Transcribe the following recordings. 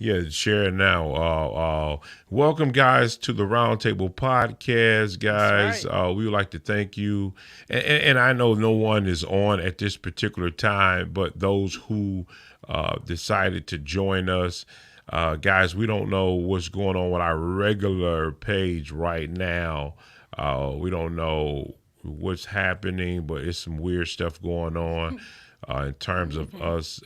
Yeah, share it now. Welcome, guys, to the Roundtable Podcast, guys. right. We would like to thank you, and I know no one is on at this particular time, but those who decided to join us, guys. We don't know what's going on with our regular page right now. We don't know what's happening, but it's some weird stuff going on in terms of us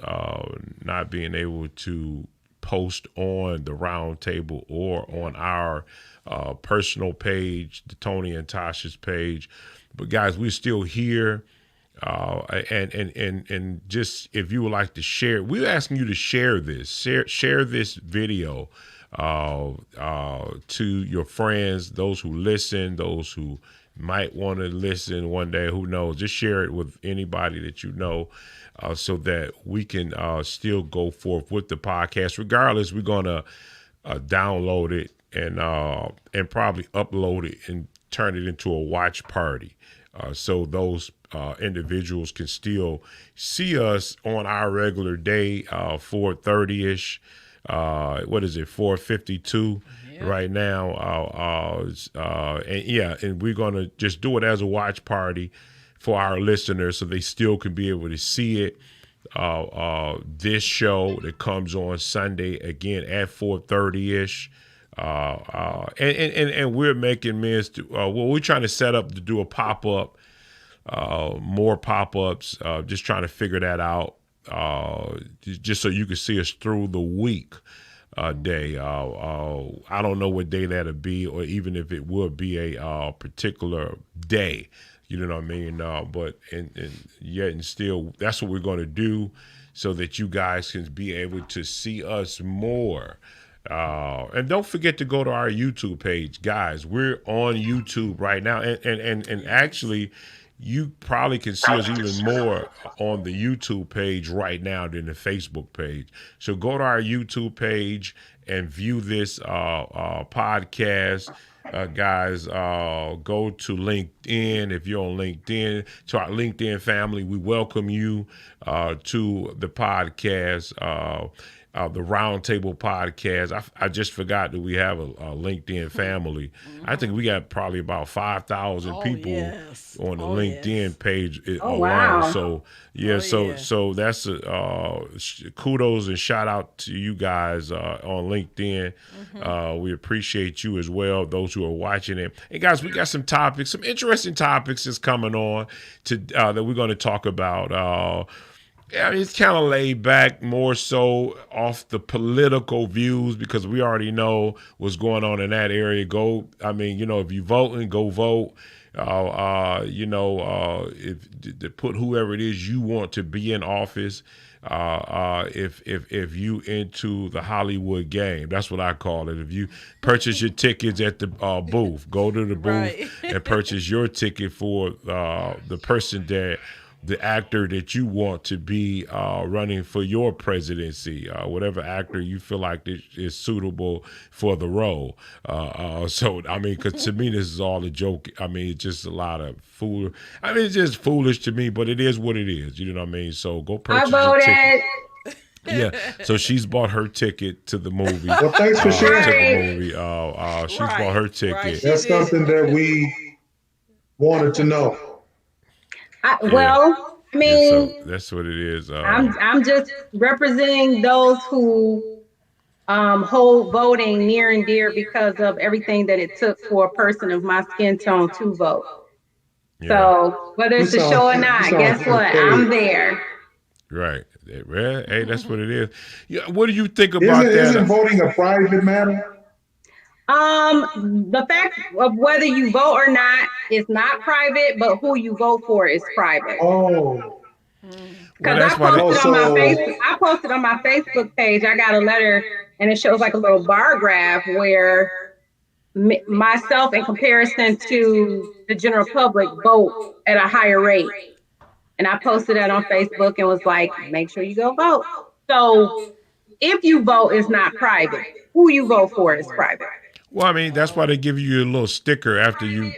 not being able to post on the round table or on our personal page, the Tony and Tasha's page. But guys, we're still here. And just if you would like to share, we're asking you to share this video to your friends, those who listen, those who might want to listen one day, who knows, just share it with anybody that you know, so that we can still go forth with the podcast. Regardless, we're going to download it and probably upload it and turn it into a watch party. So those individuals can still see us on our regular day, 4:30ish. What is it, 4:52 right now? And we're gonna just do it as a watch party for our listeners, so they still can be able to see it. This show that comes on Sunday again at 4:30ish. And we're making mints to, we're trying to set up to do a pop-up, more pop-ups, just trying to figure that out, just so you can see us through the week day. I don't know what day that'll be, or even if it will be a particular day. You know what I mean? But yet and still, that's what we're going to do, so that you guys can be able to see us more. And don't forget to go to our YouTube page, guys. We're on YouTube right now, and actually, you probably can see us even more on the YouTube page right now than the Facebook page. So go to our YouTube page and view this podcast. Guys, go to LinkedIn. If you're on LinkedIn, to our LinkedIn family, we welcome you to the podcast. The Roundtable Podcast. I just forgot that we have a LinkedIn family. I think we got probably about 5,000 people on the LinkedIn page alone. Wow. So so that's kudos and shout out to you guys on LinkedIn. We appreciate you as well, those who are watching it. And guys, we got some topics, some interesting topics that's coming on to that we're going to talk about. I mean, it's kind of laid back, more so off the political views, because we already know what's going on in that area. If you voting, go vote. If to put whoever it is you want to be in office. If you into the Hollywood game, that's what I call it. If you purchase your tickets at the booth, go to the booth and purchase your ticket for the person the actor that you want to be running for your presidency, whatever actor you feel like is suitable for the role. Because to me, this is all a joke. I mean, it's just a lot of fool. I mean, it's just foolish to me, but it is what it is. You know what I mean? So go purchase your ticket. Yeah, so she's bought her ticket to the movie. Well, thanks for sharing. To the movie. She's bought her ticket. Right. That's something that we wanted to know. So that's what it is. I'm just representing those who hold voting near and dear because of everything that it took for a person of my skin tone to vote. Yeah. So whether it's a show or not, guess what? I'm there. Right. Hey, that's what it is. Yeah. What do you think about that? Isn't voting a private matter? The fact of whether you vote or not is not private, but who you vote for is private. Oh. Because I posted on my Facebook page, I got a letter and it shows like a little bar graph where myself in comparison to the general public vote at a higher rate. And I posted that on Facebook and was like, make sure you go vote. So if you vote, it's not private. Who you vote for is private. Well, I mean, that's why they give you a little sticker after you.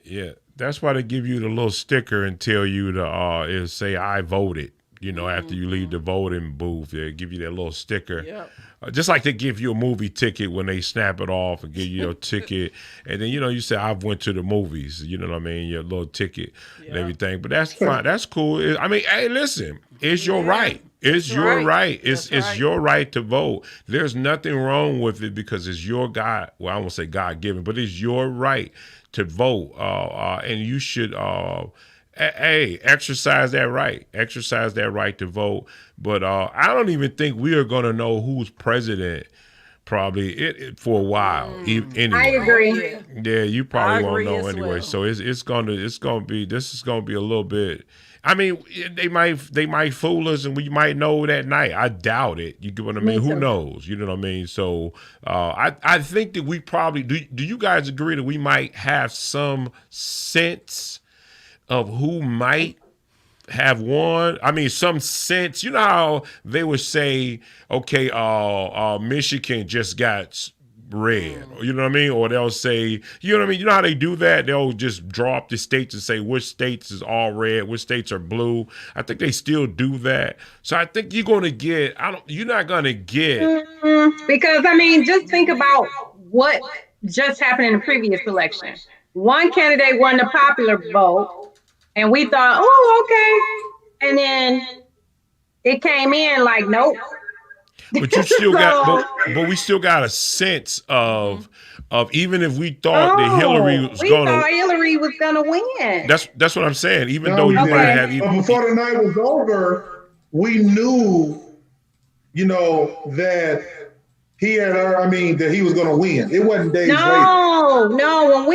Yeah, that's why they give you the little sticker and tell you to is say I voted. You know, after you leave the voting booth, they give you that little sticker. Yep. Just like they give you a movie ticket when they snap it off and give you your ticket, and then you say I've went to the movies. You know what I mean? Your little ticket and everything. But that's fine. That's cool. I mean, hey, listen, it's your right. It's your right. It's your right to vote. There's nothing wrong with it because it's your God. Well, I won't say God given, but it's your right to vote, and you should. Hey, exercise that right. Exercise that right to vote. But I don't even think we are going to know who's president probably for a while. Anyway. I agree. Yeah, you probably won't know anyway. Well. So this is gonna be a little bit. I mean, they might fool us, and we might know that night. I doubt it. You get what I mean? Who knows? You know what I mean? So I think that we probably do. You guys agree that we might have some sense of who might have won? I mean, some sense. You know how they would say, okay, Michigan just got red. You know what I mean? Or they'll say, you know what I mean? You know how they do that? They'll just draw up the states and say which states is all red, which states are blue. I think they still do that. So I think you're going to get, you're not going to get. Because, I mean, just think about what just happened in the previous election. One candidate won the popular vote. And we thought, oh, okay. And then it came in like, nope. But you still but we still got a sense of even if we thought that Hillary was gonna win. That's what I'm saying. Even though you might have but before the night was over, we knew, that he had. That he was gonna win. It wasn't days later. No.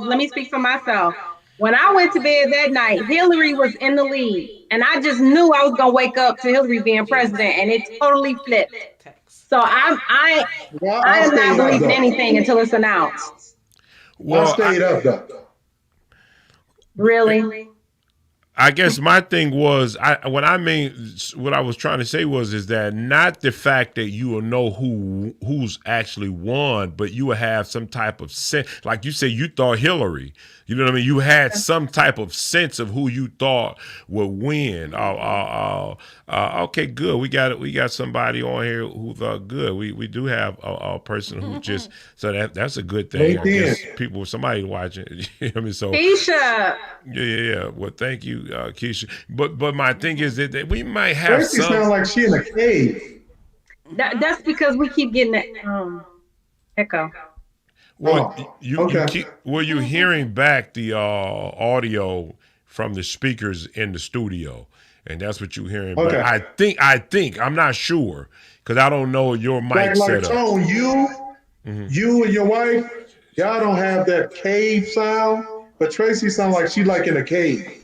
Let me speak for myself. When I went to bed that night, Hillary was in the lead. And I just knew I was going to wake up to Hillary being president. And it totally flipped. So I am not believing anything until it's announced. Well, I stayed up, though. Really? I guess my thing was, what I was trying to say is that not the fact that you will know who's actually won, but you will have some type of sense. Like you said, you thought Hillary. You know what I mean? You had some type of sense of who you thought would win. Okay, good. We got somebody on here who's good. We do have a person who just that's a good thing. I guess somebody watching. You know what I mean? So Keisha. Yeah. Well, thank you, Keisha. But my thing is that we might have Tracy sound like she in a cave. That's because we keep getting that echo. Well, you're hearing back the audio from the speakers in the studio, and that's what you're hearing back. I think I'm not sure because I don't know your mic setup. Tone, you and your wife, y'all don't have that cave sound, but Tracy sounds like she like in a cave.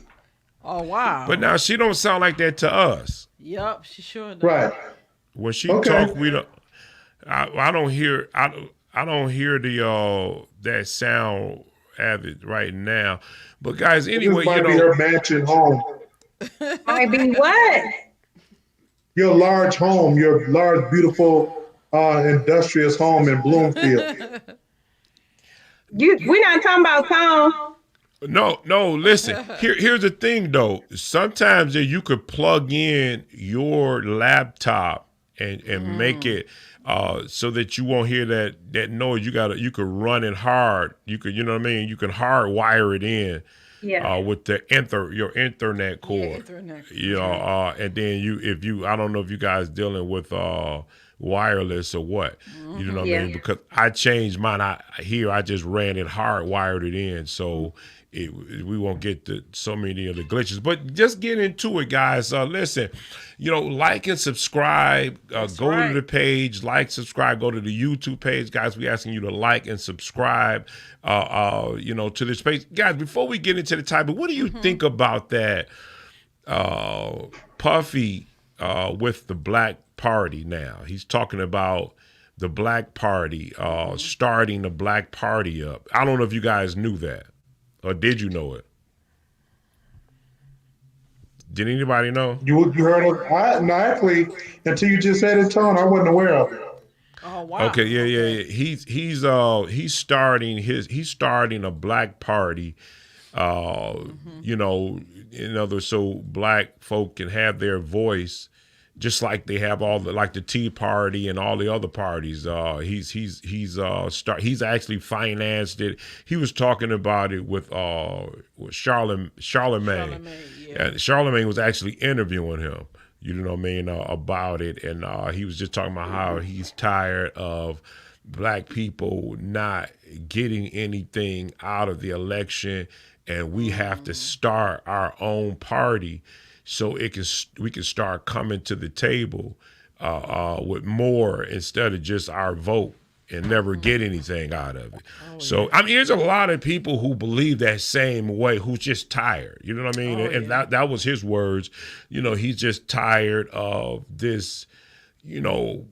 Oh wow! But now she don't sound like that to us. Yep, she sure does. Right. When she talk, we don't. I don't hear. I don't hear the that sound of it right now. But guys, anyway, this might be her mansion home. Might be what? Your large home, your large, beautiful, industrious home in Bloomfield. We're not talking about town. No. Listen, here's the thing though. Sometimes you could plug in your laptop and make it. So that you won't hear that noise. You could run it hard. You could, you know what I mean? You can hardwire it in. Yeah. With the your Ethernet cord. And then I don't know if you guys dealing with wireless or what. You know what I mean? Because I changed mine. I just ran it hardwired it in. So we won't get to so many of the glitches, but just get into it, guys. Listen, like and subscribe. Go to the page, subscribe. Go to the YouTube page, guys. We asking you to like and subscribe. To this page, guys. Before we get into the topic, what do you think about that? Puffy with the Black Party now. He's talking about the Black Party, starting the Black Party up. I don't know if you guys knew that, or did you know it? Did anybody know? You heard of? No, actually, until you just said it, Tone, I wasn't aware of it. Oh wow. Okay, yeah. He's starting a Black Party. You know, in other so Black folk can have their voice, just like they have all the the Tea Party and all the other parties. He's actually financed it. He was talking about it with Charlemagne. Yeah. And Charlemagne was actually interviewing him. You know what I mean, about it, and he was just talking about how he's tired of Black people not getting anything out of the election, and we have to start our own party so we can start coming to the table with more instead of just our vote and never get anything out of it. So I mean, there's a lot of people who believe that same way, who's just tired. You know what I mean? And that was his words. You know, he's just tired of this. You know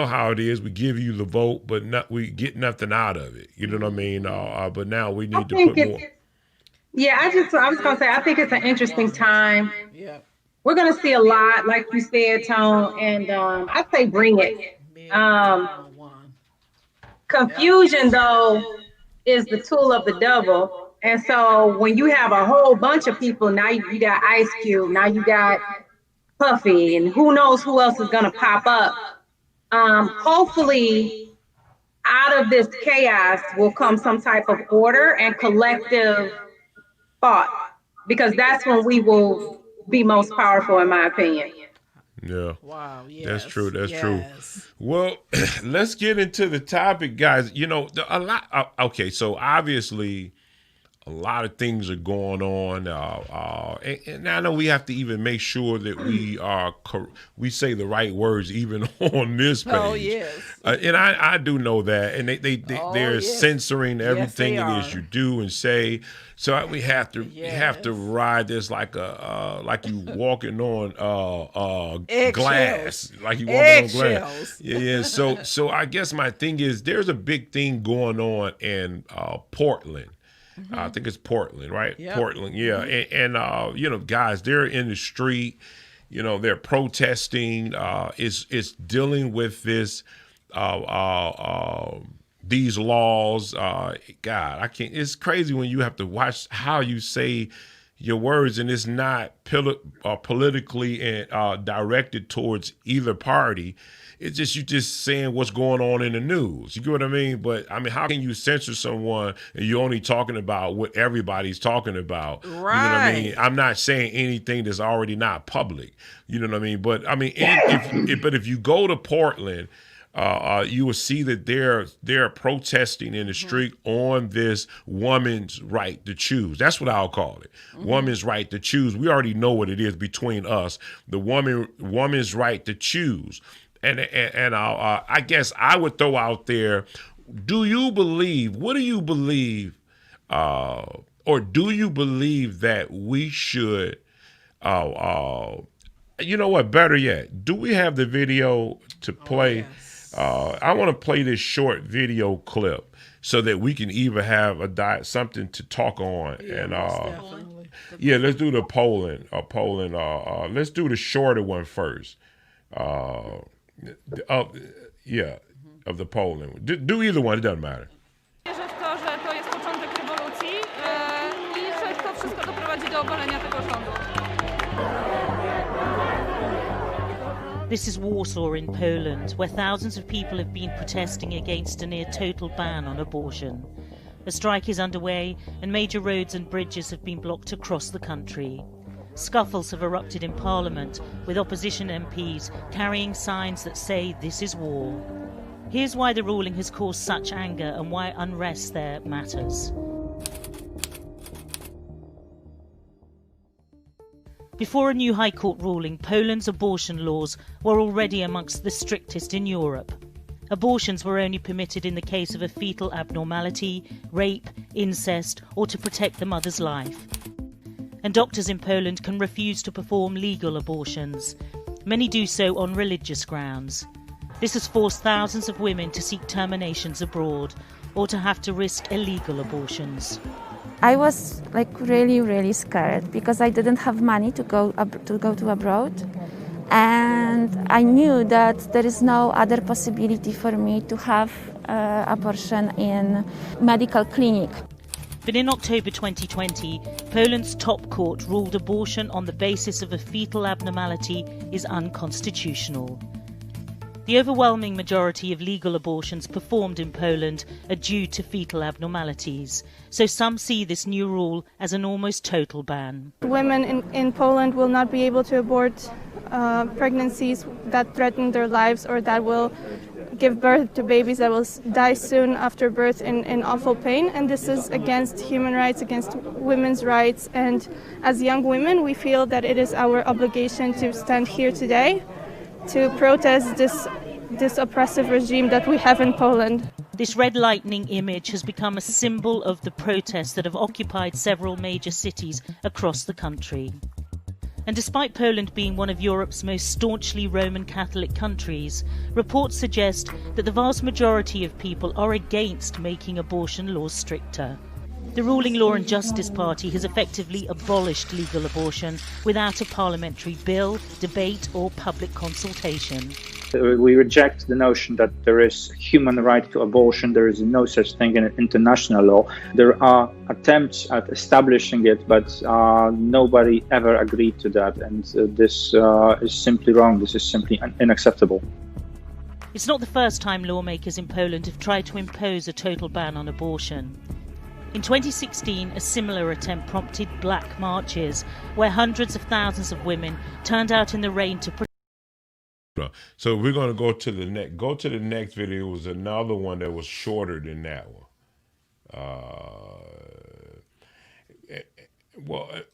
how it is. We give you the vote, but we get nothing out of it. You know what I mean? But now we need to put more. Yeah, I was gonna say, I think it's an interesting time. Yeah. We're gonna see a lot, like you said, Tone, and I say bring it. Confusion, though, is the tool of the devil. And so when you have a whole bunch of people, now you got Ice Cube, now you got Puffy, and who knows who else is going to pop up. Hopefully, out of this chaos will come some type of order and collective thought, because that's when we will be most powerful, in my opinion. Yeah. Wow. Yes. That's true. That's true. Well, let's get into the topic, guys. You know, a lot. Okay, so obviously, a lot of things are going on, and I know we have to even make sure that we say the right words even on this page. Oh yes. And I do know that, and they're censoring everything it is you do and say. So we have to ride this like you walking on glass, like you walking on glass. Yeah. So I guess my thing is, there's a big thing going on in Portland. I think it's Portland, right? Yep. Portland, yeah. And you know, guys, they're in the street. You know, they're protesting. It's dealing with this, these laws. God, I can't. It's crazy when you have to watch how you say your words, and it's not politically directed towards either party. It's just you just saying what's going on in the news. You get what I mean? But I mean, how can you censor someone and you're only talking about what everybody's talking about? Right. You know what I mean? I'm not saying anything that's already not public. You know what I mean? But I mean, if you go to Portland, you will see that they're protesting in the street on this woman's right to choose. That's what I'll call it. Woman's right to choose. We already know what it is between us. The woman's right to choose. And I guess I would throw out there, what do you believe, or do you believe that we should, you know what, better yet, do we have the video to play? Yes. I want to play this short video clip so that we can even have something to talk on. Yeah, let's do the polling. Let's do the shorter one first. Of the polling. Do either one, it doesn't matter. Wierzę w to, że to jest początek rewolucji i że to wszystko doprowadzi do obalenia tego rządu. This is Warsaw in Poland, where thousands of people have been protesting against a near total ban on abortion. A strike is underway and major roads and bridges have been blocked across the country. Scuffles have erupted in Parliament, with opposition MPs carrying signs that say this is war. Here's why the ruling has caused such anger and why unrest there matters. Before a new High Court ruling, Poland's abortion laws were already amongst the strictest in Europe. Abortions were only permitted in the case of a fetal abnormality, rape, incest, or to protect the mother's life. And doctors in Poland can refuse to perform legal abortions. Many do so on religious grounds. This has forced thousands of women to seek terminations abroad or to have to risk illegal abortions. I was really scared because I didn't have money to go to abroad, and I knew that there is no other possibility for me to have abortion in medical clinic. But in October 2020, Poland's top court ruled abortion on the basis of a fetal abnormality is unconstitutional. The overwhelming majority of legal abortions performed in Poland are due to fetal abnormalities, so some see this new rule as an almost total ban. Women in Poland will not be able to abort pregnancies that threaten their lives or that will give birth to babies that will die soon after birth in awful pain, and this is against human rights, against women's rights, and as young women we feel that it is our obligation to stand here today to protest this oppressive regime that we have in Poland. This red lightning image has become a symbol of the protests that have occupied several major cities across the country. And despite Poland being one of Europe's most staunchly Roman Catholic countries, reports suggest that the vast majority of people are against making abortion laws stricter. The ruling Law and Justice Party has effectively abolished legal abortion without a parliamentary bill, debate or public consultation. We reject the notion that there is human right to abortion. There is no such thing in international law. There are attempts at establishing it, but nobody ever agreed to that. And this is simply wrong. This is simply unacceptable. It's not the first time lawmakers in Poland have tried to impose a total ban on abortion. In 2016, a similar attempt prompted black marches, where hundreds of thousands of women turned out in the rain to protest. So we're going to go to the next. Go to the next video. It was another one that was shorter than that one.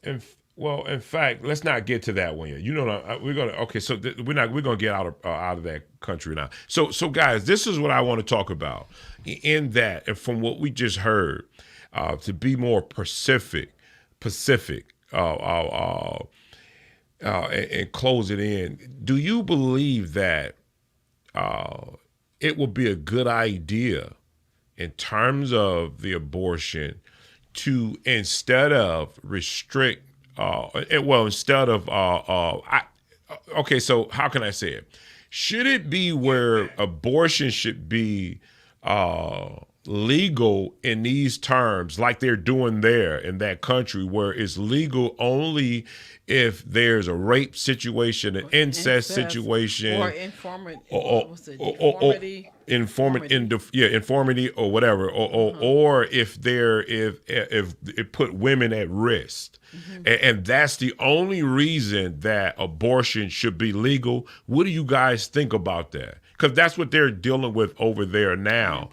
In fact, let's not get to that one yet. You know, we're gonna. Okay, so we're gonna get out of that country now. So guys, this is what I want to talk about. In that, and from what we just heard, to be more Pacific, and close it in. Do you believe that it would be a good idea in terms of the abortion to, instead of restrict, okay, so how can I say it? Should it be where abortion should be legal in these terms, like they're doing there in that country, where it's legal only if there's a rape situation, an incest situation, or informity or whatever, or if it put women at risk. And that's the only reason that abortion should be legal. What do you guys think about that? Because that's what they're dealing with over there now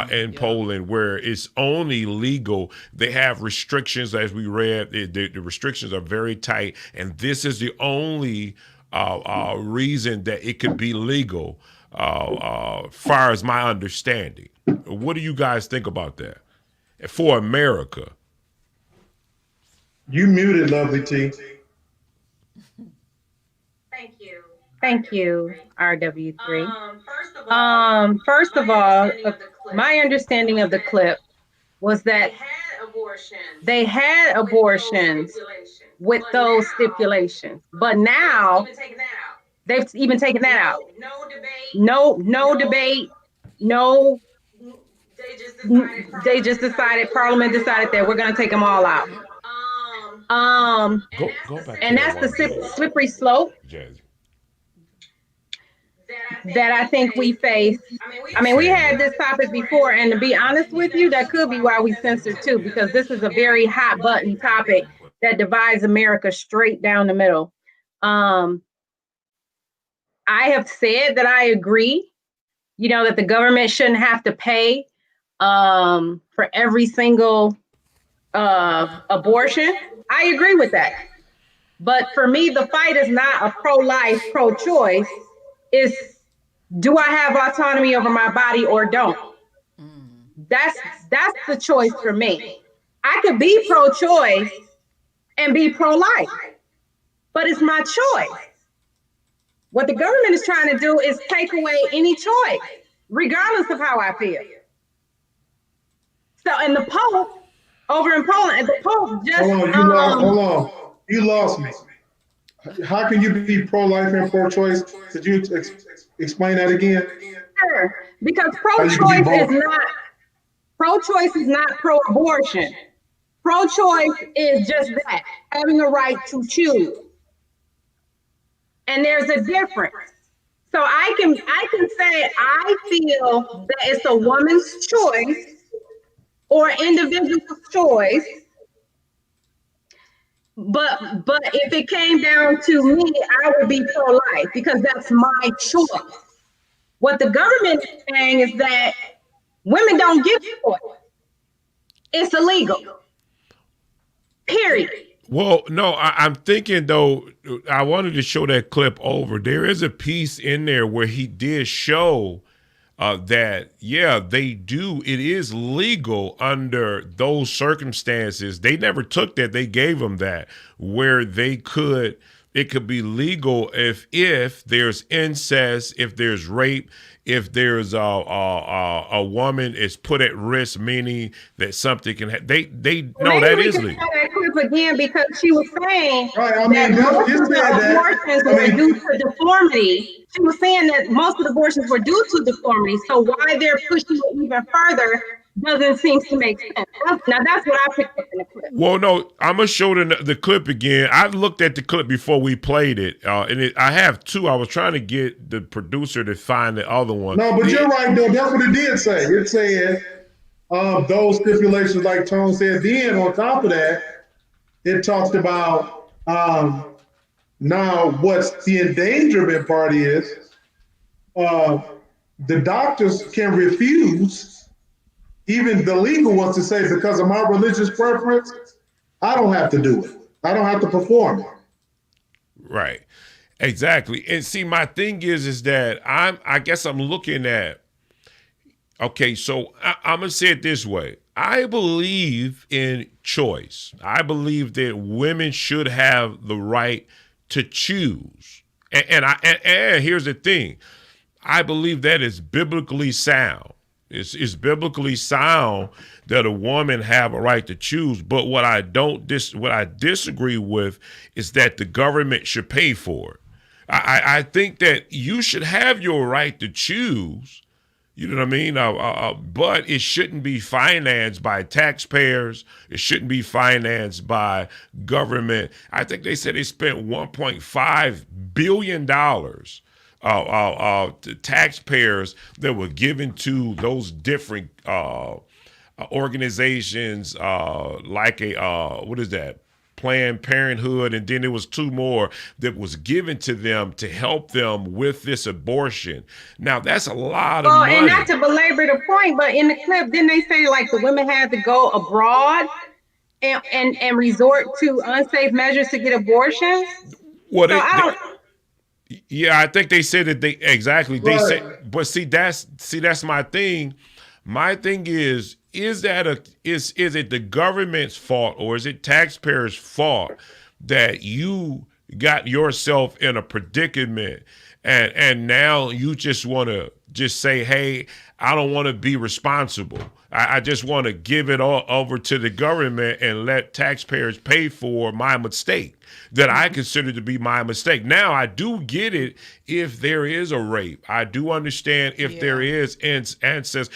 in Poland, where it's only legal. They have restrictions, as we read. The restrictions are very tight, and this is the only reason that it could be legal, far as my understanding. What do you guys think about that for America? You muted, Lovely T. Thank you, RW3. First of all, my understanding of the clip was that they had abortions with those stipulations, but now they've even taken that out. No debate. They just decided. Parliament decided that we're going to take them all out. Go back. And that's the slippery slope that I think we face. I mean, we had this topic before, and to be honest with you, that could be why we censored too, because this is a very hot button topic that divides America straight down the middle. I have said that I agree, that the government shouldn't have to pay for every single abortion. I agree with that. But for me, the fight is not a pro-life, pro-choice. It's, do I have autonomy over my body or don't? That's the choice for me. I could be pro-choice and be pro-life, but it's my choice. What the government is trying to do is take away any choice, regardless of how I feel. So, and the Pope over in Poland, the Pope just hold on, you lost me. How can you be pro-life and pro-choice? Could you explain that again? Sure, because pro-choice is not pro-abortion. Pro-choice is just that, having a right to choose. And there's a difference. So I can say I feel that it's a woman's choice or individual's choice. But if it came down to me, I would be pro-life because that's my choice. What the government is saying is that women don't get choice. It's illegal. Period. Well, no, I'm thinking though, I wanted to show that clip over. There is a piece in there where he did show that, yeah, they do. It is legal under those circumstances. They never took that. They gave them that where it could be legal if there's incest, if there's rape, if there's a woman is put at risk, meaning that something can they no, that is legal. That clip again because she was saying right, that most of the abortions were due to deformity. She was saying that most of the abortions were due to deformity. So why they're pushing it even further doesn't seem to make sense. Now that's what I picked up in the clip. Well, no, I'm gonna show the clip again. I looked at the clip before we played it, and I have two. I was trying to get the producer to find the other one. No, but you're right, though. That's what it did say. It said those stipulations, like Tone said. Then on top of that, it talked about now what's the endangerment part is the doctors can refuse. Even the legal ones to say, because of my religious preference, I don't have to do it. I don't have to perform it. Right. Exactly. And see, my thing is that I guess I'm looking at, okay, so I'm going to say it this way. I believe in choice. I believe that women should have the right to choose. And here's the thing. I believe that is biblically sound. It's biblically sound that a woman have a right to choose. But what I disagree with is that the government should pay for it. I think that you should have your right to choose. You know what I mean? But it shouldn't be financed by taxpayers. It shouldn't be financed by government. I think they said they spent $1.5 billion to taxpayers that were given to those different organizations, like what is that? Planned Parenthood, and then there was two more that was given to them to help them with this abortion. Now that's a lot of money. And not to belabor the point, but in the clip, didn't they say like the women had to go abroad and resort to unsafe measures to get abortions? Well, yeah, I think they said that they exactly. They said, but see, that's my thing. My thing is it the government's fault or is it taxpayers' fault that you got yourself in a predicament and now you just want to just say, hey, I don't want to be responsible. I just want to give it all over to the government and let taxpayers pay for my mistake that I consider to be my mistake. Now, I do get it if there is a rape. I do understand if there is incest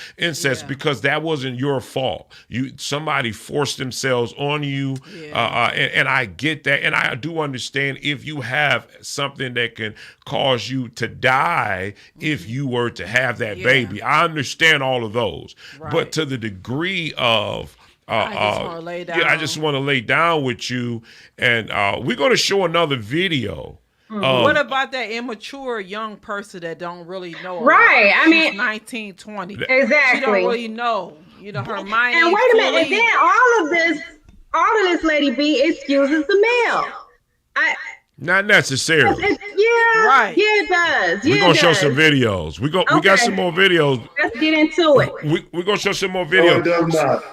because that wasn't your fault. Somebody forced themselves on you, and I get that. And I do understand if you have something that can cause you to die if you were to have that baby. I understand all of those. Right. But to the degree of I just want to lay down with you, and we're going to show another video. What about that immature young person that don't really know? Right, I mean, 19, 20. Exactly. She don't really know. You know, her mind. And wait a minute, and then all of this, Lady B, excuses the male. Not necessarily. Right. Yeah, it does. We're going to show some videos. We got some more videos. Let's get into it. We're going to show some more videos. No, it does not.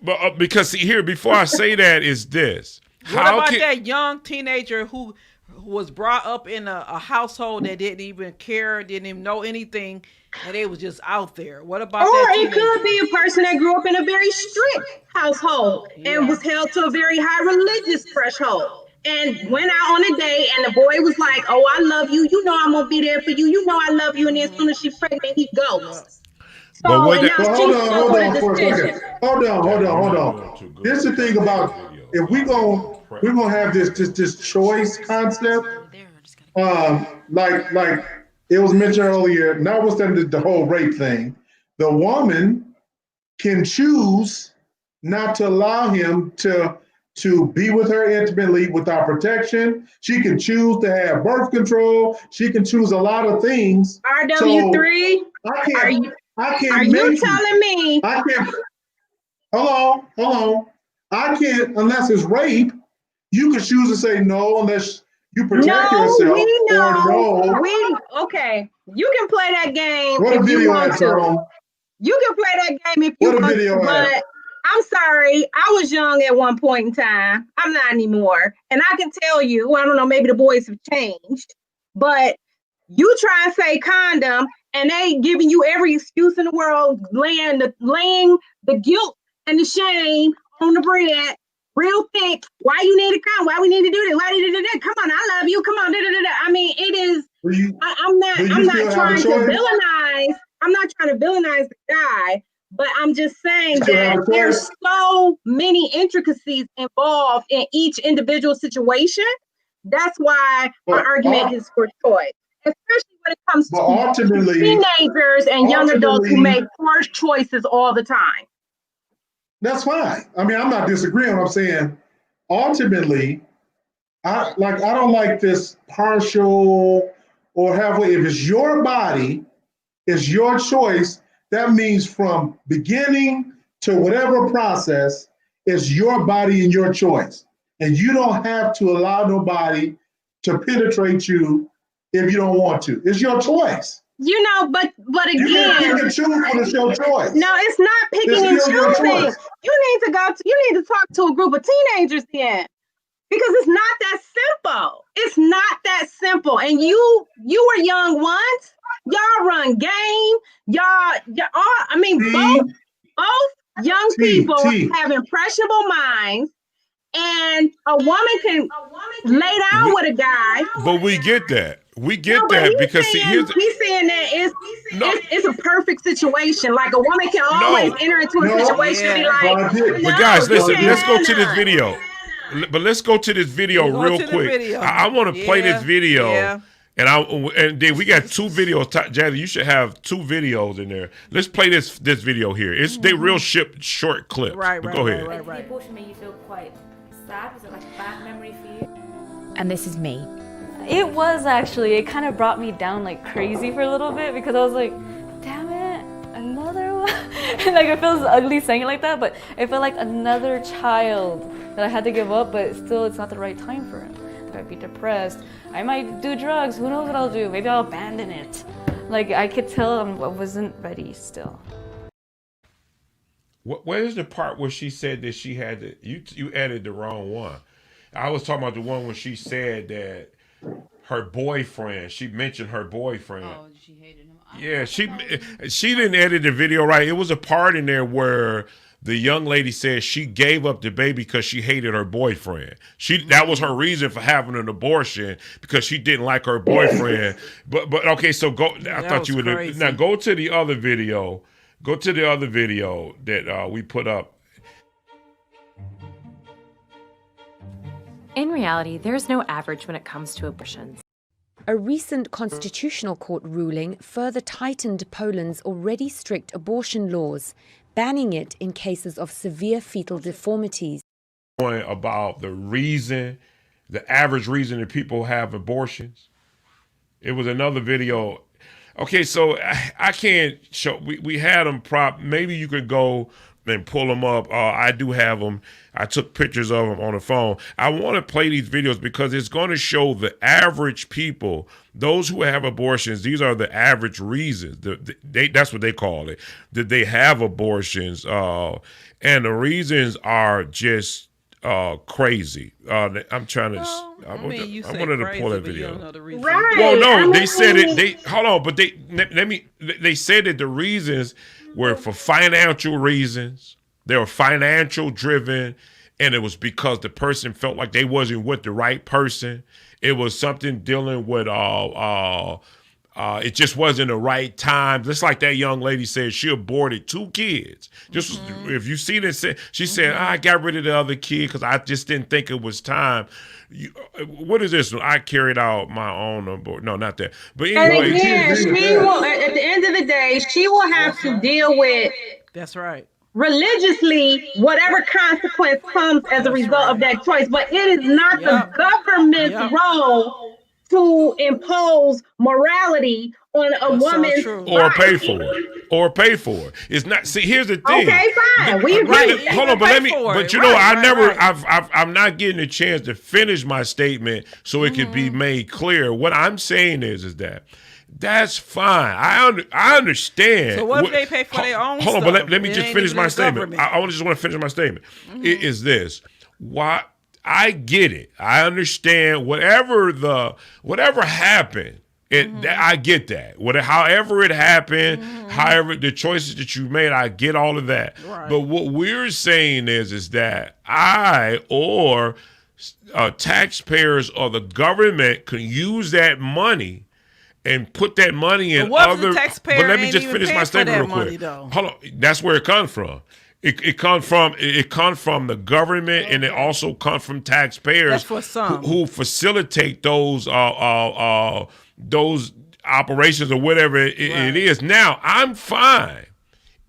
But because see, here, before I say that is this. What about that young teenager who was brought up in a household that didn't even care, didn't even know anything, and they was just out there. What about Or that it teenager? could be a person that grew up in a very strict household and was held to a very high religious threshold and went out on a date and the boy was like, oh, I love you. You know I'm going to be there for you. You know I love you. And then as soon as she's pregnant, he goes. But So, what and that, now But she's hold stuck with on a for a decision. second. Hold on. This is the thing about if we're gonna have this choice concept. Like it was mentioned earlier. Notwithstanding the whole rape thing, the woman can choose not to allow him to be with her intimately without protection. She can choose to have birth control. She can choose a lot of things. RW3, So are you I are can't you make you. telling me? I can't. Hold on. I can't unless it's rape. You can choose to say no unless you protect No, yourself, we or know. no. Okay. You can play that game What a if you video want at, to. Tone? You can play that game if you What a want to, video at? but I'm sorry. I was young at one point in time. I'm not anymore. And I can tell you, I don't know, maybe the boys have changed, but you try and say condom and they giving you every excuse in the world, laying the guilt and the shame on the bread real thick. Why you need to come? Why we need to do this? Why did you do that? Come on, I love you. Come on. Da, da, da, da. I mean, it is. I'm not trying to villainize. I'm not trying to villainize the guy, but I'm just saying that there's so many intricacies involved in each individual situation. That's why my argument is for choice, especially when it comes to teenagers and young adults who make poor choices all the time. That's fine. I mean, I'm not disagreeing. I'm saying ultimately, I don't like this partial or halfway. If it's your body, it's your choice. That means from beginning to whatever process, it's your body and your choice. And you don't have to allow nobody to penetrate you if you don't want to. It's your choice. You know, but again, you can pick and choose when it's your choice. No, it's not picking and choosing. You need to talk to a group of teenagers then. Because it's not that simple. It's not that simple. And you were young once. Y'all run game. Y'all all, I mean, both young people have impressionable minds. And a woman can lay down with a guy. But we get that. We get that because he's saying that it's a perfect situation. Like a woman can always enter into a situation and be like, but guys, listen, let's go to this video. But let's go to this video real quick. I want to play this video. And then we got two videos. Jazzy, you should have two videos in there. Let's play this video here. It's they real short clips. Right. Go ahead. The abortion made you feel quite sad? Was it like a bad memory for you? And this is me. It was actually. It kind of brought me down like crazy for a little bit because I was like, damn it, another one. Like it feels ugly saying it like that, but it felt like another child that I had to give up, but still it's not the right time for him. I'd be depressed. I might do drugs. Who knows what I'll do? Maybe I'll abandon it. Like I could tell I wasn't ready still. Where's the part where she said that she had to? You added the wrong one. I was talking about the one when she said that her boyfriend. She mentioned her boyfriend. Oh, she hated him. Yeah, she didn't edit the video right. It was a part in there where the young lady said she gave up the baby because she hated her boyfriend. That was her reason for having an abortion because she didn't like her boyfriend. But okay, so go. I thought you would now go to the other video. Go to the other video that we put up. In reality, there is no average when it comes to abortions. A recent constitutional court ruling further tightened Poland's already strict abortion laws, banning it in cases of severe fetal deformities. About the average reason that people have abortions. It was another video. Okay, so I can't show. We had them maybe you could go and pull them up. I do have them. I took pictures of them on the phone. I want to play these videos because it's going to show the average people, those who have abortions. These are the average reasons. That's what they call it, that they have abortions. And the reasons are just crazy. I'm trying to. I wanted to pull that video. Right. Well, no, they said it. They hold on, but they said that the reasons were for financial reasons. They were financial driven, and it was because the person felt like they wasn't with the right person. It was something dealing with it just wasn't the right time. Just like that young lady said, she aborted 2 kids. Just if you see this, she said, I got rid of the other kid because I just didn't think it was time. What is this? I carried out my own abort. No, not that. But anyway, and again, she will. At the end of the day, she will have to deal with. That's right. Religiously, whatever consequence comes as a result of that choice, but it is not the government's role to impose morality on a woman's or pay for it. It's not. See, here's the thing. Okay, fine. We agree. Hold on, but let me. But you know, I'm not getting a chance to finish my statement so it can be made clear. What I'm saying is that. That's fine. I understand. So what if they pay for their own stuff? Hold on, but let me just finish my statement. I just want to finish my statement. It is this. Why I get it. I understand whatever happened. I get that. However it happened, however the choices that you made, I get all of that. Right. But what we're saying is that taxpayers or the government can use that money and put that money in other. But let me just finish my statement real quick. Hold on, that's where it comes from. It comes from the government, and it also comes from taxpayers who facilitate those operations or whatever it is. Now, I'm fine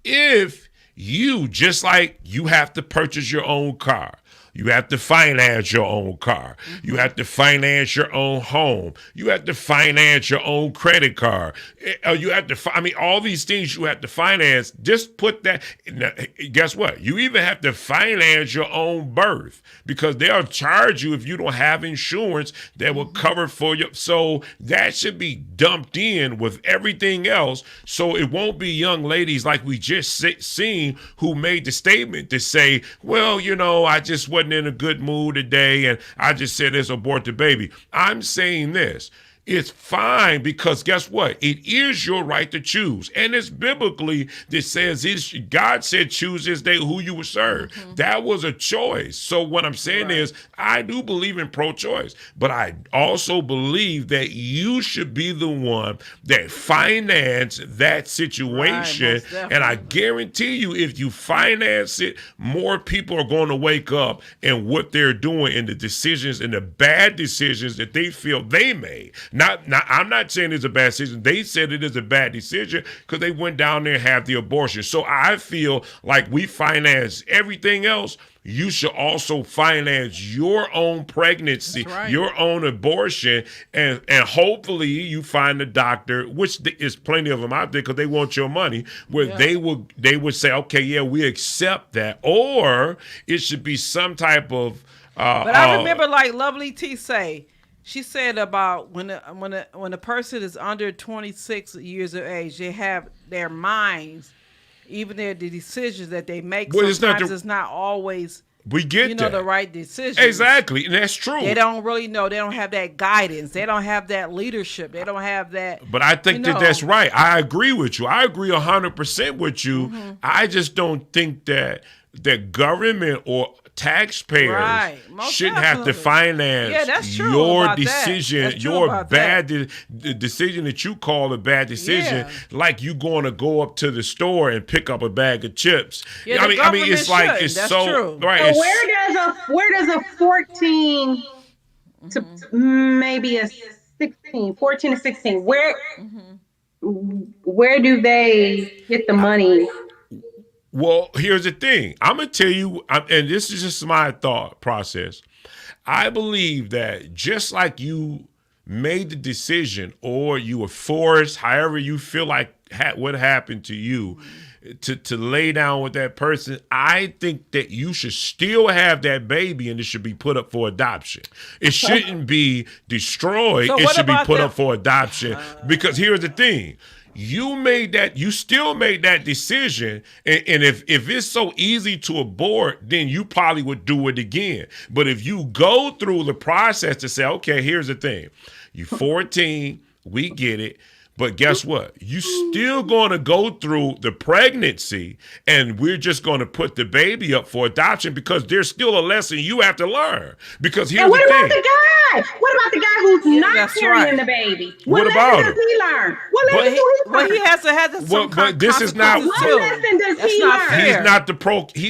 if you, just like you have to purchase your own car. You have to finance your own car. You have to finance your own home. You have to finance your own credit card. You have to, all these things you have to finance. Just put that, guess what? You even have to finance your own birth because they'll charge you if you don't have insurance that will cover for you. So that should be dumped in with everything else. So it won't be young ladies like we just seen who made the statement to say, well, I just wasn't in a good mood today and I just said let's abort the baby. I'm saying this. It's fine because guess what? It is your right to choose. And it's biblically that says God said choose this day who you will serve. That was a choice. So what I'm saying is I do believe in pro-choice, but I also believe that you should be the one that finance that situation. And I guarantee you if you finance it, more people are going to wake up and what they're doing and the decisions and the bad decisions that they feel they made. I'm not saying it's a bad decision. They said it is a bad decision because they went down there and had the abortion. So I feel like we finance everything else. You should also finance your own pregnancy, your own abortion, and hopefully you find a doctor, which is plenty of them out there because they want your money, where they would say, okay, yeah, we accept that, or it should be some type of. But I remember, like Lovely T say. She said about when a person is under 26 years of age, they have their minds, even the decisions that they make. Sometimes it's not always the right decision. Exactly, and that's true. They don't really know. They don't have that guidance. They don't have that leadership. They don't have that. But I think that's right. I agree with you. I agree 100% with you. I just don't think that government or taxpayers shouldn't have to finance your decision, your bad decision that you call a bad decision, like you going to go up to the store and pick up a bag of chips. I mean, it's like it's that's so true. right. So where does a 14 to maybe a 16, 14 to 16, where do they get the money? Well, here's the thing. I'm going to tell you, and this is just my thought process. I believe that just like you made the decision or you were forced, however you feel like what happened to you, to lay down with that person, I think that you should still have that baby and it should be put up for adoption. It shouldn't be destroyed. It should be put up for adoption because here's the thing. you still made that decision. And if it's so easy to abort, then you probably would do it again. But if you go through the process to say, okay, here's the thing, you're 14, we get it. But guess what? You still going to go through the pregnancy, and we're just going to put the baby up for adoption because there's still a lesson you have to learn. Because here's and what the about thing. the guy? What about the guy who's not carrying the baby? What about lesson him? does he learn? What lesson do he learn? Well, he has to have some but this is not. What lesson does That's he not learn? fair. He's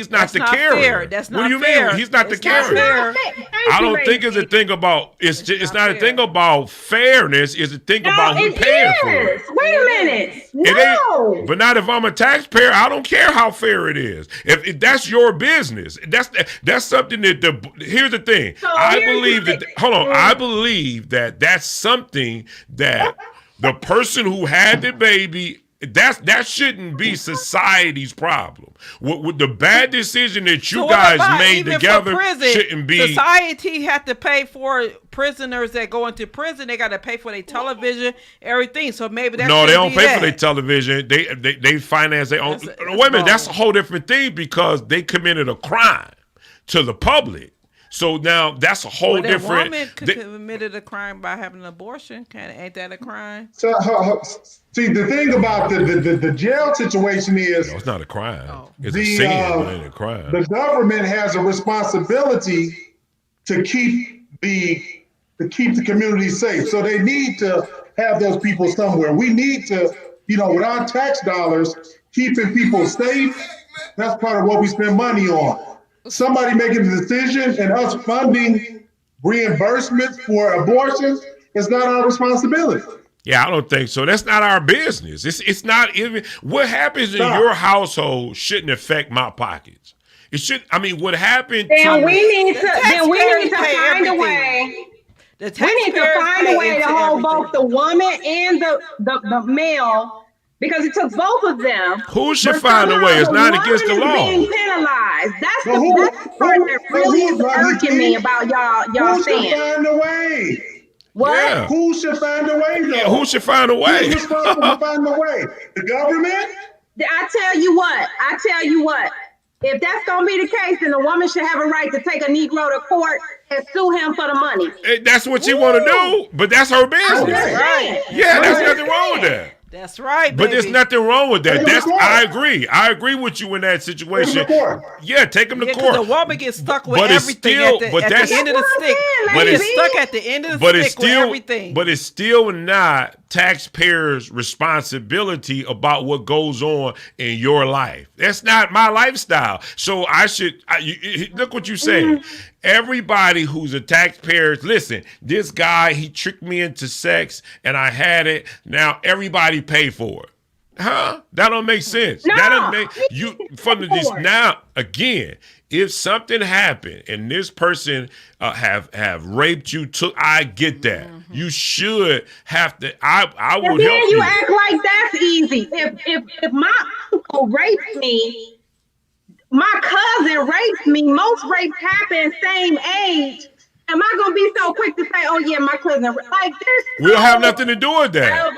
not the not carrier. fair. That's What not do you fair. mean? He's not the It's not carrier. fair. I don't think it's a thing about. It's not a thing about fairness. It's a thing about who paying for it. Wait a minute. It ain't, but not if I'm a taxpayer. I don't care how fair it is. If that's your business, that's something that here's the thing. So I believe that. Hold on. I believe that that's something that the person who had the baby. That shouldn't be society's problem. With the bad decision that you guys made together shouldn't be. Society had to pay for prisoners that go into prison. They got to pay for their television, everything. So maybe that. No, they don't pay for their television. They finance their own. Wait a minute, that's a whole different thing because they committed a crime to the public. So now that's a whole different. Woman committed a crime by having an abortion. Ain't that a crime? So, see, the thing about the jail situation is, no, it's not a crime. It's a sin, but it ain't a crime. The government has a responsibility to keep the community safe. So they need to have those people somewhere. We need to, with our tax dollars, keeping people safe. That's part of what we spend money on. Somebody making the decision and us funding reimbursements for abortions is not our responsibility. Yeah, I don't think so. That's not our business. It's not even what happens in your household shouldn't affect my pockets. It should. I mean, what happened? Then we need to find a way. We need to find a way to hold both the woman and the male. Because it took both of them. Who should find a way? It's not against the law. Being penalized. That's the part that really is irking me about y'all saying. Who should find a way? What? Yeah. Who should find a way, though? Yeah, who should find a way? Who's responsible to find a way? The government? I tell you what. If that's going to be the case, then the woman should have a right to take a Negro to court and sue him for the money. That's what she want to do, but that's her business. Right. Yeah, there's nothing wrong with that. That's right, but there's nothing wrong with that. I agree with you in that situation. Yeah, take him to court. The woman gets stuck with everything at the end of the stick. But it's stuck at the end of the stick with everything. But it's still not taxpayers' responsibility about what goes on in your life. That's not my lifestyle. So look what you say. Everybody who's a taxpayer, listen, this guy, he tricked me into sex and I had it. Now everybody pay for it. Huh? That don't make sense. No, that don't make you from this now again. If something happened and this person have raped you, I get that. Mm-hmm. You should have to. I will help you. You act like that's easy. If my uncle raped me. My cousin raped me. Most rapes happen same age. Am I gonna be so quick to say, "Oh yeah, my cousin"? Like this. We don't have nothing to do with that.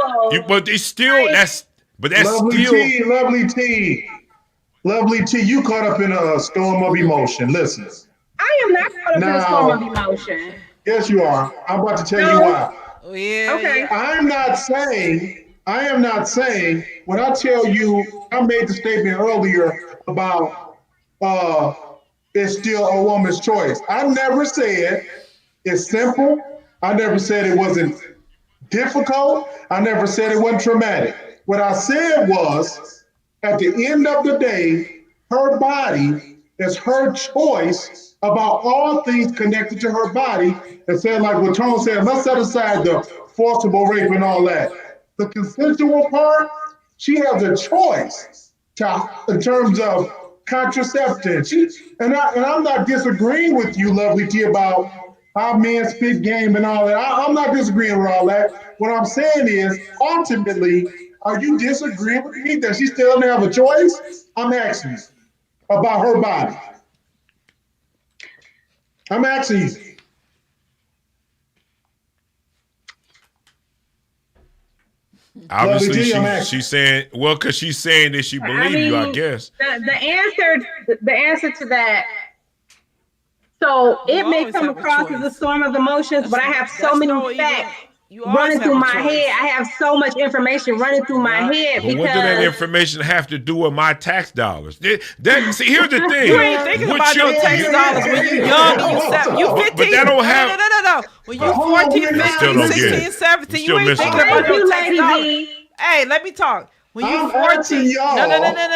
But it's still that's lovely still lovely T. You caught up in a storm of emotion. Listen. I am not caught up in a storm of emotion. Yes, you are. I'm about to tell you why. Oh, yeah. Okay. I am not saying when I tell you, I made the statement earlier about. It's still a woman's choice. I never said it's simple. I never said it wasn't difficult. I never said it wasn't traumatic. What I said was, at the end of the day, her body is her choice about all things connected to her body. And saying like what Tone said, let's set aside the forcible rape and all that. The consensual part, she has a choice in terms of contraception. And I'm not disagreeing with you, Lovely T, about how men spit game and all that. I'm not disagreeing with all that. What I'm saying is, ultimately, are you disagreeing with me that she still doesn't have a choice? I'm asking you about her body. I'm asking you. Obviously, T, she's saying, well, because she's saying that she believes you, I guess. The answer to that. So it may come across as a storm of emotions, but I have so many facts running through my head. I have so much information running through my head. But what does that information have to do with my tax dollars? See, here's the thing. You ain't thinking about no tax dollars when you young and you 15. But that don't have. No. When you 14, 15, 16, 17, you ain't thinking about no tax dollars. Hey, let me talk. When you 14,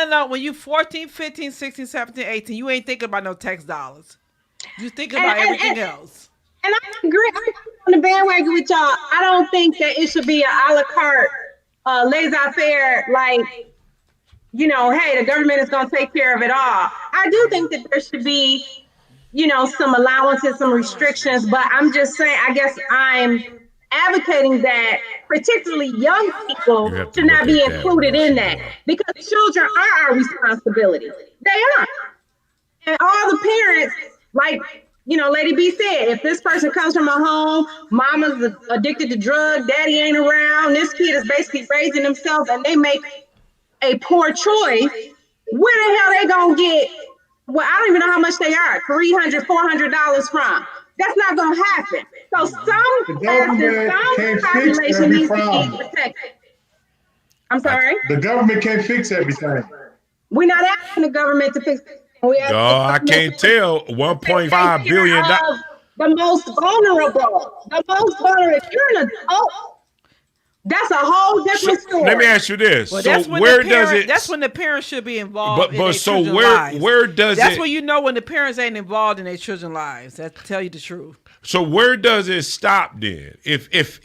no. When you 14, 15, 16, 17, 18, you ain't thinking about no tax dollars. You think about everything else. And I agree. I'm on the bandwagon with y'all. I don't think that it should be a la carte, laissez-faire, like, hey, the government is going to take care of it all. I do think that there should be, some allowances, some restrictions, but I'm just saying, I guess I'm advocating that particularly young people should not be included in that, because children are our responsibility. They are. And all the parents, like, Lady B said, if this person comes from a home, mama's addicted to drugs, daddy ain't around, this kid is basically raising himself and they make a poor choice, where the hell they gonna get, well, I don't even know how much they are, $300, $400 from. That's not gonna happen. So some population needs to be protected. I'm sorry? The government can't fix everything. We're not asking the government to fix it. I can't tell. $1.5 billion. The most vulnerable. If you're an adult, that's a whole different story. Let me ask you this. Well, so that's when the parents should be involved in their children's lives. Where does that's when you know when the parents ain't involved in their children's lives. That tell you the truth. So where does it stop then? If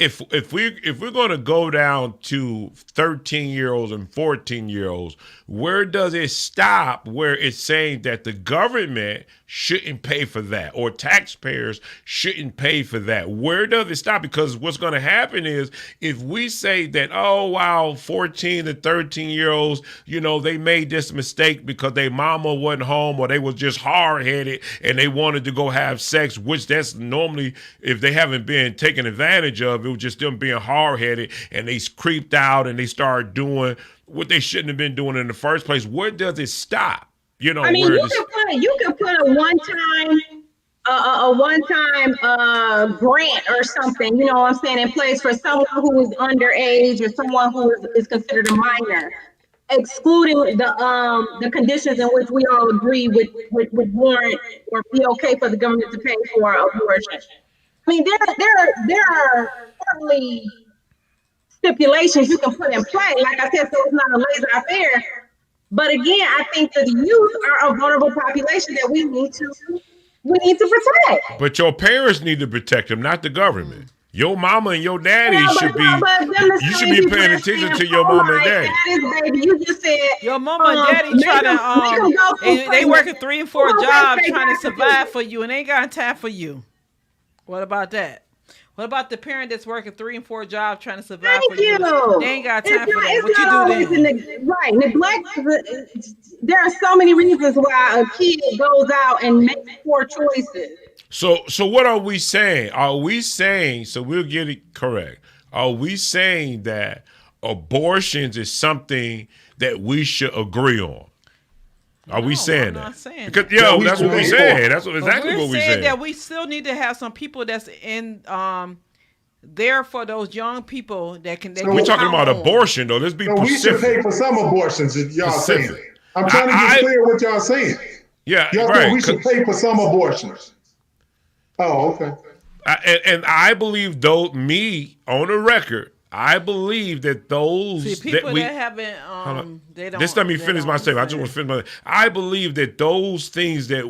we're going to go down to 13-year-olds and 14-year-olds, where does it stop? Where it's saying that the government shouldn't pay for that, or taxpayers shouldn't pay for that? Where does it stop? Because what's going to happen is if we say that, 14 to 13-year-olds, they made this mistake because their mama wasn't home, or they was just hard-headed and they wanted to go have sex, which that's normally, if they haven't been taken advantage of, it was just them being hard-headed and they creeped out and they started doing what they shouldn't have been doing in the first place. Where does it stop? You can put a one-time grant or something, what I'm saying, in place for someone who is underage or someone who is considered a minor, excluding the conditions in which we all agree would warrant or be okay for the government to pay for abortion. I mean, there are certainly stipulations you can put in play. Like I said, so it's not a laissez-faire. But again, I think that the youth are a vulnerable population that we need to protect. But your parents need to protect them, not the government. Your mama and your daddy should be paying attention to your mama and daddy. Baby, you just said your mama and daddy they working 3 and 4 jobs trying to survive for you, and they ain't got time for you. What about that? What about the parent that's working 3 and 4 jobs trying to survive for you? They ain't got time for that. What you do then? Right. Neglect. There are so many reasons why a kid goes out and makes poor choices. So what are we saying? Are we saying, so we'll get it correct, are we saying that abortions is something that we should agree on? Are we saying that? Not saying because that's what we're saying. That's exactly what we're saying. That we still need to have some people that's in there for those young people that can. We're talking about abortion, though. Let's be specific. We should pay for some abortions. Y'all saying. I'm trying to get clear what y'all saying. Yeah, y'all right. We should pay for some abortions. Oh, okay. And I believe, though, me on the record, I believe that those people that haven't they don't. Just let me finish my statement. I just want to finish I believe that those things that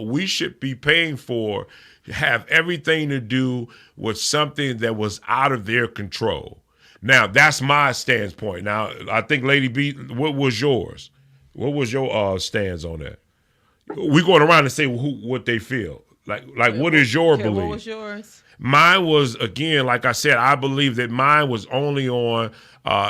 we should be paying for have everything to do with something that was out of their control. Now, that's my standpoint. Now, I think Lady B, what was yours? What was your stance on that? We're going around and say what they feel. Like what is your belief? What was yours? Mine was, again, like I said, I believe that mine was only on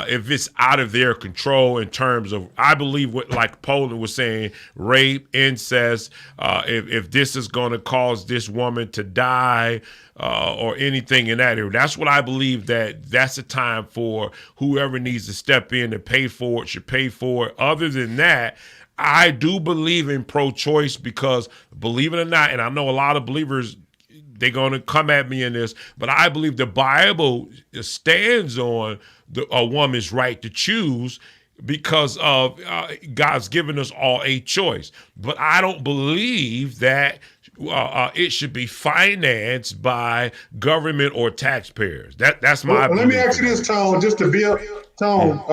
if it's out of their control in terms of, I believe what, like Poland was saying, rape, incest, if this is going to cause this woman to die or anything in that area. That's what I believe, that's a time for whoever needs to step in and pay for it should pay for it. Other than that, I do believe in pro-choice because, believe it or not, and I know a lot of believers, they're going to come at me in this, but I believe the Bible stands on a woman's right to choose because of God's given us all a choice. But I don't believe that it should be financed by government or taxpayers. That's my Let me ask you this, Tone, just to build, Tone.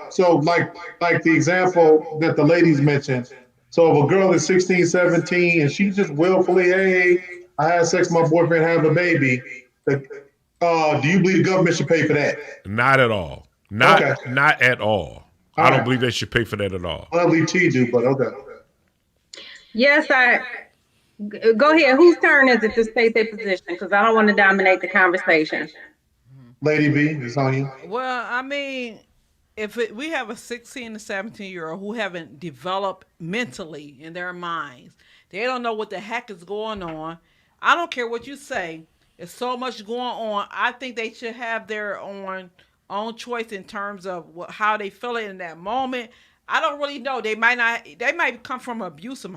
So like the example that the ladies mentioned. So if a girl is 16, 17, and she just willfully, hey, I had sex with my boyfriend, have a baby. Do you believe the government should pay for that? Not at all. Not at all. I don't believe they should pay for that at all. Ugly T do, but okay. Yes, go ahead. Whose turn is it to state their position? Because I don't want to dominate the conversation. Lady V, it's on you. Well, I mean, if we have a 16 to 17-year-old who haven't developed mentally in their minds, they don't know what the heck is going on. I don't care what you say. There's so much going on. I think they should have their own choice in terms of how they feel it in that moment. I don't really know. They might come from an abusive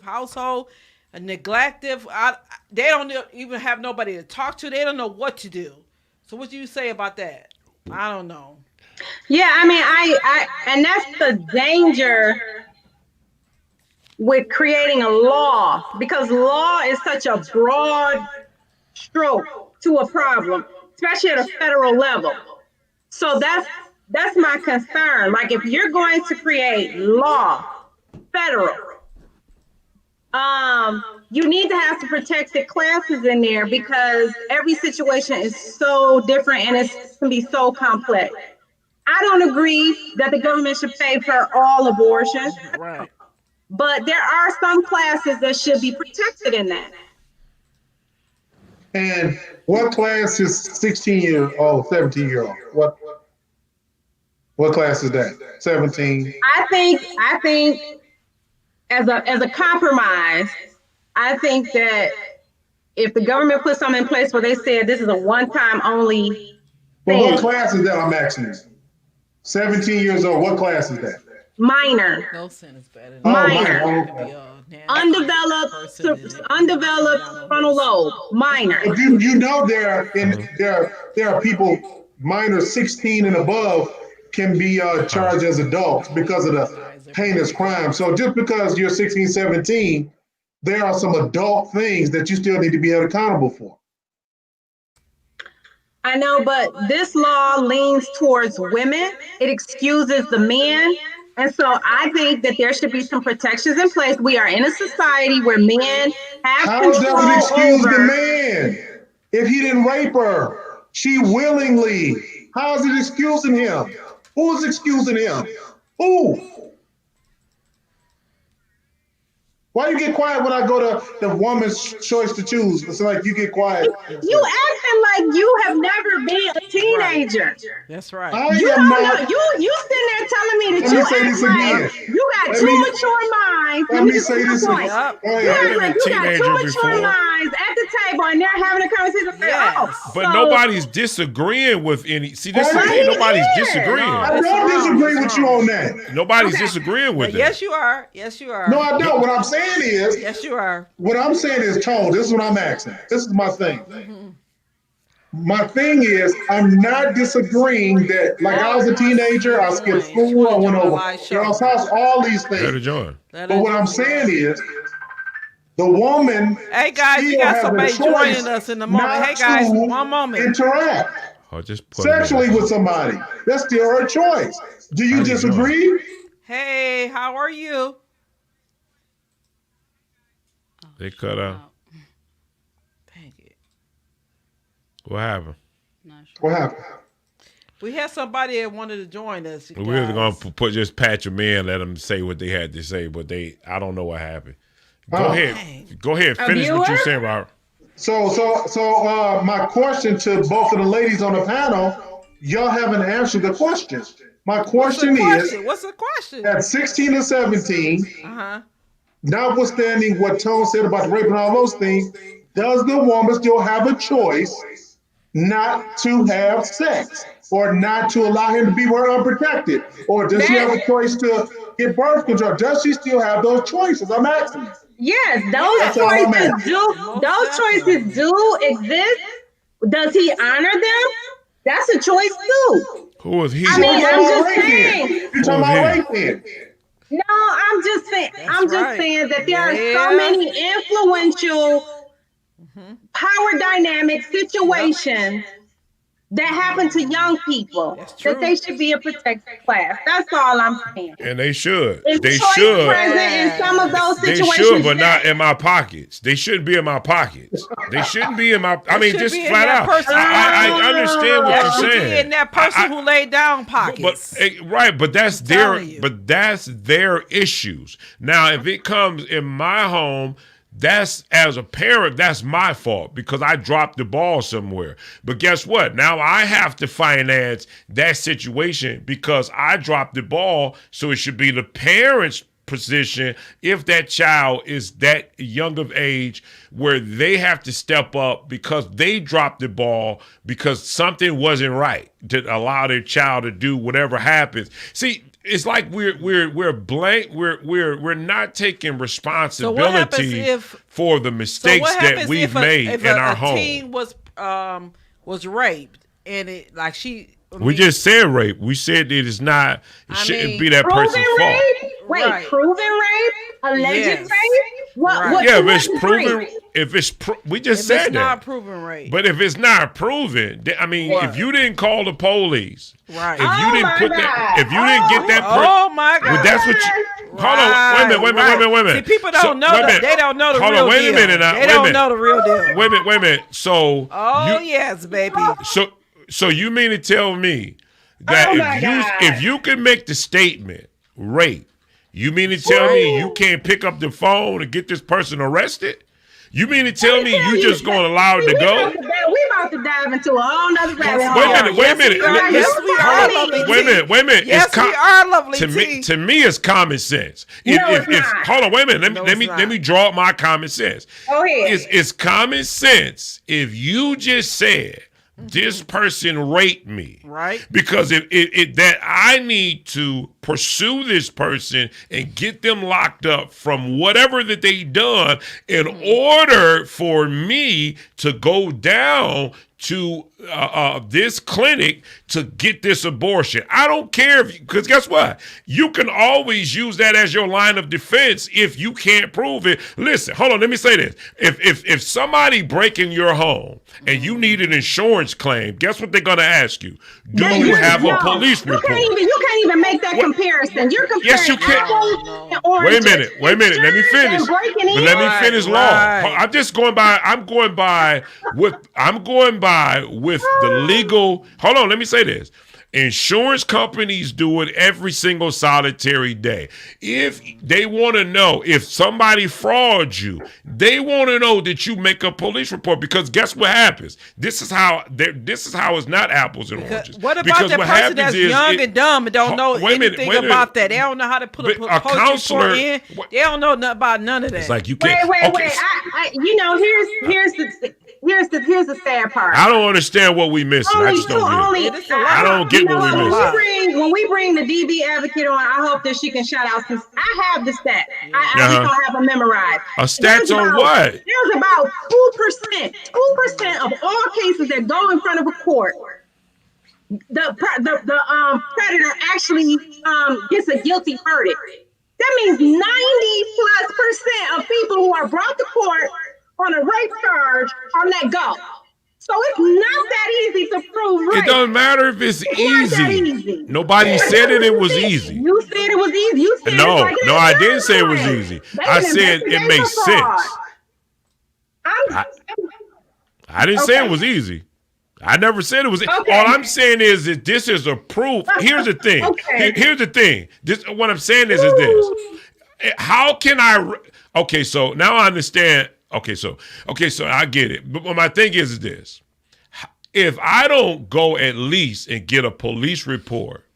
household, a neglective. They don't even have nobody to talk to. They don't know what to do. So what do you say about that? I don't know. Yeah, I mean, I and that's the danger with creating a law, because law is such a broad stroke to a problem, especially at a federal level. So that's my concern. Like, if you're going to create law, federal, you need to have some protected classes in there, because every situation is so different and it can be so complex. I don't agree that the government should pay for all abortions. Right. But there are some classes that should be protected in that. And what class is 16-year-old, 17-year-old? What class is that? 17. I think as a compromise, I think that if the government puts something in place where they said this is a one-time only thing. Well, what class is that? I'm asking you. 17 years old. What class is that? Minor. No sin is better. Minor. Undeveloped frontal lobe. Minor. But you know there are people minor 16 and above can be charged as adults because of the heinous crime. So just because you're 16, 17, there are some adult things that you still need to be held accountable for. I know, but this law leans towards women. It excuses the men. And so I think that there should be some protections in place. We are in a society where men have control over. How does it excuse the man if he didn't rape her? She willingly. How is it excusing him? Who is excusing him? Who? Why you get quiet when I go to the woman's choice to choose? It's like you get quiet. You acting like you have never been a teenager. That's right. You sitting there telling me that you act like you got two mature minds. Let me say this again. You got two mature minds at the table and they're having a conversation. But nobody's disagreeing with any. See, this is the thing. Nobody's disagreeing. I don't disagree with you on that. Nobody's disagreeing with it. Yes, you are. Yes, you are. No, I don't. What I'm saying is, yes, you are. What I'm saying is, Tone, this is what I'm asking. This is my thing. Mm-hmm. My thing is, I'm not disagreeing that, like, I was a teenager, I skipped school, I went over y'all's house, all these things. But what I'm saying is, the woman. Hey guys, you got somebody joining us in the moment. Hey guys, one moment. Interact sexually with somebody. That's still her choice. Do you disagree? Hey, how are you? They cut out. Dang it. What happened? What happened? We had somebody that wanted to join us. We were going to just patch them in, let them say what they had to say, but I don't know what happened. Go ahead. Go ahead. Finish what you're saying, Robert. So, my question to both of the ladies on the panel, y'all haven't answered the question. My question is, what's the question? At 16 or 17, notwithstanding what Tone said about rape and all those things, does the woman still have a choice not to have sex or not to allow him to be with her unprotected? Or does she have a choice to get birth control? Does she still have those choices? I'm asking. Yes, those choices do exist. Does he honor them? That's a choice too. Who is he? I mean, I'm just saying. You're talking about rape. No, I'm just saying. Just saying that there are so many influential power dynamic situations that happen to young people that they should be a protected class. That's all I'm saying. And they should. Is They choice should. present in some of those They situations? should, but not in my pockets. They shouldn't be in my pockets. They shouldn't be in my. I mean, just flat out. I understand what you're saying. In that person who laid down pockets. But that's their issues. Now, if it comes in my home, that's, as a parent, that's my fault because I dropped the ball somewhere. But guess what? Now I have to finance that situation because I dropped the ball. So it should be the parent's position if that child is that young of age where they have to step up because they dropped the ball because something wasn't right to allow their child to do whatever happens. See, it's like we're blank. We're not taking responsibility for the mistakes that we've made in our home. If a teen was raped and it like she. We just said rape. We said that it's not. It shouldn't be that person's fault. Wait, proven rape, alleged rape. What? Yeah, if it's proven, we just said that. It's not proven rape. But if it's not proven, I mean, if you didn't call the police, right? If you didn't put that, if you didn't get that, oh my God, well, that's what you. Hold on, wait a minute. See, people don't know that. They don't know the real deal. Wait a minute now. They don't know the real deal. Wait a minute. So. Yes, baby. So you mean to tell me that if you can make the statement rape, you mean to tell me you can't pick up the phone and get this person arrested? You mean to tell me you just gonna allow it to go? We about to dive into a whole nother rabbit hole. Wait a minute. Yes, we are lovely. Wait a minute. Yes, we are lovely. To me, it's common sense. Hold on, wait a minute. Let me draw up my common sense. Go ahead. It's common sense if you just said, this person raped me, right? Because if that I need to pursue this person and get them locked up from whatever that they done in order for me to go down to this clinic to get this abortion. I don't care because guess what? You can always use that as your line of defense if you can't prove it. Listen, hold on. Let me say this. If somebody break in your home and you need an insurance claim, guess what they're going to ask you? Do you have a police report? You can't even make that comparison. You're comparing yes, you can. Wait a minute. Let me finish. Let me finish law. I'm just going by. I'm going by with the legal. Hold on, let me say this. Insurance companies do it every single solitary day. If they want to know if somebody frauds you, they want to know that you make a police report because guess what happens? This is how it's not apples and oranges. What about the person that's young and dumb and don't know anything about that? They don't know how to put a counselor in. They don't know nothing about none of that. It's like you can't. Wait. Here's the sad part. I don't understand what we missing. I just don't get it. I don't get what we missing. When we bring the DV advocate on, I hope that she can shout out since I have the stats. I don't have them memorized. A stats on what? There's about 2% of all cases that go in front of a court. The predator actually gets a guilty verdict. That means 90+% of people who are brought to court on a rape charge are let go. So it's not that easy to prove rape. It doesn't matter if it's easy. Nobody said it was easy. You said it was easy. You said no, I didn't say it was easy. I said it makes sense. I didn't say it was ezy. I never said it was. Okay. All I'm saying is that this is a proof. Here's the thing. Here's the thing. What I'm saying is this. how can I? Okay, so now I understand. Okay, so I get it. But my thing is this: if I don't go at least and get a police report,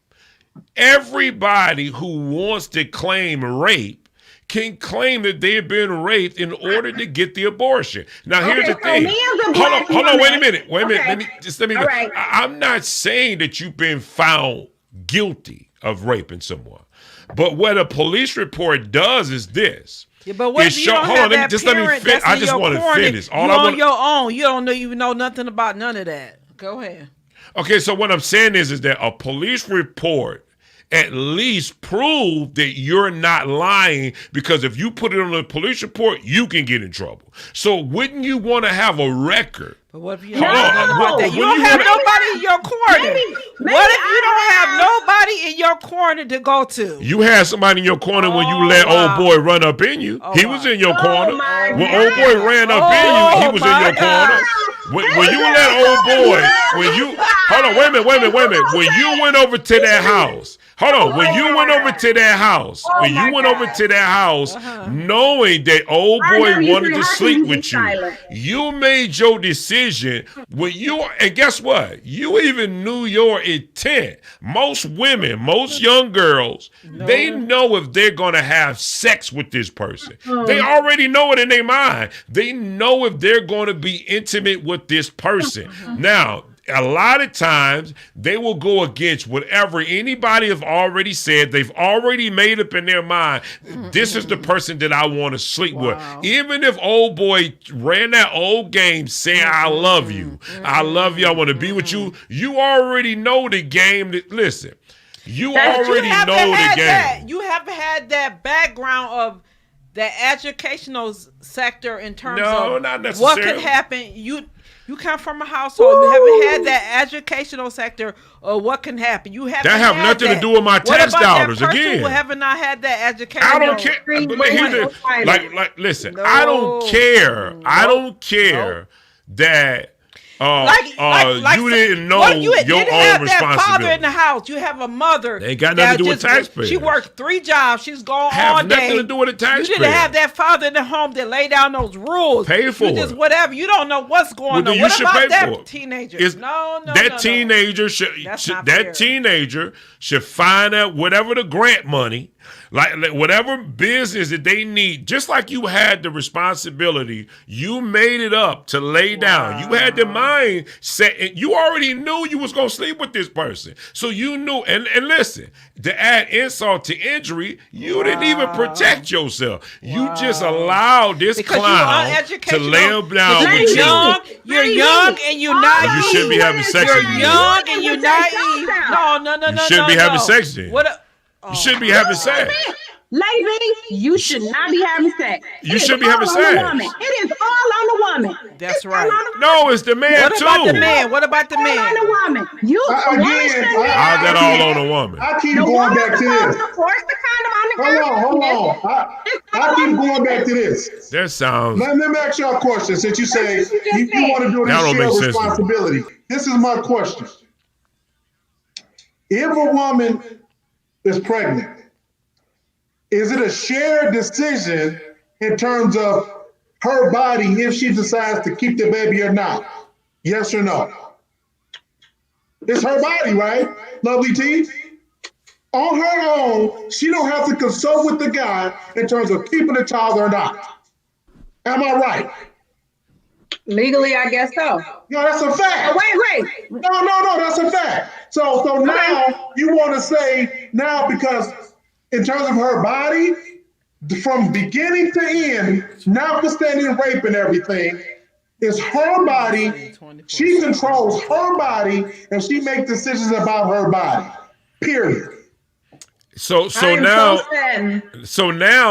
everybody who wants to claim rape can claim that they've been raped in order to get the abortion. Now, here's the thing. Hold on, wait a minute. Let me. All right. I'm not saying that you've been found guilty of raping someone, but what a police report does is this. Yeah, but what if you don't have that parent that's I in just your want to corner? finish. You on your own. You don't even know nothing about none of that. Go ahead. Okay, so what I'm saying is that a police report at least prove that you're not lying, because if you put it on a police report, you can get in trouble. So wouldn't you want to have a record? But what if you don't have that? You don't have nobody in your corner. What if you don't have nobody in your corner to go to? You had somebody in your corner when you let old boy run up in you. He was in your corner. When old boy ran up in you, he was in your corner. When you let old boy, hold on, wait a minute. When you went over to that house, when you went over to that house, knowing that old boy wanted to sleep with you, you made your decision and guess what? You even knew your intent. Most women, most young girls, they know if they're gonna have sex with this person. They already know it in their mind. They know if they're gonna be intimate with this person. Now, a lot of times they will go against whatever anybody have already said. They've already made up in their mind, this is the person that I want to sleep with. Even if old boy ran that old game saying, I love you, I want to be with you, you already know the game. Listen, you already know the game. You haven't had that background of the educational sector in terms of not necessarily. What could happen. You come from a household. You haven't had that educational sector of what can happen. You haven't. That have nothing to do with my tax dollars. Again, who haven't not had that education. I don't care. Listen. I don't care. I don't care that. You didn't know you your didn't own have responsibility. That father in the house. You have a mother. They ain't got nothing to do with taxpayers. She worked 3 jobs. She's gone have all day. Nothing to do with the taxpayers. You didn't have that father in the home that lay down those rules. Pay for it. Just whatever. You don't know what's going on. What about that teenager? That teenager should find out whatever the grant money. Like whatever business that they need, just like you had the responsibility, you made it up to lay down. You had the mind set, and you already knew you was gonna sleep with this person. So you knew, and listen, to add insult to injury, you didn't even protect yourself. You just allowed this clown to lay him down with you. You're young and you're naive. You shouldn't be having sex. You're young and you're naive. No. You shouldn't be having sex then. You shouldn't be having sex. Lady, you should not be having sex. You should be having sex. It is all on the woman. That's right. No, it's the man too. What about the man? What about the man? All on the woman. How's that all on the woman? I keep going back to this. Hold on. I keep going back to this. That sounds. Let me ask y'all a question. Since you say you want to do this shared responsibility, this is my question. If a woman is pregnant, is it a shared decision in terms of her body if she decides to keep the baby or not? Yes or no? It's her body, right? Lovely T? On her own, she don't have to consult with the guy in terms of keeping the child or not. Am I right? Legally, I guess so. No, that's a fact. Wait. No, that's a fact. So now you want to say now because in terms of her body, from beginning to end, notwithstanding rape and everything, it's her body. She controls her body and she makes decisions about her body. Period. So now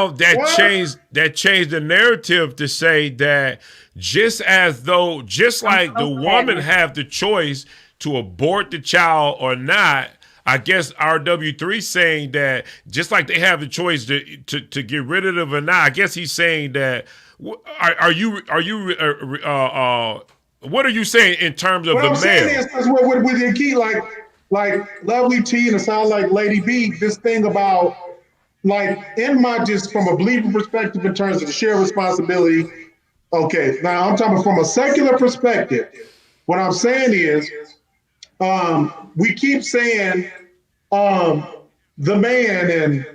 that changed the narrative to say that just like the woman have the choice to abort the child or not, I guess RW3 saying that just like they have the choice to get rid of it or not. I guess he's saying that. Are you what are you saying in terms of what the I'm male? Saying is with the key like Lovely T and it sounds like Lady B. This thing about like in my just from a believer perspective in terms of the shared responsibility. Okay, now I'm talking from a secular perspective. What I'm saying is, we keep saying um, the man and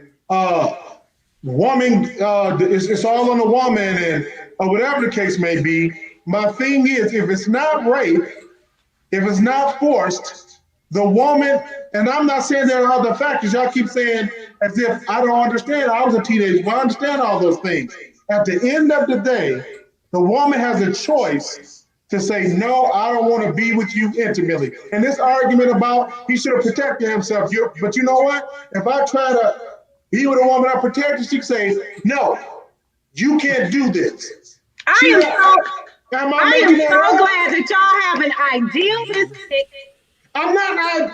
woman, it's all on the woman and whatever the case may be. My thing is, if it's not rape, if it's not forced, the woman, and I'm not saying there are other factors. Y'all keep saying as if I don't understand. I was a teenager, but I understand all those things. At the end of the day, the woman has a choice to say, no, I don't want to be with you intimately. And this argument about he should have protected himself, but you know what? If I try to be with a woman I protected, she can say, no, you can't do this. I am so glad that y'all have an idealistic perspective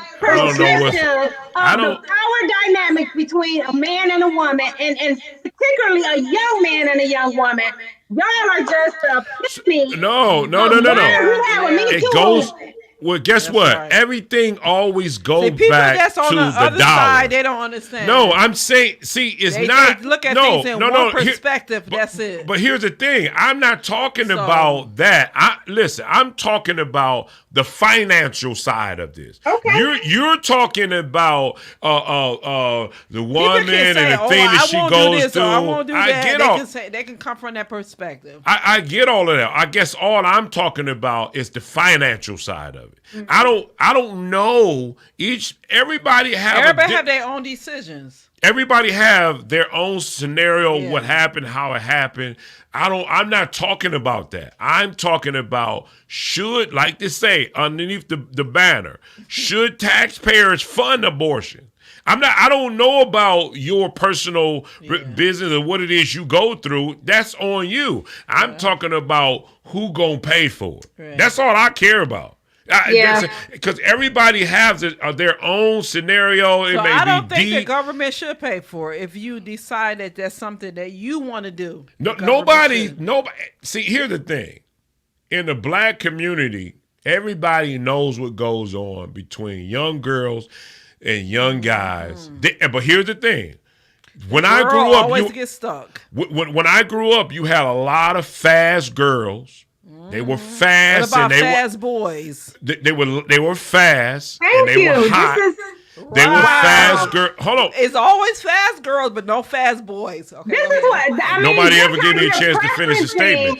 of the power dynamics between a man and a woman, and particularly a young man and a young woman. Y'all are just a penny. No. It goes. Well, guess what? Right. Everything always goes back to the other side. They don't understand. No, I'm saying, it's not. They look at things in one perspective. That's it. But here's the thing. I'm not talking about that. I'm talking about the financial side of this. Okay. You're talking about the woman and the thing that she goes through. I won't do that. They can come from that perspective. I get all of that. I guess all I'm talking about is the financial side of it. Mm-hmm. I don't know. Everybody have their own decisions. Everybody have their own scenario. What happened, how it happened. I'm not talking about that. I'm talking about should, like they say underneath the banner, should taxpayers fund abortion? I don't know about your personal business or what it is you go through. That's on you. I'm talking about who gonna pay for it. Right. That's all I care about. Because everybody has their own scenario. I don't think the government should pay for it if you decide that that's something that you want to do. Nobody. See, here's the thing. In the black community, everybody knows what goes on between young girls and young guys. But here's the thing. When I grew up, always get stuck. When I grew up, you had a lot of fast girls. They were fast. What about and fast boys? They were fast. Thank and they you. were hot. They were fast girls. Hold on. It's always fast girls, but no fast boys. Okay, this is what I mean. Nobody ever gave me a chance to finish the statement.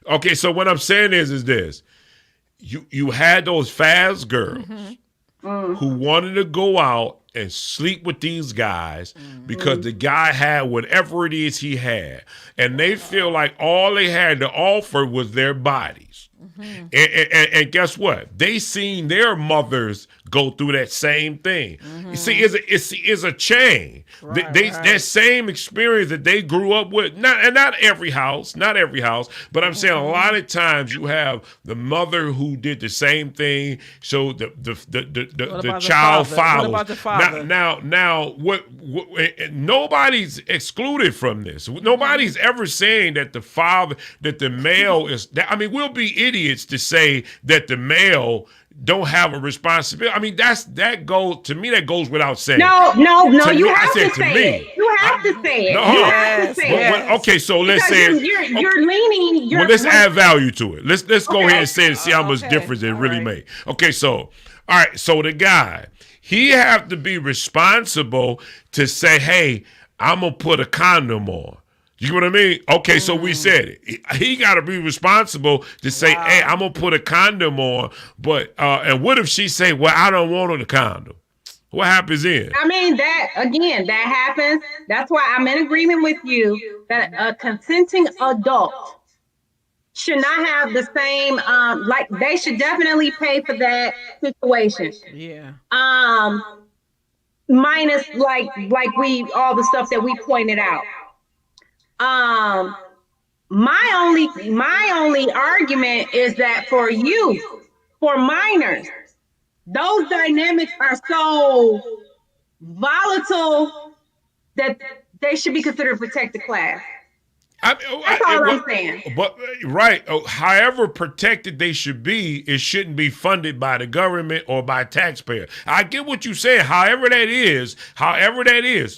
Okay, so what I'm saying is this: you had those fast girls who wanted to go out and sleep with these guys because the guy had whatever it is he had. And they feel like all they had to offer was their bodies. And guess what? They seen their mothers go through that same thing. You see, it's a chain. Right. That same experience that they grew up with. Not every house, but I'm saying a lot of times you have the mother who did the same thing. So the child follows. What about the father? Now, what? Nobody's excluded from this. Nobody's ever saying that the male is. I mean, we'll be idiots to say that the male don't have a responsibility. I mean, that goes without saying. No, you have to say it. You have to say it. You have to say it. Okay, so let's say you're leaning. Well, let's add value to it. Let's go ahead and say it and see how much difference it really made. Okay, so all right, so the guy, he have to be responsible to say, hey, I'm gonna put a condom on. You know what I mean? Okay, so we said it. He got to be responsible to say, hey, I'm going to put a condom on. But, and what if she say, well, I don't want a condom? What happens then? I mean, that happens. That's why I'm in agreement with you that a consenting adult should not have the same, like they should definitely pay for that situation. Yeah. Minus like all the stuff that we pointed out. My only argument is that for youth, for minors, those dynamics are so volatile that they should be considered protected class. That's all I'm saying. But right, however protected they should be, it shouldn't be funded by the government or by taxpayer. I get what you said. However that is.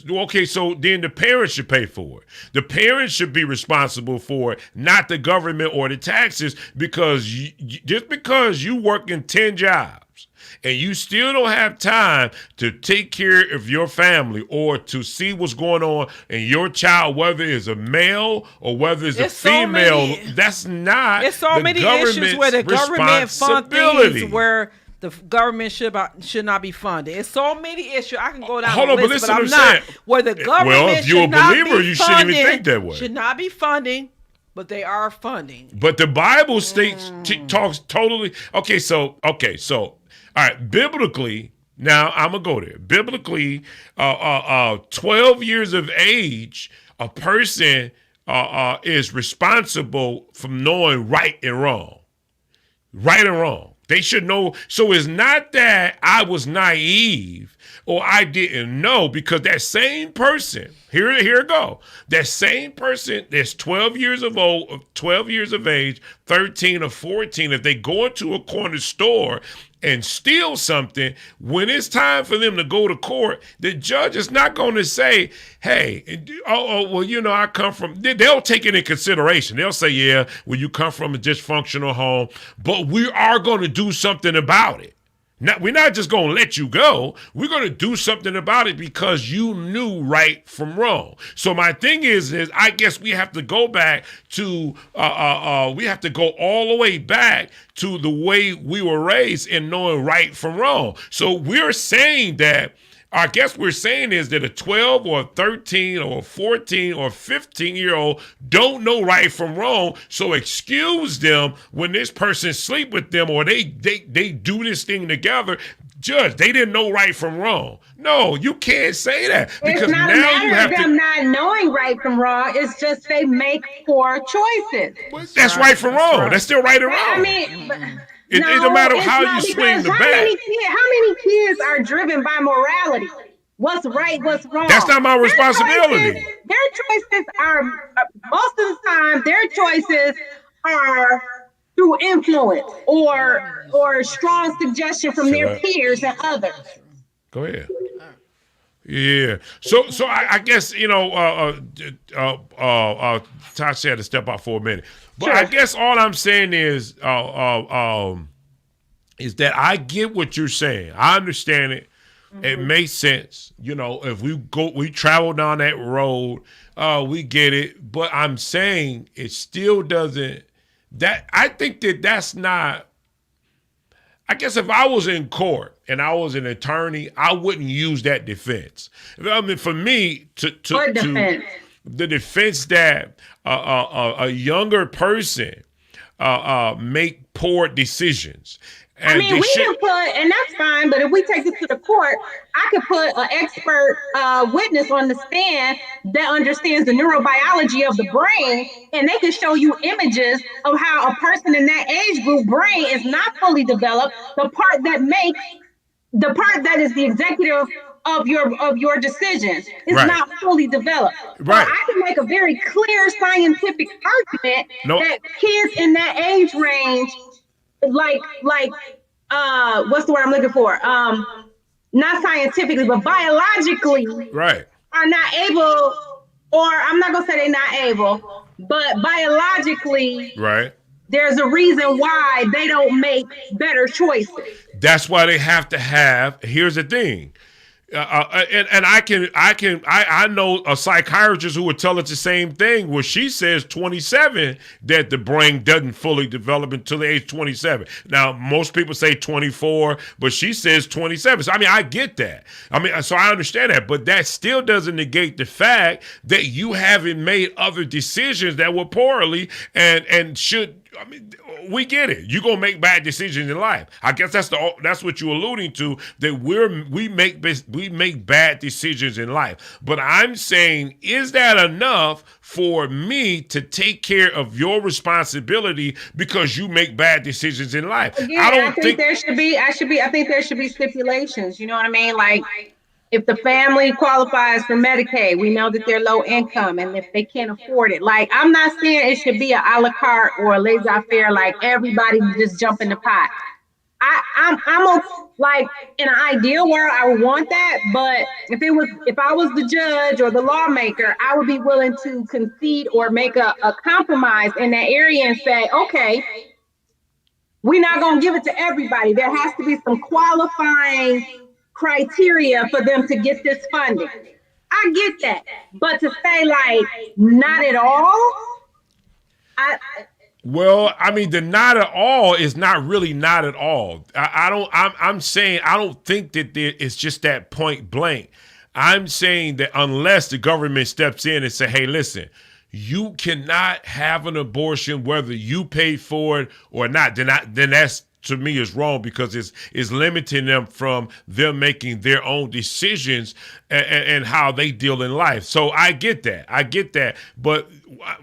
Okay, so then the parents should pay for it. The parents should be responsible for it, not the government or the taxes, because just because you working 10 jobs and you still don't have time to take care of your family or to see what's going on in your child, whether it's a male or whether it's a female, that's not It's so many issues where the government funds things where the government should not be funded. It's so many issues. I can go down the list, but I'm not. Where the government if you're a believer, you shouldn't even think that way. Should not be funding, but they are funding. But the Bible states talks totally. Okay, so. All right, biblically, now I'm going to go there. Biblically, 12 years of age, a person is responsible from knowing right and wrong. Right and wrong. They should know. So it's not that I was naive or I didn't know, because that same person, here it go. That same person that's 12 years of age, 13 or 14, if they go into a corner store and steal something, when it's time for them to go to court, the judge is not going to say, hey, I come from, they'll take it in consideration. They'll say, yeah, well, you come from a dysfunctional home, but we are going to do something about it. Now, we're not just going to let you go. We're going to do something about it because you knew right from wrong. So my thing is I guess we have to go back to, we have to go all the way back to the way we were raised in knowing right from wrong. So we're saying that, I guess we're saying is that a 12 or a 13 or a 14 or 15-year-old don't know right from wrong. So excuse them when this person sleep with them or they do this thing together. Judge, they didn't know right from wrong. No, you can't say that, because it's not now a matter you have of them not knowing right from wrong. It's just they make poor choices. That's right from wrong. Right. That's still right and wrong. I mean. It don't matter how you swing the bat. How many kids are driven by morality? What's right, what's wrong? That's not my responsibility. Their choices are, most of the time, their choices are through influence or strong suggestion from their peers and others. Go ahead. Yeah. So I guess, Tasha had to step out for a minute. But sure. I guess all I'm saying is that I get what you're saying. I understand it. Mm-hmm. It makes sense. If we travel down that road, we get it. But I'm saying it still doesn't. I think that's not. I guess if I was in court and I was an attorney, I wouldn't use that defense. I mean, for me to the defense that a younger person make poor decisions. And we can put, and that's fine, but if we take it to the court, I could put an expert witness on the stand that understands the neurobiology of the brain, and they can show you images of how a person in that age group brain is not fully developed. The part that is the executive of your decisions is not fully developed. Right. So I can make a very clear scientific argument that kids in that age range, like what's the word I'm looking for? Not scientifically, but biologically, are not able, or I'm not gonna say they're not able, but biologically, there's a reason why they don't make better choices. That's why they have to have. Here's the thing. I know a psychiatrist who would tell us the same thing, where she says 27 that the brain doesn't fully develop until the age 27. Now, most people say 24, but she says 27. So, I mean, I get that. So I understand that, but that still doesn't negate the fact that you haven't made other decisions that were poorly and should. I mean, we get it. You're gonna make bad decisions in life. I guess that's what you're alluding to. That we make bad decisions in life. But I'm saying, is that enough for me to take care of your responsibility because you make bad decisions in life? Again, I think there should be stipulations. You know what I mean? Like, if the family qualifies for Medicaid, we know that they're low income, and if they can't afford it, like I'm not saying it should be a la carte or a laissez-faire, like everybody just jump in the pot. I'm like in an ideal world, I would want that, but if I was the judge or the lawmaker, I would be willing to concede or make a compromise in that area and say, okay, we're not going to give it to everybody. There has to be some qualifying criteria for them to get this funding. I get that, but to say like not at all, well, I mean, the not at all is not really not at all. I'm saying I don't think that it's just that point blank. I'm saying that unless the government steps in and say, hey, listen, you cannot have an abortion whether you pay for it or not, then that's, to me, is wrong, because it's limiting them from them making their own decisions and how they deal in life. So I get that. But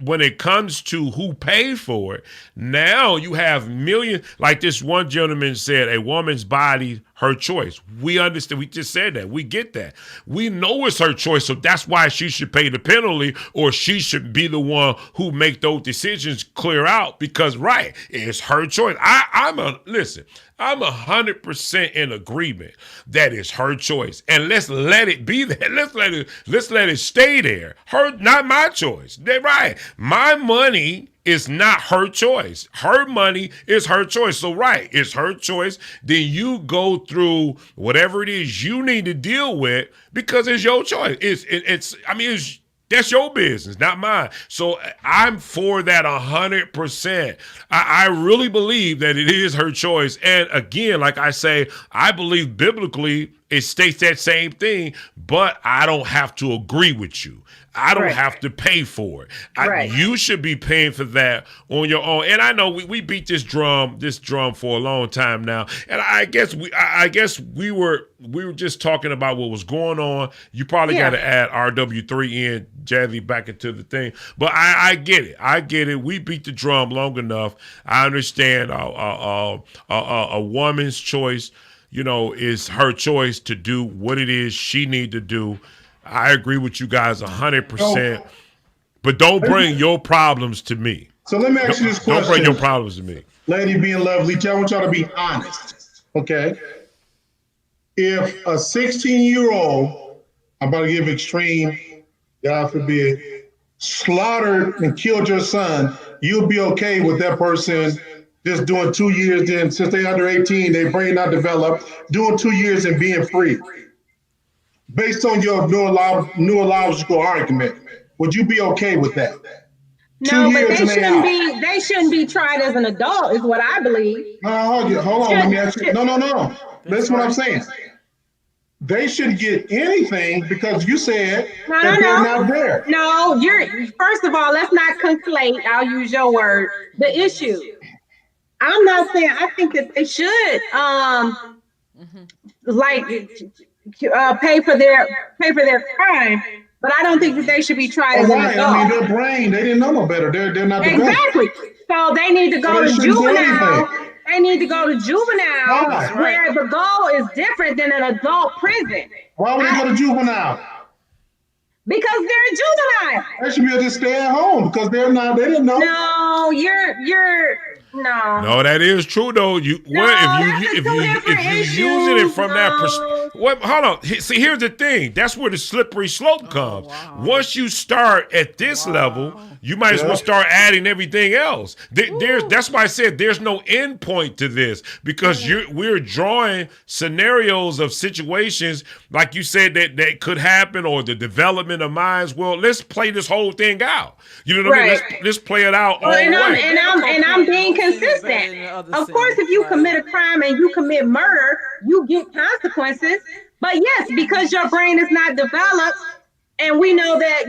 when it comes to who paid for it, now you have millions. Like this one gentleman said, a woman's body, her choice. We understand. We just said that. We get that. We know it's her choice, so that's why she should pay the penalty, or she should be the one who make those decisions clear out, because right, it's her choice. Listen, I'm 100% in agreement that it's her choice, and let's let it be there. Let's let it stay there. Not my choice. They're right. My money is not her choice. Her money is her choice. So right, it's her choice. Then you go through whatever it is you need to deal with, because it's your choice. That's your business, not mine. So I'm for that 100%. I really believe that it is her choice. And again, like I say, I believe biblically it states that same thing, but I don't have to agree with you. I don't have to pay for it. You should be paying for that on your own. And I know we beat this drum for a long time now. And I guess we were just talking about what was going on. You probably got to add RW3 in, Jazzy, back into the thing. But I get it. We beat the drum long enough. I understand a woman's choice, is her choice to do what it is she need to do. I agree with you guys 100%, but don't bring your problems to me. So let me ask you this question. Don't bring your problems to me. Lady being lovely, I want y'all to be honest, okay? If a 16-year-old, I'm about to give extreme, God forbid, slaughtered and killed your son, you'll be okay with that person just doing 2 years, then since they're under 18, their brain not developed, doing 2 years and being free? Based on your neurological argument, would you be okay with that? No, but they shouldn't be tried as an adult, is what I believe. No, hold on. Let me ask you. No. That's what I'm saying. They shouldn't get anything because you said they're not there. No, first of all, let's not conflate. I'll use your word. The issue. I'm not saying I think that they should pay for their crime, but I don't think that they should be tried as an adult. I mean, their brain, they didn't know no better. They're not exactly. So they need to go to juvenile. They need to go to juvenile, where the goal is different than an adult prison. Why would they go to juvenile? Because they're a juvenile. They should be able to stay at home because they didn't know. No, you're. No, that is true though. If you using it from that perspective, hold on. See, here's the thing. That's where the slippery slope comes. Wow. Once you start at this level, you might as well start adding everything else. That's why I said there's no end point to this, because we're drawing scenarios of situations like you said that could happen, or the development of minds. Well, let's play this whole thing out. You know what I mean? Let's play it out all the way. And I'm being consistent. Of course, if you commit a crime and you commit murder, you get consequences. But yes, because your brain is not developed, and we know that,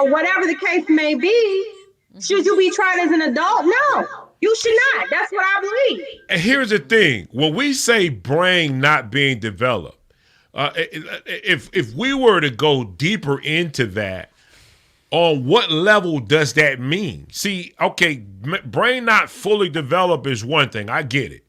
whatever the case may be, should you be tried as an adult? No, you should not. That's what I believe. And here's the thing. When we say brain not being developed, if we were to go deeper into that, on what level does that mean? See, okay, brain not fully developed is one thing. I get it.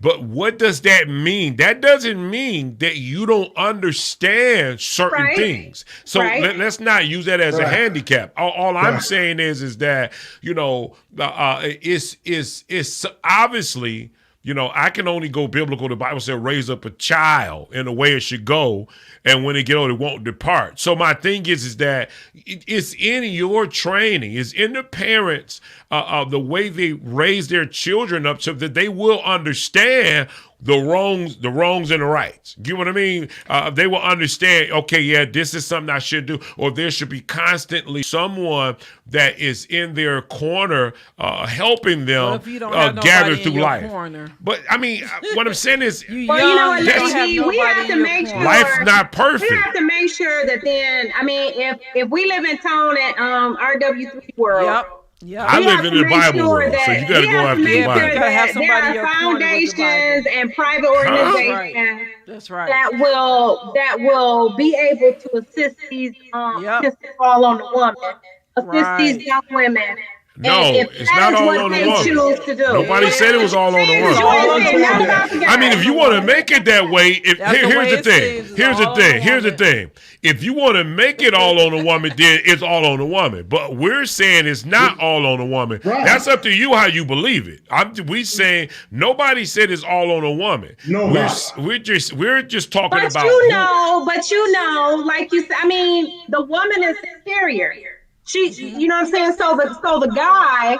But what does that mean? That doesn't mean that you don't understand certain things. So let's not use that as a handicap. All I'm saying is that, you know, it's obviously, you know, I can only go biblical. The Bible said, raise up a child in the way it should go, and when it get old, it won't depart. So my thing is that it's in your training, it's in the parents, the way they raise their children up so that they will understand the wrongs and the rights. You know what I mean? They will understand, okay, yeah, this is something I should do, or there should be constantly someone that is in their corner helping them gather through life. Corner. But I mean, what I'm saying is, well, you know what, lady, we have to make sure life's not perfect. We have to make sure that then, I mean, if we live in Tone at RW3 World. Yeah, I live in the Bible world, so you got to go after the Bible. There are foundations and private organizations that will be able to assist these just fall on the woman, assist these young women. No, it's not all on the woman. Nobody said it was all on the woman. I mean, if you want to make it that way, here's the thing. If you want to make it all on the woman, then it's all on the woman. But we're saying it's not all on the woman. Right. That's up to you how you believe it. We saying nobody said it's all on a woman. No, we're just talking about. But you know, like you said, I mean, the woman is superior. You know what I'm saying? So the guy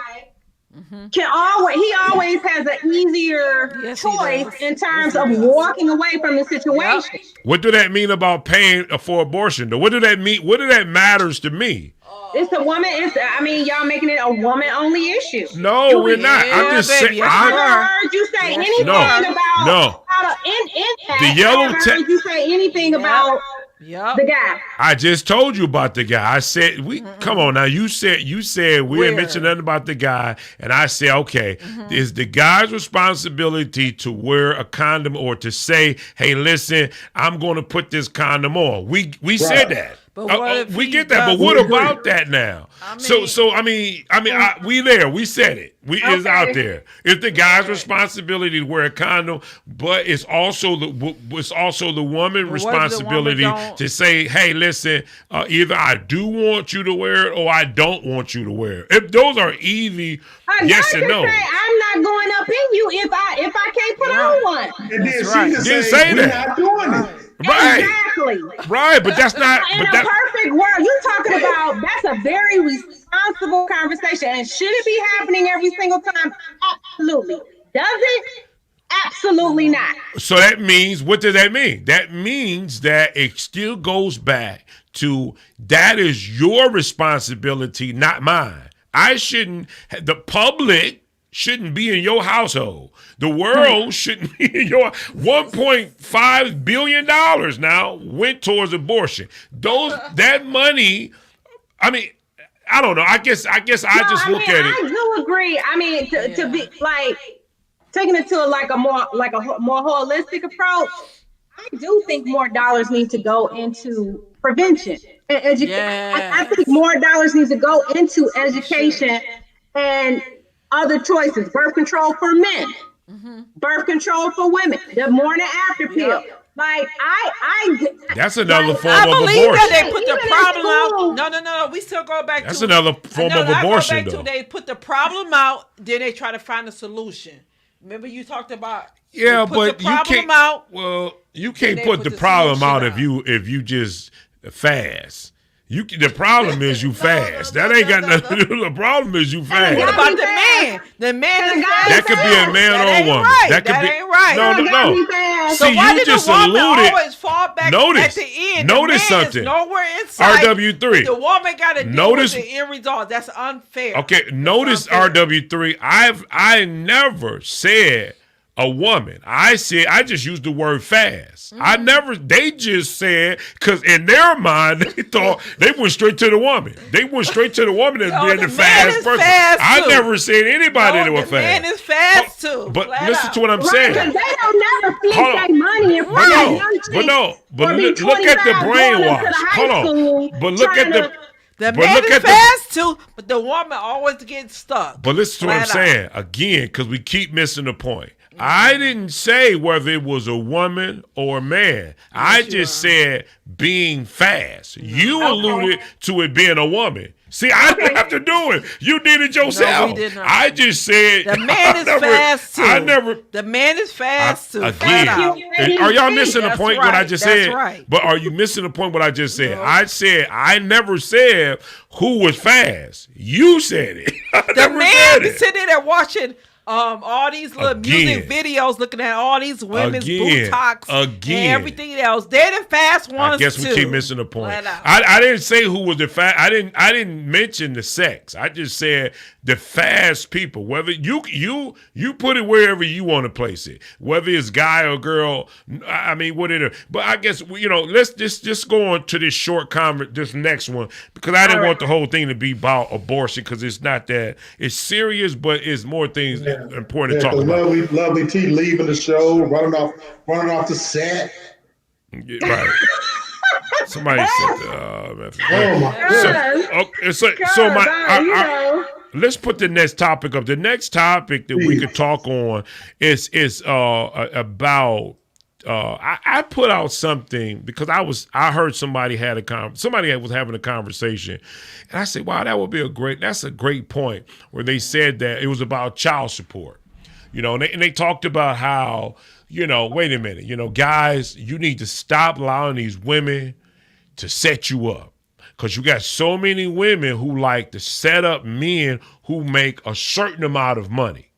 he always has an easier choice in terms of walking away from the situation. What do that mean about paying for abortion? What do that mean? What do that matters to me? It's a woman. I mean, y'all making it a woman-only issue. No, we're not. I'm just saying. I never heard you say anything about how to impact. The yellow. I heard you say anything about. The guy. I just told you about the guy. I said come on now. You said we didn't mention nothing about the guy, and I said, okay, is the guy's responsibility to wear a condom or to say, hey, listen, I'm going to put this condom on. We said that. But we get that, but what about that now? We there. We said it. It's out there. It's the guy's responsibility to wear a condom, but it's also the woman's responsibility to say, "Hey, listen, either I do want you to wear it or I don't want you to wear it." If those are easy, yes and no. Say, I'm not going up in you if I can't put on one. And then she didn't say we're that. Not doing it. Right. Exactly. Right, but that's not. In a perfect world, you're talking about that's a very responsible conversation. And should it be happening every single time? Absolutely. Does it? Absolutely not. So that means, what does that mean? That means that it still goes back to that is your responsibility, not mine. The public shouldn't be in your household. The world shouldn't be in your $1.5 billion now went towards abortion. That money, I mean, I don't know. I guess I just look at it. I do agree. I mean, to be like taking it to a more holistic approach, I do think more dollars need to go into prevention and education. I think more dollars need to go into education and other choices, birth control for men, birth control for women, the morning after pill. Like that's another form of abortion. I believe that they put the problem out. No. We still go back. That's another form of abortion, though. They put the problem out, then they try to find a solution. Remember you talked about but you can't. Well, you can't put the problem out if you just fast. The problem is you fast. That ain't got nothing to do. The problem is you fast. What about the man? The man is that could be a man or a woman. Right. That ain't right. No. So see, why you did just the woman alluded. always fall back at the end? Notice the man something. Is nowhere inside. RW3. The woman got to deal with the end result. That's unfair. Okay. Notice RW3. I never said a woman. I just used the word fast. They just said, because in their mind, they thought they went straight to the woman. They went straight to the woman as being the fast person. I never said anybody that was fast. Man is fast too. But listen to what I'm saying. They don't never feed their money in front of young But look at the brainwash. Hold on. But look at the man is fast too, but the woman always gets stuck. But listen to what I'm saying. Again, because we keep missing the point. I didn't say whether it was a woman or a man. I just said being fast. You alluded to it being a woman. See, I didn't have to do it. You did it yourself. No, we did not. I just said the man is fast too. The man is fast too. Again, are y'all missing the point what I just said? That's right. But are you missing the point what I just said? No. I never said who was fast. You said it. The man is sitting there watching all these little music videos, looking at all these women's botox and everything else. They're the fast ones. I guess we keep missing the point. I didn't say who was the fast. I didn't mention the sex. I just said the fast people. Whether you put it wherever you want to place it, whether it's guy or girl. I mean, whatever. But I guess let's just go on to this short comment, this next one, because I didn't want the whole thing to be about abortion, because it's not that. It's serious, but it's more things important to talk about. Lovely T leaving the show, running off the set. Right. Somebody said, oh my goodness. Let's put the next topic up. The next topic that we could talk on is about. I put out something because I heard somebody was having a conversation, and I said, wow, that's a great point, where they said that it was about child support, and they talked about how, wait a minute, guys, you need to stop allowing these women to set you up. Because you got so many women who like to set up men who make a certain amount of money.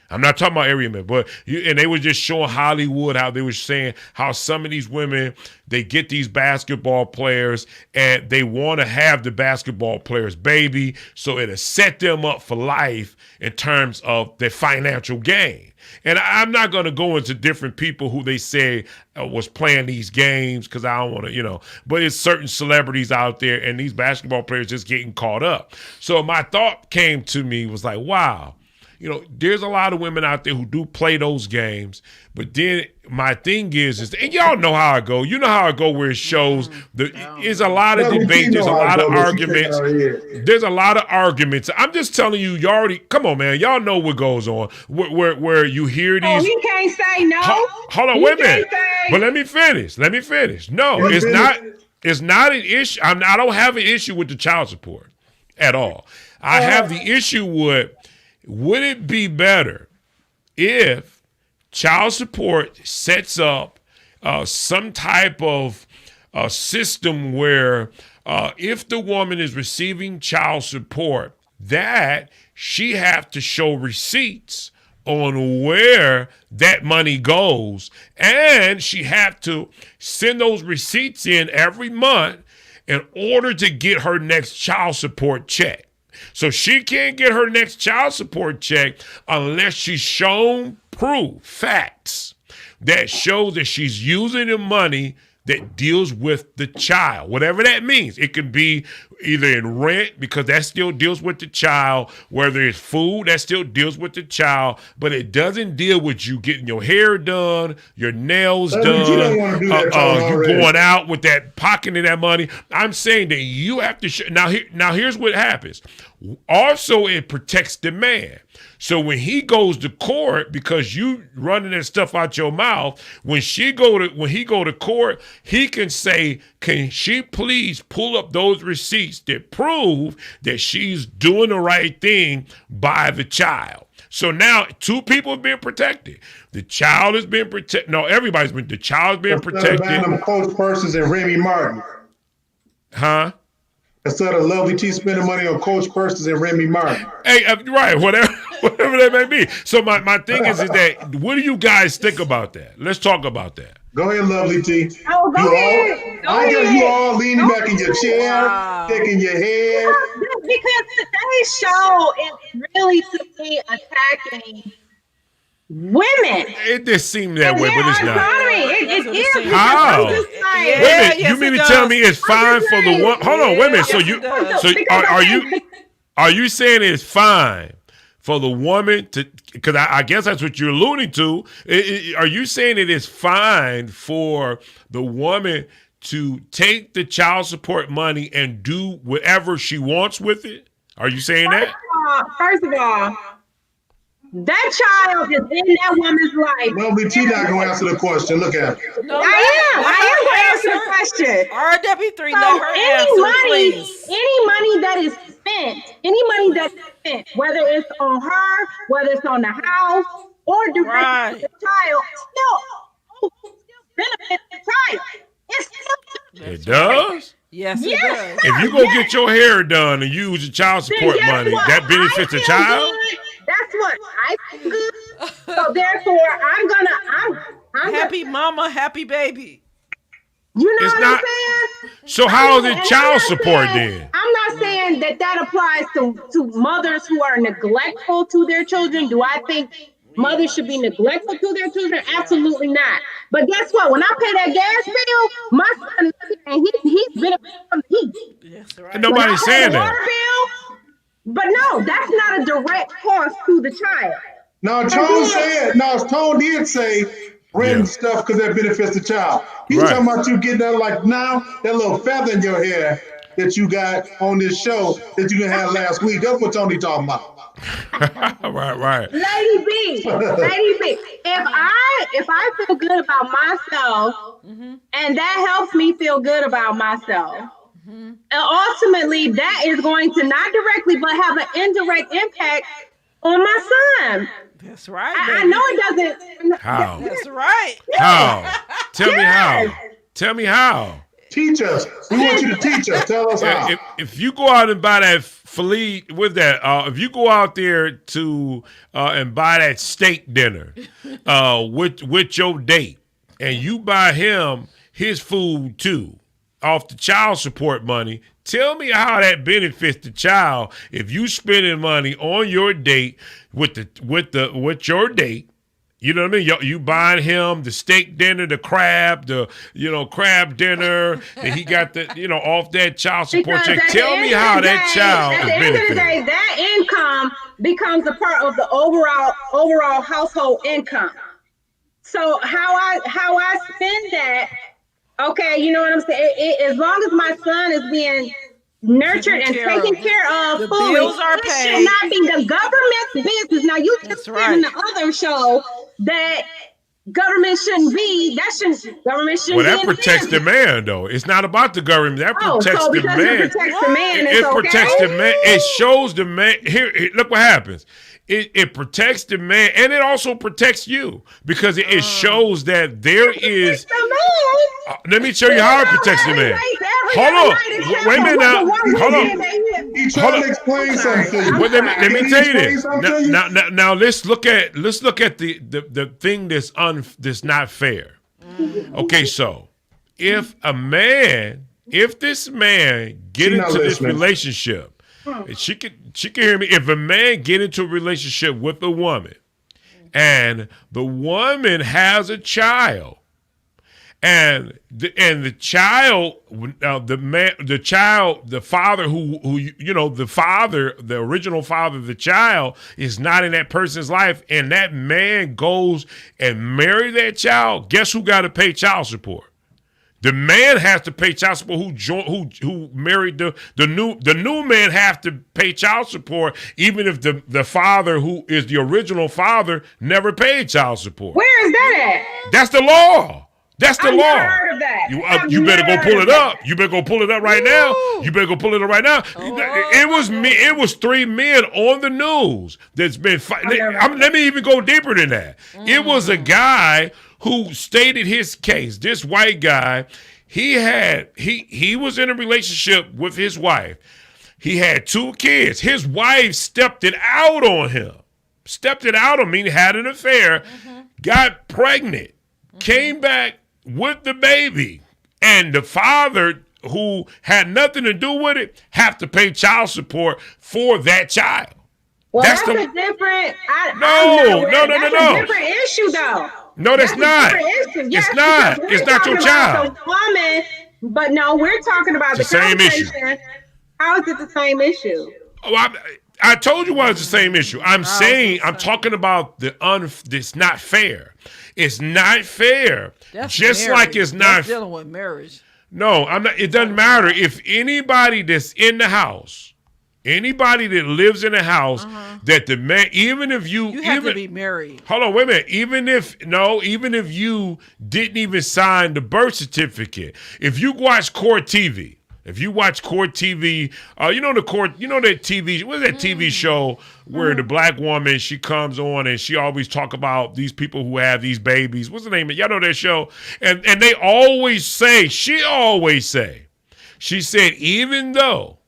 I'm not talking about area men, but and they were just showing Hollywood how they were saying how some of these women, they get these basketball players and they want to have the basketball players' baby, so it'll set them up for life in terms of their financial gain. And I'm not going to go into different people who they say was playing these games, because I don't want to, but it's certain celebrities out there, and these basketball players just getting caught up. So my thought came to me was like, wow. There's a lot of women out there who do play those games, but then my thing is, and y'all know how I go. You know how I go where it shows. There's a lot of debate. There's a lot of arguments. There's a lot of arguments. I'm just telling you, come on, man. Y'all know what goes on. Where you hear these. Oh, you can't say no. Hold on, wait a minute. But let me finish. No, it's not. It's not an issue. I don't have an issue with the child support at all. I have the issue with. Would it be better if child support sets up some type of system where if the woman is receiving child support, that she have to show receipts on where that money goes, and she have to send those receipts in every month in order to get her next child support check? So she can't get her next child support check unless she's shown proof, facts, that shows that she's using the money that deals with the child, whatever that means. It can be either in rent, because that still deals with the child, whether it's food, that still deals with the child, but it doesn't deal with you getting your hair done, your nails done, you going out with that pocketing that money. I'm saying that you have to now here's what happens. Also, it protects the man. So when he goes to court, because you running that stuff out your mouth, when he go to court, he can say, can she please pull up those receipts that prove that she's doing the right thing by the child? So now two people have been protected. The child has been protected. No, the child's been protected. Them Coach Persons and Remy Martin. Huh? Instead of Lovely T spending money on Coach Persons and Remy Martin. Hey, right, whatever that may be. So my thing is that, what do you guys think about that? Let's talk about that. Go ahead, Lovely T. Oh, go ahead. I guess you all leaning back in your chair, shaking your head. Because today's show is really to me attacking women. It just seemed that way, but it's not. It is. How? Wait a minute. You mean to tell me it's fine for the one? Hold on, wait a minute. Are you saying it's fine for the woman to? Because I guess that's what you're alluding to. Are you saying it is fine for the woman to take the child support money and do whatever she wants with it? Are you saying that? First of all, That child is in that woman's life. Lovely T not gonna answer the question. Look at her. No, I am gonna answer the question. RW3, So let her answer, please. any money that is spent, whether it's on her, whether it's on the house, or directly to the child, still benefits the child. It still It does? Yes, it does. If you go get your hair done and use your child support money, that benefits the child? Good. That's what I feel good. So therefore, I'm happy mama, happy baby. You know it's what not, I'm saying? So how is it child support then? I'm not saying that applies to mothers who are neglectful to their children. Do I think mothers should be neglectful to their children? Absolutely not. But guess what? When I pay that gas bill, my son is and he's benefiting from the heat. Yes, right. And nobody's saying that. Bill, but no, that's not a direct cost to the child. No, Tone did say rent stuff because that benefits the child. He's talking about you getting that, like now, that little feather in your hair that you got on this show that you didn't have last week. That's what Tony talking about. right. Lady B. If I feel good about myself, and that helps me feel good about myself, and ultimately that is going to not directly but have an indirect impact on my son. That's right. I know it doesn't. How? That's right. How? Tell me how. Tell me how. Teach us. We want you to teach us. Tell us how. If you go out and buy that filet with that, if you go out there to and buy that steak dinner with your date, and you buy him his food too, off the child support money, tell me how that benefits the child if you spending money on your date with your date. You know what I mean? You buying him the steak dinner, the crab, crab dinner, and he got the, off that child support check. Tell me how that child is benefiting. At the end of the day, that income becomes a part of the overall household income. So how I spend that, okay, you know what I'm saying? As long as my son is being nurtured and taken care of the fully, bills are it paid. should not be the government's business. Now you just said in the other show that government shouldn't be. Government shouldn't. Well, that protects the man, though. It's not about the government. That protects the man. It protects the man. It protects the man. It shows the man. Here, look what happens. It protects the man, and it also protects you because it shows that there is. Let me show you how it protects the man. Hold on. Wait a minute now. Hold on. He's trying to explain something to you. Well, let me tell you this. Now let's look at the thing that's not fair. Okay, so if this man get into this relationship, she can hear me. If a man get into a relationship with a woman, and the woman has a child, and the child, the father the original father of the child is not in that person's life, and that man goes and marry that child, guess who got to pay child support? The man has to pay child support who married the new man have to pay child support even if the father who is the original father never paid child support. Where is that at? That's the law. That's the law. Never heard of that. You better go pull it up. You better go pull it up right now. You better go pull it up right now. It was me. It was 3 men on the news that's been fighting. Let me even go deeper than that. It was a guy who stated his case. This white guy, he was in a relationship with his wife. He had 2 kids. His wife stepped it out on him. Meaning had an affair, got pregnant, came back with the baby, and the father, who had nothing to do with it, have to pay child support for that child. Well, that's a different. No. That's a different issue, though. No, that's not. Yes, it's not. It's not your child. The woman, but no, we're talking about the same issue. How is it the same issue? Oh, I told you why it's the same issue. I'm talking about it's not fair. It's not fair. That's just marriage. Like it's not dealing with marriage. No, I'm not. It doesn't matter if anybody that's in the house Anybody that lives in a house that the man, even if You have to be married. hold on, wait a minute. Even if you didn't even sign the birth certificate, if you watch court TV, you know that TV, what's that TV show where the black woman, she comes on and she always talk about these people who have these babies. What's the name of it? Y'all know that show? And they always say, she said, even though,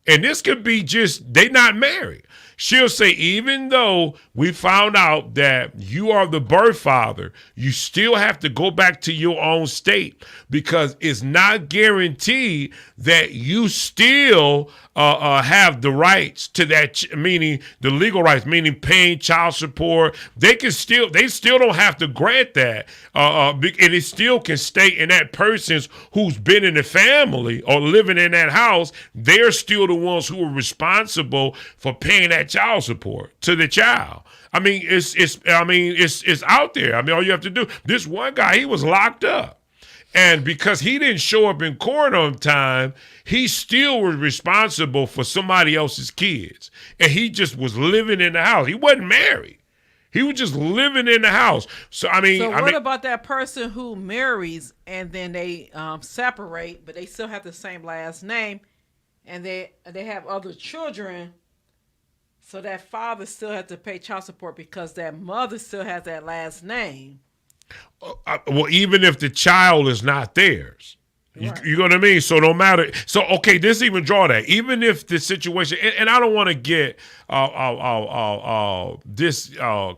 and this could be just, they not married. She'll say, even though we found out that you are the birth father, you still have to go back to your own state because it's not guaranteed that you still have the rights to that, meaning the legal rights, meaning paying child support. They still don't have to grant that, and it still can stay in that person's who's been in the family or living in that house. They're still the ones who are responsible for paying that child support to the child. I mean, it's out there. I mean, all you have to do. This one guy, he was locked up. And because he didn't show up in court on time, he still was responsible for somebody else's kids. And he just was living in the house. He wasn't married. He was just living in the house. So, what about that person who marries and then they separate, but they still have the same last name and they have other children? So that father still has to pay child support because that mother still has that last name. Well, even if the child is not theirs, right. You know what I mean? So no matter, okay, this even draw that. Even if the situation, and I don't want to get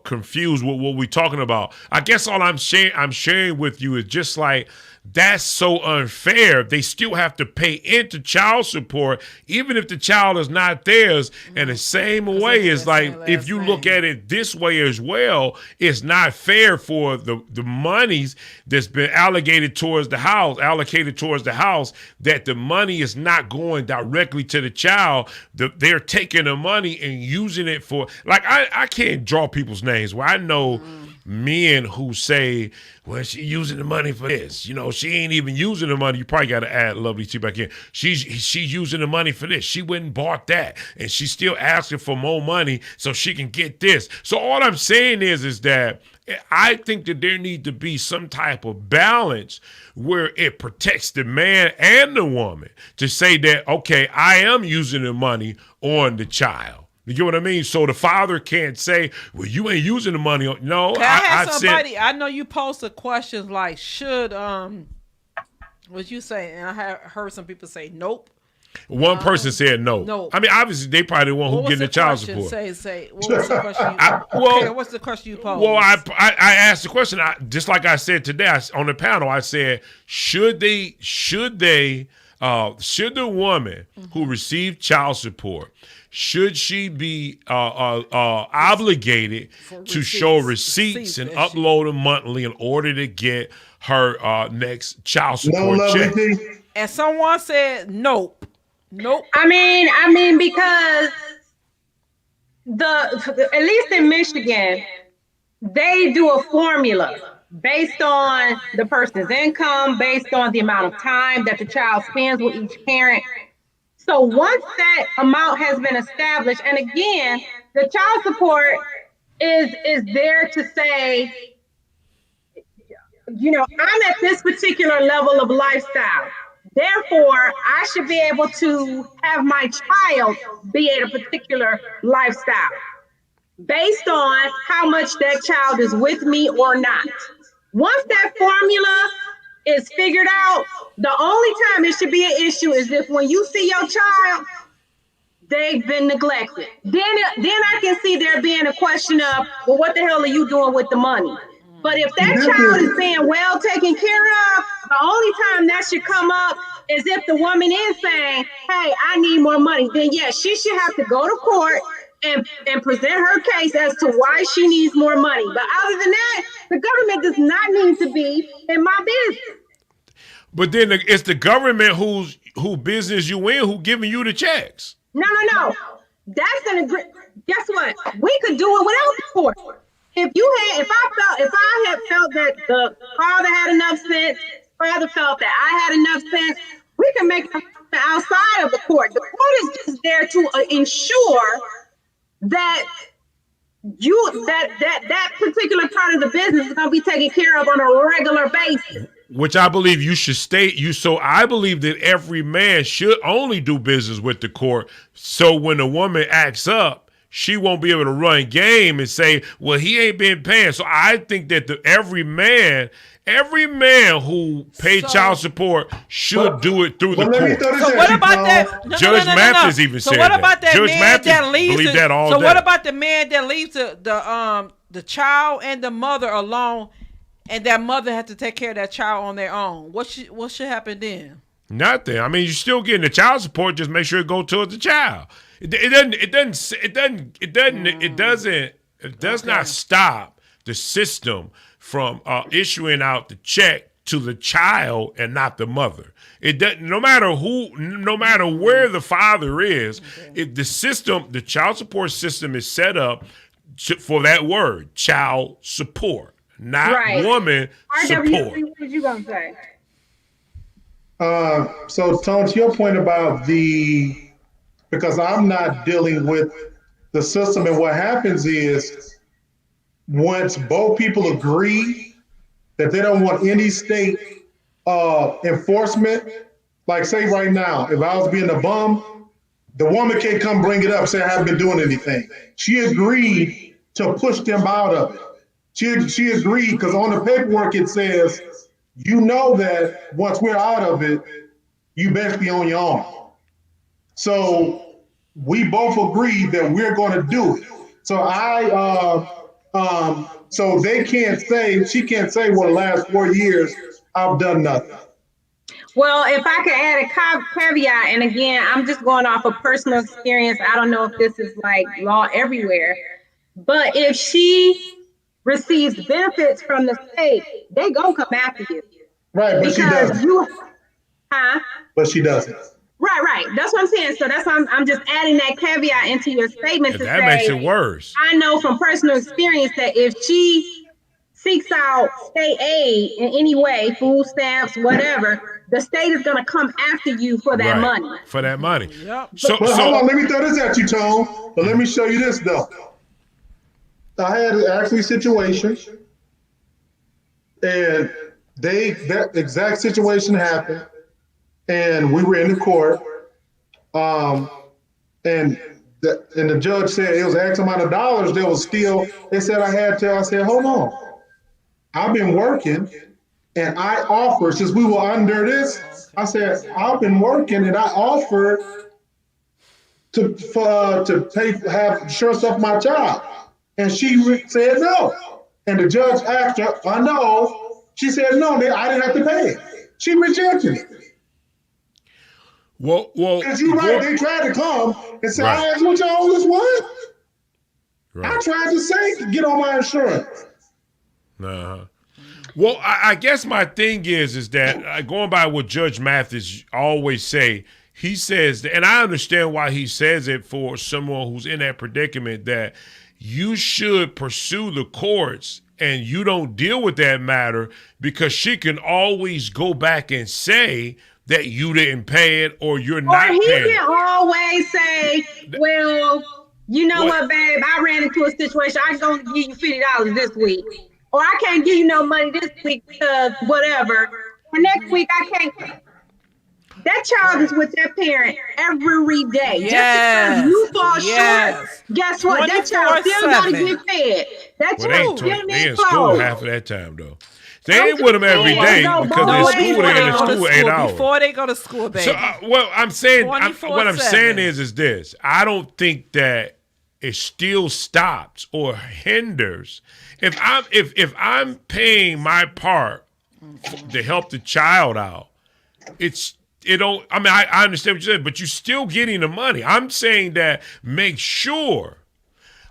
confused with what we're talking about. I guess all I'm sharing with you is just like, that's so unfair. They still have to pay into child support, even if the child is not theirs. And the same way is like, if you look at it this way as well, it's not fair for the monies that's been allocated towards the house, that the money is not going directly to the child. They're taking the money and using it for, like, I can't draw people's names where I know men who say, well, she using the money for this. You know, she ain't even using the money. You probably got to add Lovely T back in. She's using the money for this. She went and bought that. And she's still asking for more money so she can get this. So all I'm saying is that I think that there need to be some type of balance where it protects the man and the woman to say that, okay, I am using the money on the child. You get what I mean? So the father can't say, well, you ain't using the money. No, I know you posted questions like, should, what you say? And I have heard some people say, nope. One person said no. No. I mean, obviously, they probably the one who getting the child support. Say, what was the question what's the question you posed? Well, I asked the question, just like I said today on the panel, I said, should the woman who received child support, should she be obligated to show receipts and upload them monthly in order to get her next child support check? And someone said nope. I mean, because at least in Michigan, they do a formula based on the person's income, based on the amount of time that the child spends with each parent. So once that amount has been established, and again, the child support is there to say, you know, I'm at this particular level of lifestyle. Therefore, I should be able to have my child be at a particular lifestyle based on how much that child is with me or not. Once that formula is figured out, the only time it should be an issue is if when you see your child, they've been neglected. Then I can see there being a question of, well, what the hell are you doing with the money? But if that child is being well taken care of, the only time that should come up is if the woman is saying, hey, I need more money. Then yes, she should have to go to court and present her case as to why she needs more money. But other than that, the government does not need to be in my business. But then it's the government who business you in who giving you the checks. No. That's an agreement. Guess what? We could do it without the court. If I had felt that the father had enough sense, father felt that I had enough sense, we can make outside of the court. The court is just there to ensure that that particular part of the business is going to be taken care of on a regular basis. Which I believe you should state. So I believe that every man should only do business with the court. So when a woman acts up, she won't be able to run game and say, well, he ain't been paying. So I think that every man who paid child support should do it through the court. So what about that? Judge Mathis even said that. So what about that man that leaves? So what about the man that leaves the child and the mother alone, and that mother had to take care of that child on their own? What should happen then? Nothing. I mean, you're still getting the child support. Just make sure it goes towards the child. It does not stop the system from issuing out the check to the child and not the mother. It doesn't. No matter where the father is, if the child support system is set up for that word, child support, not woman support. RWC, what you gonna say? So, Tone, to your point about because I'm not dealing with the system, and what happens is once both people agree that they don't want any state enforcement, like say right now, if I was being a bum, the woman can't come bring it up, say I haven't been doing anything. She agreed to push them out of it. She agreed because on the paperwork it says, you know that once we're out of it, you best be on your own. So we both agreed that we're going to do it. So so she can't say, well, the last 4 years, I've done nothing. Well, if I could add a caveat, and again, I'm just going off of personal experience. I don't know if this is like law everywhere, but if she receives benefits from the state, they gonna come after you. Right, but she doesn't. But she doesn't. Right. That's what I'm saying. So that's why I'm just adding that caveat into your statement to that say, makes it worse. I know from personal experience that if she seeks out state aid in any way, food stamps, whatever, the state is going to come after you for that money. For that money. Yep. So hold on, let me throw this at you, Tone. But let me show you this though. I had actually a situation, and that exact situation happened. And we were in the court, and the judge said it was X amount of dollars. There was still, they said I said, hold on. I've been working, and I offered, since we were under this, I said, I've been working, and I offered to have insurance off my job. And she said no. And the judge asked her, I know. She said no, I didn't have to pay it. She rejected it. Well, because you're right. They tried to come and say, I asked what y'all this what? Right. I tried to say, get on my insurance. Uh-huh. Well, I guess my thing is that going by what Judge Mathis always say, he says, and I understand why he says it for someone who's in that predicament, that you should pursue the courts and you don't deal with that matter because she can always go back and say that you didn't pay it or you're not paying it. Or he can always say, well, you know what, babe, I ran into a situation. I'm going to give you $50 this week. Or I can't give you no money this week because whatever. Or next week I can't. That child is with that parent every day. Yes. Just because you fall short, guess what? That child still got to get fed. That child still needs clothes. School half of that time, though. They ain't with them every day because they're in school 8 hours. Before they go to school, baby. So, I'm saying, what I'm saying is this. I don't think that it still stops or hinders. If I'm paying my part to help the child out, I understand what you said, but you're still getting the money. I'm saying that make sure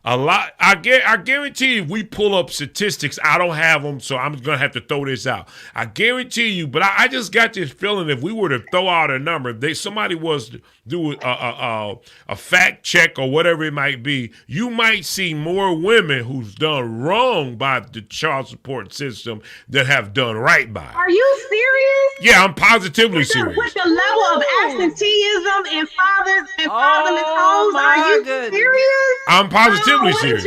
A lot. I guarantee you, if we pull up statistics, I don't have them, so I'm gonna have to throw this out. I guarantee you, but I just got this feeling if we were to throw out a number, if somebody was to do a fact check or whatever it might be, you might see more women who's done wrong by the child support system than have done right by it. Are you serious? Yeah, I'm positively serious. With the level of absenteeism in fathers and fatherless homes, are you serious? I'm positively serious.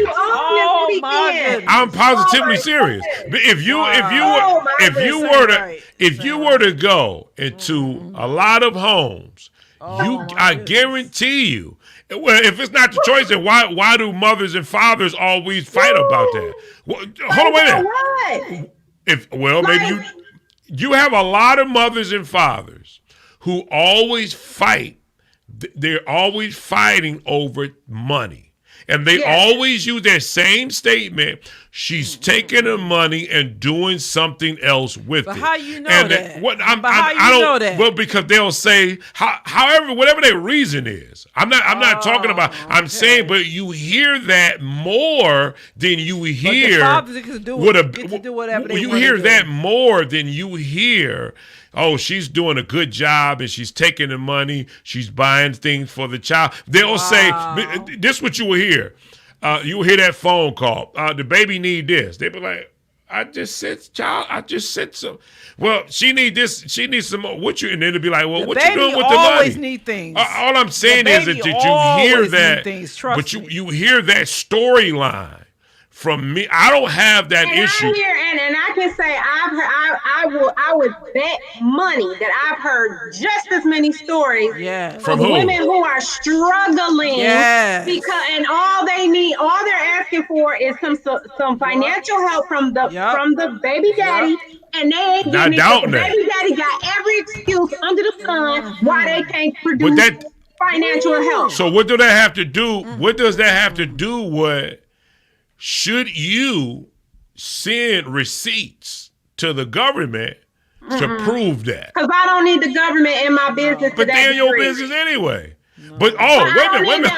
I'm positively serious. If you were to go into a lot of homes, I guarantee you. Well, if it's not the choice, then why do mothers and fathers always fight about that? Well, hold on, wait a minute. Maybe you have a lot of mothers and fathers who always fight. They're always fighting over money. And they always use that same statement. She's taking the money and doing something else with it. How you know that? Well, because they'll say, however, whatever their reason is. I'm not talking about. I'm saying, but you hear that more than you hear. You hear that more than you hear. Oh, she's doing a good job and she's taking the money. She's buying things for the child. They'll say, this is what you will hear. You will hear that phone call. The baby need this. They be like, I just sent some. Well, she need this. She needs some more. What you? And then it'll be like, well, what you doing with the money? Always need things. All I'm saying is that you hear that, but you hear that storyline. From me, I don't have that issue. And I can say I would bet money that I've heard just as many stories from women who are struggling because all they're asking for is some financial help from the baby daddy. And they ain't getting it. The baby daddy got every excuse under the sun why they can't produce financial help. So what do that have to do? What does that have to do with? Should you send receipts to the government to prove that? Because I don't need the government in my business. But they're in your business anyway. But wait a minute.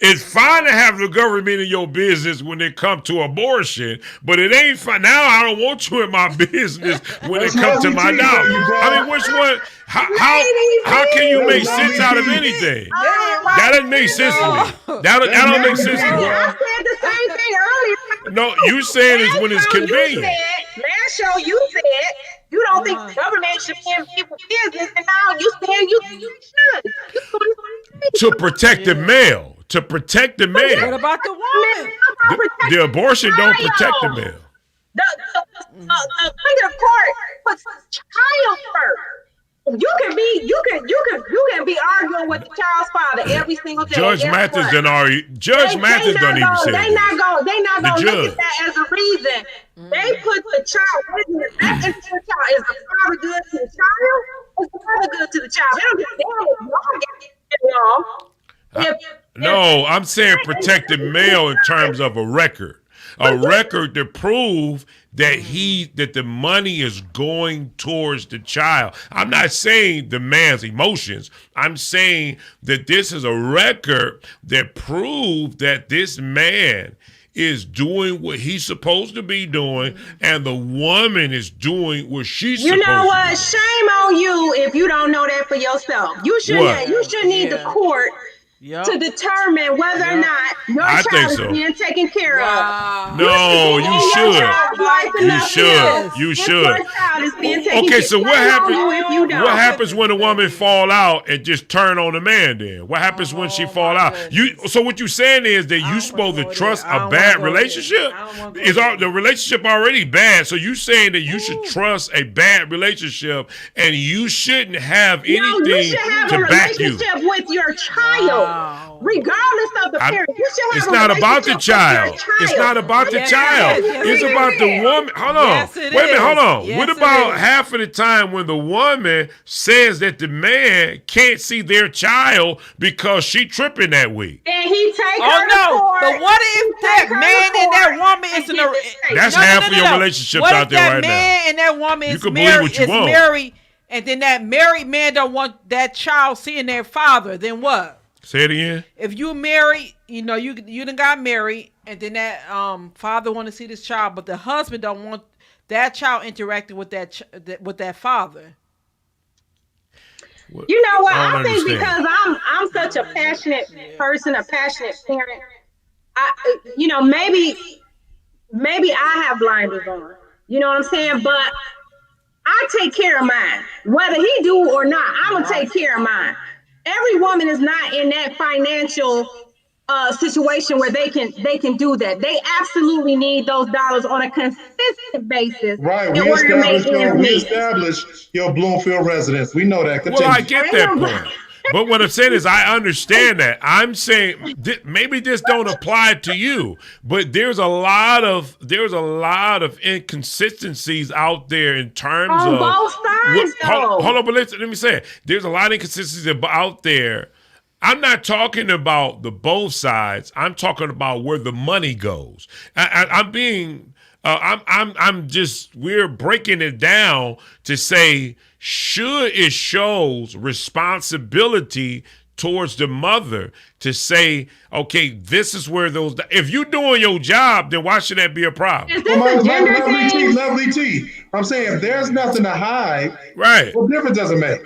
It's fine to have the government in your business when it comes to abortion, but it ain't fine. Now I don't want you in my business when it comes to my dog. I mean, which one? How can you make sense out of anything? That doesn't make sense to me. That don't make sense to me. I said the same thing earlier. No, you saying it's when it's convenient. Last show you said you don't think the government should be in people's business, and now you saying you should. To protect the male. To protect the male. What about the woman? The abortion don't protect the male. The court puts child first. You can be arguing with the child's father every single day. Judge Mathis don't even say They not gonna look at that as a reason. They put the child into the child. Is the father good to the child? Is the father good to the child? They don't get the law. No, I'm saying protect the male in terms of a record. A record to prove that the money is going towards the child. I'm not saying the man's emotions. I'm saying that this is a record that proves that this man is doing what he's supposed to be doing, and the woman is doing what she's supposed to be doing. You know what? Shame on you if you don't know that for yourself. You should need the court to determine whether or not your child is being taken care of. No, you should. You should. Okay, so what happens when a woman fall out and just turn on the man then? What happens when she fall out? So what you're saying is that you're supposed to trust a bad relationship? Is the relationship already bad? So you saying that you should trust a bad relationship and you shouldn't have anything to back you? You should have a relationship with your child. Regardless of the parent, it's not about the child. It's not about the child. It's about the woman. Hold on. Wait a minute. Hold on. What about half of the time when the woman says that the man can't see their child because she tripping that week? And he take her to court. But what if that man and that woman is in a... That's half of your relationships out there right now. What if that man and that woman is married, and then that married man don't want that child seeing their father? Then what? Say it again. If you married, you done got married, and then that father want to see this child, but the husband don't want that child interacting with that father. You know what? I think understand. because I'm such a passionate person, a passionate parent. Maybe I have blinders on. You know what I'm saying? But I take care of mine, whether he do or not. I'm gonna take care of mine. Every woman is not in that financial situation where they can do that. They absolutely need those dollars on a consistent basis Right. in order to make ends meet. established your Bloomfield residence. We know that. Well, I get that point. But what I'm saying is I understand that. I'm saying maybe this don't apply to you, but there's a lot of inconsistencies out there in terms on of both sides, though. hold on, but let me say it. There's a lot of inconsistencies out there. I'm not talking about the both sides. I'm talking about where the money goes. We're breaking it down to say, should it shows responsibility towards the mother to say, okay, this is where those. If you're doing your job, then why should that be a problem? Is this a gender thing? Lovely T. I'm saying if there's nothing to hide, right? What difference does it make?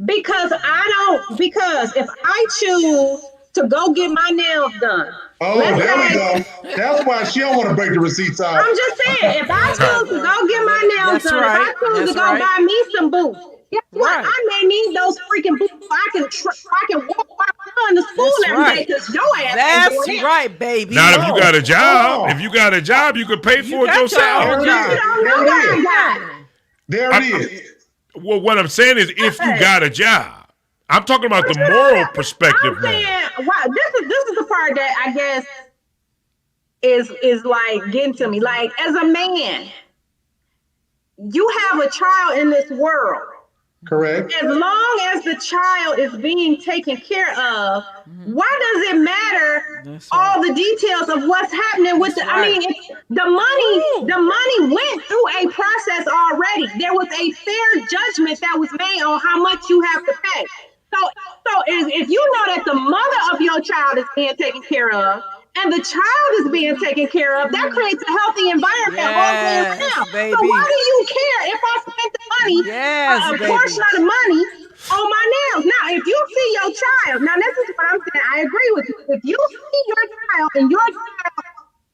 Because if I choose to go get my nails done. Oh, there we go. That's why she don't want to break the receipts out. I'm just saying, if I choose to go get my nails done, if I choose to go buy me some boots, guess what? I may need those freaking boots so I can walk my son to school every day because your ass That's ain't doing it. right, baby. Now, if you got a job, you could pay for it yourself. You don't know what I got. There it is. Well, what I'm saying is, if you got a job, I'm talking about the moral perspective. I'm saying, wow, this is the part that I guess is like getting to me. Like, as a man, you have a child in this world. Correct. As long as the child is being taken care of, why does it matter all the details of what's happening with the money went through a process already. There was a fair judgment that was made on how much you have to pay. So if you know that the mother of your child is being taken care of and the child is being taken care of, that creates a healthy environment all the way around. Baby. So why do you care if I spent the money, a portion of the money on my nails? Now, if you see your child, now this is what I'm saying, I agree with you. If you see your child and your child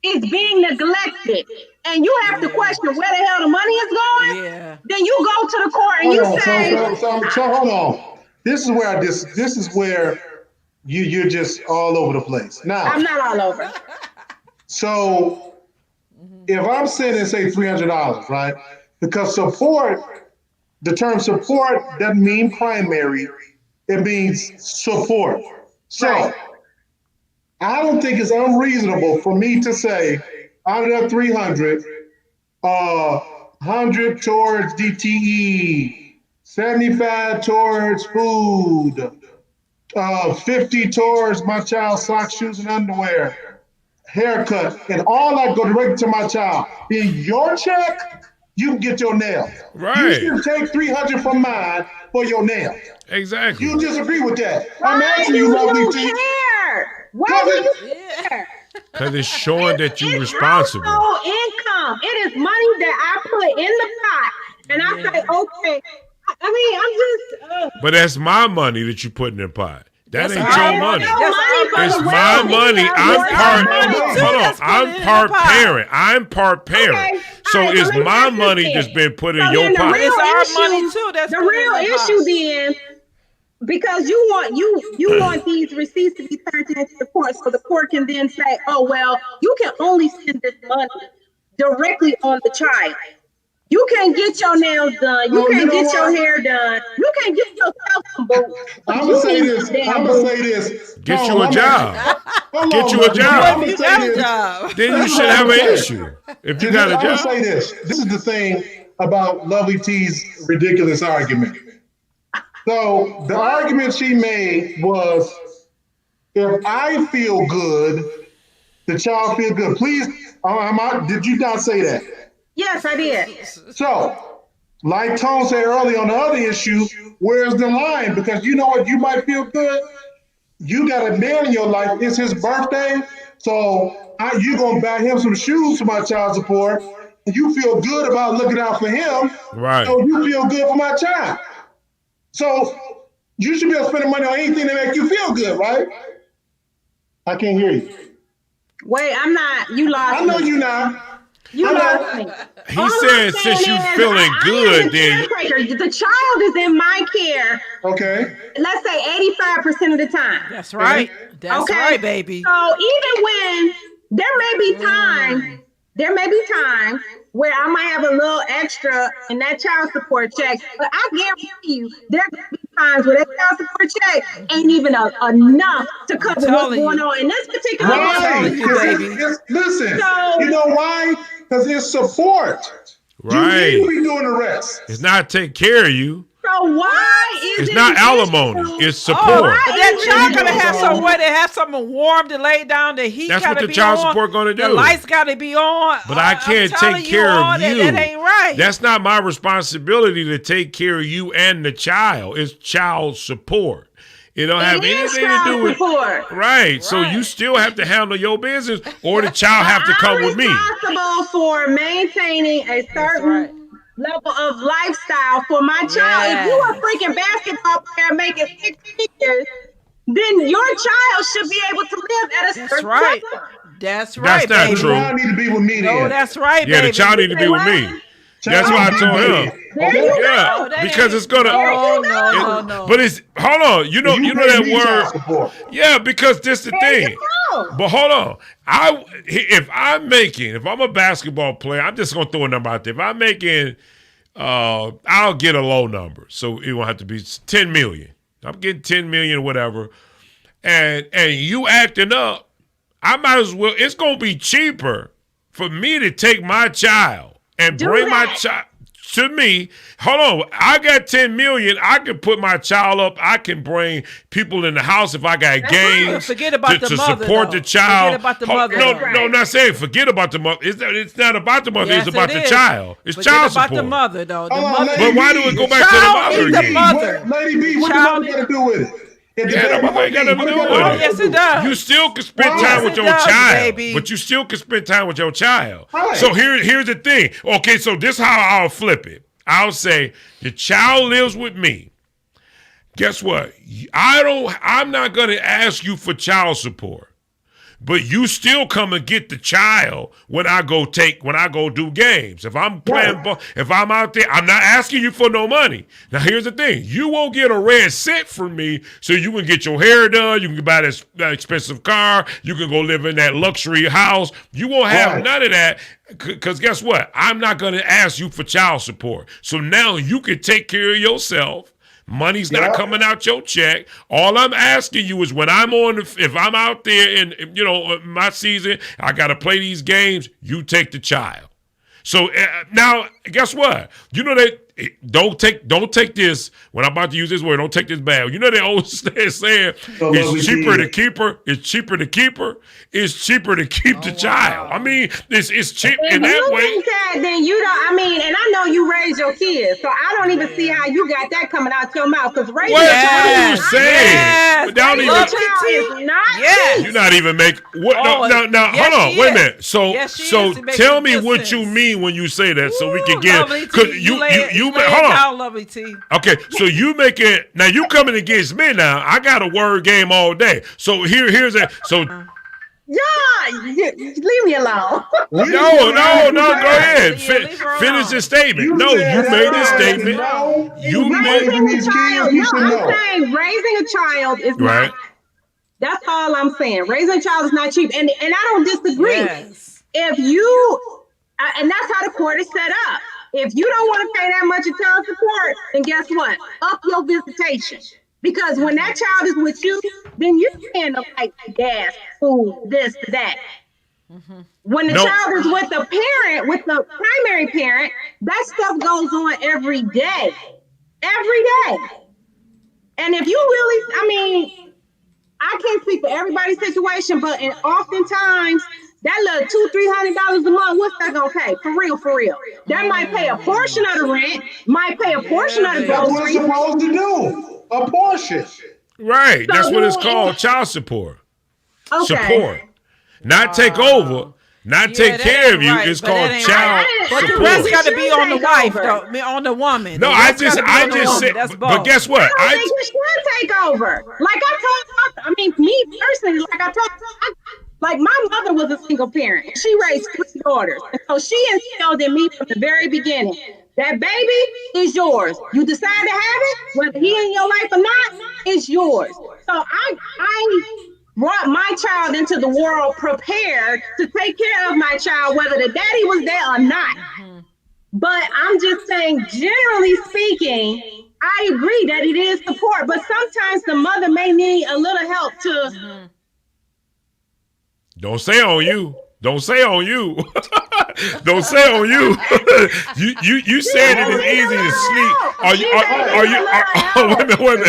is being neglected and you have to question where the hell the money is going, then you go to the court and So hold on. This is where you're just all over the place. Now, I'm not all over. So if I'm sending, say, $300, right? Because the term support doesn't mean primary, it means support. So I don't think it's unreasonable for me to say, out of that 300, 100 towards DTE, 75 towards food, 50 towards my child's socks, shoes, and underwear, haircut, and all that go directly to my child. In your check, you can get your nails. Right. You should take 300 from mine for your nails. Exactly. You disagree with that? Why I'm asking do you, you lovely T. care? Why do you care? Because it's showing that you're It's responsible. household income. It is money that I put in the pot, and I say, okay. I mean, I'm just. But that's my money that you put in the pot. That ain't That's your our money. money. It's my money. I'm part parent. I'm part parent. Okay. So All right, it's let me my ask you money this that's then. been put in So your then the pot. real It's our issue- money too. That's the put in real the pot. issue then, because you want these receipts to be turned into the court, so the court can then say, oh well, you can only send this money directly on the child. You can't get your nails done. You can't get your hair done. You can't get yourself some boots. I'm gonna say this. Get you a job. Get you a job. If you got a job. Then you should have an issue. If you got a I'm gonna job. say this. This is the thing about Lovely T's ridiculous argument. So the argument she made was, if I feel good, the child feels good. Please, did you not say that? Yes, I did. So, like Tone said earlier on the other issue, where's the line? Because you know what, you might feel good, you got a man in your life. It's his birthday, so you gonna buy him some shoes for my child support. And you feel good about looking out for him, Right. so you feel good for my child. So you should be able to spend money on anything that make you feel good, right? I can't hear you. Wait, I'm not. You lost I know me. you're not. You lost me. He said since you feeling good, then caretaker. The child is in my care. Okay. Let's say 85% of the time. That's right. That's right, baby. So even when there may be times where I might have a little extra in that child support check, but I guarantee you there are gonna be times where that child support check ain't even enough to cover what's going on in this particular Right. Listen, you know why? Because it's support. right. You be doing the rest. It's not take care of you. So why is It's not alimony. It's support. But that child gotta have somewhere to have something warm to lay down. The heat That's gotta what the be child on. support gonna do. The lights gotta be on. But I can't I'm telling take care of you. That ain't right. That's not my responsibility to take care of you and the child. It's child support. It don't have anything to do with right. So you still have to handle your business, or the child have to come with me. I'm responsible for maintaining a certain level of lifestyle for my child. If you a freaking basketball player making 6 figures, then your child should be able to live at a certain level. That's right. That's not baby. true. The child need to be with me. No, that's right, Yeah, baby. the child need to be with me. That's why I told him. Yeah, because it's gonna. No. But it's hold on. You know that word. Yeah, because this the thing. But hold on. If I'm a basketball player, I'm just gonna throw a number out there. If I'm making, I'll get a low number, so it won't have to be 10 million. I'm getting 10 million or whatever, and you acting up, I might as well. It's gonna be cheaper for me to take my child and bring my child to me. Hold on, I got 10 million. I can put my child up. I can bring people in the house if I got games. Forget about the to mother, support though. the child. Forget about the mother. No, though. no, I'm not saying forget about the mother. It's not about the mother. Yes, it's about it the is. child. It's Forget child about support. the mother, though. The Hold on, mother. Lady But why B, do it go the back to the child mother is the again? mother. Lady B, what the mother got to do with it? Yeah, the mother ain't got nothing to do with it. Yes, it does. You still can spend Yes, time with it your does, child, baby. but you still can spend time with your child. Right. So here's the thing. Okay, so this is how I'll flip it. I'll say your child lives with me. Guess what? I'm not gonna ask you for child support. But you still come and get the child when I go do games. If I'm playing ball, if I'm out there, I'm not asking you for no money. Now here's the thing: you won't get a red cent from me, so you can get your hair done, you can buy that expensive car, you can go live in that luxury house. You won't have none of that, because guess what? I'm not going to ask you for child support. So now you can take care of yourself. Money's not coming out your check. All I'm asking you is when if I'm out there in my season, I got to play these games, you take the child. So now, guess what? You know that don't take this when I'm about to use this word. Don't take this bad. You know they always saying it's cheaper to keep her. It's cheaper to keep her. It's cheaper to keep the child. I mean, it's cheap in that way. Think that, then you don't. I mean, and I know you raise your kids, so I don't even see how you got that coming out your mouth. Because raising What a child are you is saying? not Don't cheap. even- Raising a child is not cheap. You're not even make what? Now, yes, hold on, she wait a is. minute. So, Yes, she so is. It makes tell a me what difference. you mean when you say that, so we can get Lovely because T, you lay hold it on. down, Lovely T. Okay, so you making now you coming against me now. I got a word game all day. So here's a so. Leave me alone. No, go ahead. Finish the statement. No, you made the statement. You made Raising a child. No, I'm saying raising a child is right. not. That's all I'm saying. Raising a child is not cheap, and I don't disagree. Yes. If you, and that's how the court is set up. If you don't want to pay that much in child support, then guess what? Up your visitation. Because when that child is with you, then you're paying the like gas, food, this, that. When the child is with the parent, with the primary parent, that stuff goes on every day. Every day. And if you really, I mean, I can't speak for everybody's situation, but oftentimes that little $200-300 a month, what's that gonna pay? For real. That might pay a portion of the rent, might pay a portion of the That's what it's groceries. supposed to do. A portion. Right. So That's what it's then- called. Child support. Okay. Support. Not take over. Not take that care ain't of you. right, It's but called that ain't child right. But the support. rest got to be on the Take wife, over. though, on the woman. No, The I rest just gotta be on the woman. said, That's but both. guess what? I don't think you should take over. Like me personally, like I told like my mother was a single parent. She raised 3 daughters. And so she instilled in me from the very beginning, that baby is yours. You decide to have it, whether he in your life or not, it's yours. So I brought my child into the world prepared to take care of my child, whether the daddy was there or not. But I'm just saying, generally speaking, I agree that it is support, but sometimes the mother may need a little help to. Don't say on you. Don't say on you. Don't say on you. you said it is easy to sleep. Wait a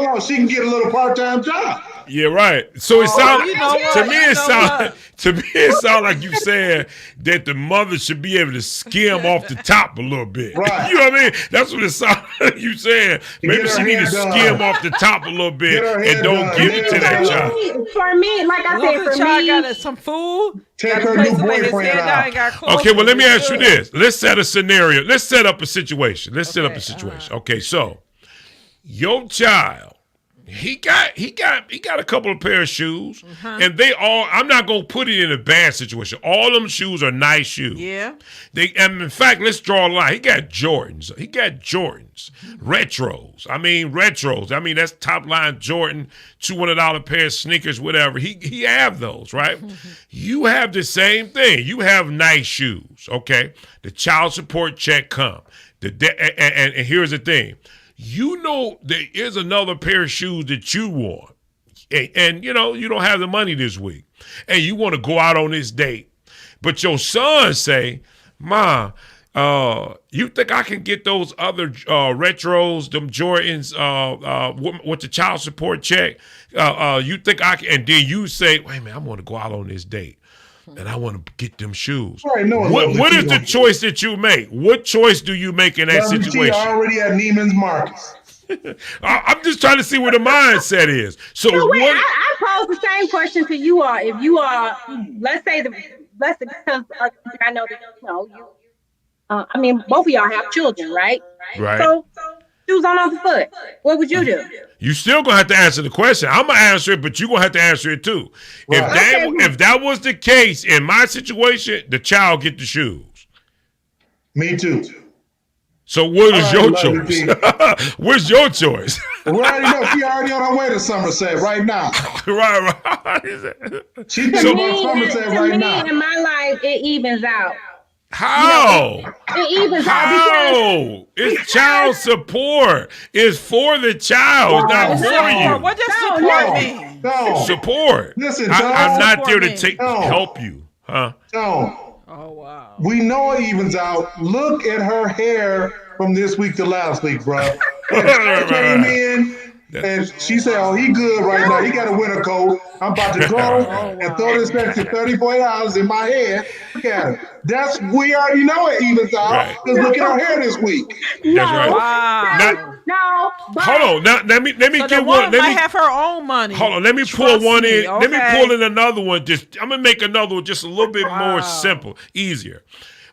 minute. She can get a little part-time job. Yeah, right. So it sounds you know to what? me. You It know sounds what? to me. It sounds like you saying that the mother should be able to skim off the top a little bit. Right. You know what I mean? That's what it sounds like you saying. Maybe Get her she need to hair done. skim off the top a little bit Get her and hair don't done. give it to that Nails child. For me, like I Well, said, the for child me, got some food. Take got a her place new to lay his boyfriend head out. down, and got clothes. Okay, well, let me It's ask you good. this. Let's set a scenario. Let's set up a situation. Let's set up a situation. Okay, so your child, he got a couple of pair of shoes, and they all. I'm not gonna put it in a bad situation. All them shoes are nice shoes. Yeah. And in fact, let's draw a line. He got Jordans. Retros. Retros. I mean, that's top line Jordan, $200 pair of sneakers, whatever. He have those, right? You have the same thing. You have nice shoes, okay? The child support check come. And here's the thing. You know there is another pair of shoes that you want. And you know, you don't have the money this week. And you want to go out on this date. But your son say, Ma, you think I can get those other retros, them Jordans, with the child support check? You think I can? And then you say, wait a minute, I want to go out on this date. And I want to get them shoes. Right, no, What is the choice that you make? What choice do you make in that situation? Already at Neiman's Marcus. I'm just trying to see where the mindset is. So wait, what? I pose the same question to you all. If you are, let's say because I know that both of y'all have children, right? Right. So shoes on the foot. What would you do? You still gonna have to answer the question. I'm gonna answer it, but you're gonna have to answer it too. Right. If that was the case in my situation, the child get the shoes. Me too. So what is your love you, choice? What's your choice? We already know she already on her way to Somerset right now. right. She To thinking me, about Somerset to right me, now. in my life, it evens out. How? It evens out because How? It's child support. It's for the child, not for you. What does No, support no. mean? No. Support. Listen, I'm not there Support to me. help you, huh? No. Oh wow. We know it evens out. Look at her hair from this week to last week, bro. Came in and she said, "Oh, he good right now. He got a winter coat. I'm about to go and throw this extra $34 in my head. Look at it. We already know it evens out because look at her hair this week. That's right. Wow. no. But Hold on. Now, let me So get the one. woman might have her own money. Hold on. Let me pull Trust one me, in. Let me okay? pull in another one. I'm gonna make another one just a little bit more simple, easier.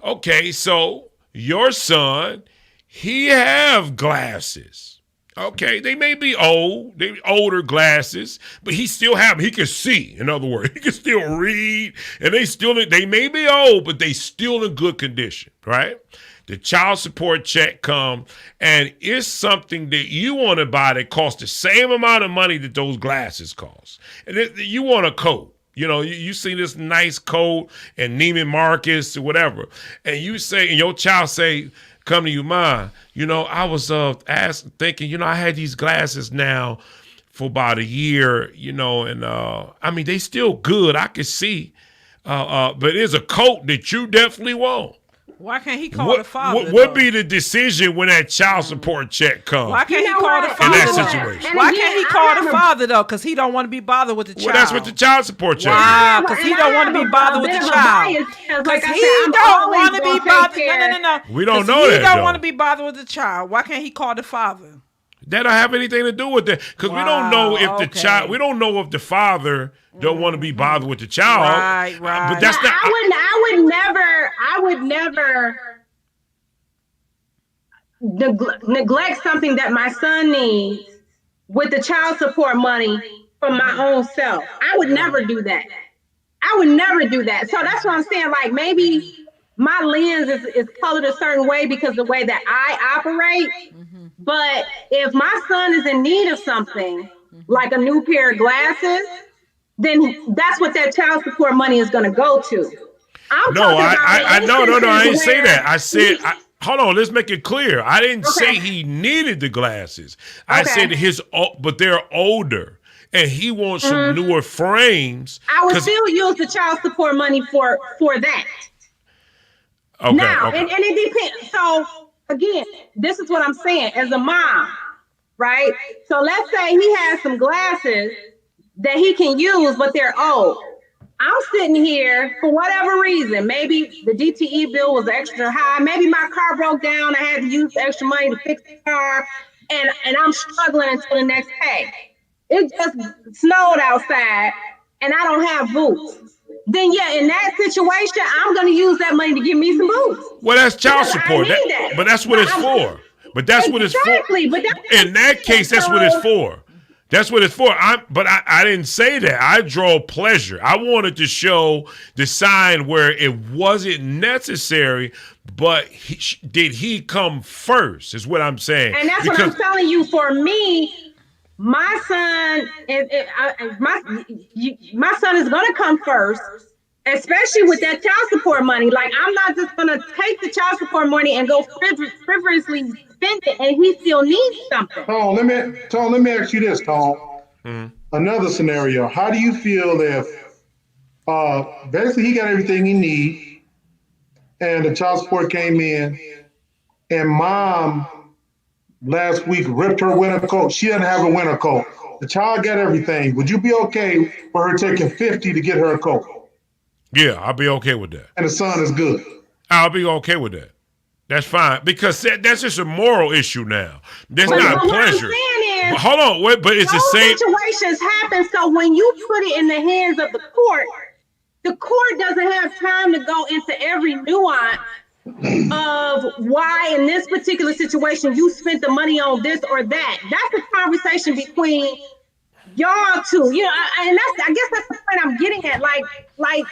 Okay, so your son, he have glasses. Okay, they may be old, they older glasses, but he still have them. He can see. In other words, he can still read, and they may be old, but they still in good condition, right? The child support check come, and it's something that you want to buy that costs the same amount of money that those glasses cost. And you want a coat. You know, you see this nice coat and Neiman Marcus or whatever, and your child say, come to you, Ma, I was thinking, I had these glasses now for about a year, and they still good. I could see, but it's a coat that you definitely want. Why can't he call the father? What would be the decision when that child support check comes? Why can't he call the in father? that situation? Why can't he call the father though? Because he don't want to be bothered with the child. Well, that's what the child support check. Wow, because he don't want to be bothered with the child. Because he don't want to be bothered. No. We don't know that. He don't though. want to be bothered with the child. Why can't he call the father? That don't have anything to do with that, because we don't know if the child, we don't know if the father don't want to be bothered with the child. Right. But that's not. I would never neglect something that my son needs with the child support money from my own self. I would never do that. So that's what I'm saying. Like, maybe my lens is colored a certain way because of the way that I operate. But if my son is in need of something, like a new pair of glasses, then that's what that child support money is going to go to. I didn't say that. I said, hold on, let's make it clear. I didn't say he needed the glasses. I said but they're older, and he wants some newer frames. I would still use the child support money for that. Okay. Now, and it depends. So again, this is what I'm saying as a mom, right? So let's say he has some glasses that he can use, but they're old. I'm sitting here for whatever reason. Maybe the DTE bill was extra high. Maybe my car broke down. I had to use extra money to fix the car, and I'm struggling until the next pay. It just snowed outside, and I don't have boots. Then in that situation, I'm going to use that money to give me some boots. Well, that's child support. But that's what it's for. But that's what it's for. In that case, that's what it's for. That's what it's for. I didn't say that. I draw pleasure. I wanted to show the sign where it wasn't necessary, but did he come first, is what I'm saying. And that's what I'm telling you. For me, my son my son is going to come first, especially with that child support money. Like, I'm not just going to take the child support money and go frivolously spend it, and he still needs something. Tom, let me ask you this, Tom. Another scenario. How do you feel if basically he got everything he needs, and the child support came in, and mom last week ripped her winter coat? She doesn't have a winter coat. The child got everything. Would you be okay for her taking $50 to get her a coat? Yeah, I'll be okay with that. And the son is good. I'll be okay with that. That's fine, because that's just a moral issue now. There's not pleasure. Is, hold on, wait, but it's the same. Situations happen, so when you put it in the hands of the court doesn't have time to go into every nuance of why in this particular situation you spent the money on this or that. That's a conversation between y'all two. You know, and I guess that's the point I'm getting at. Like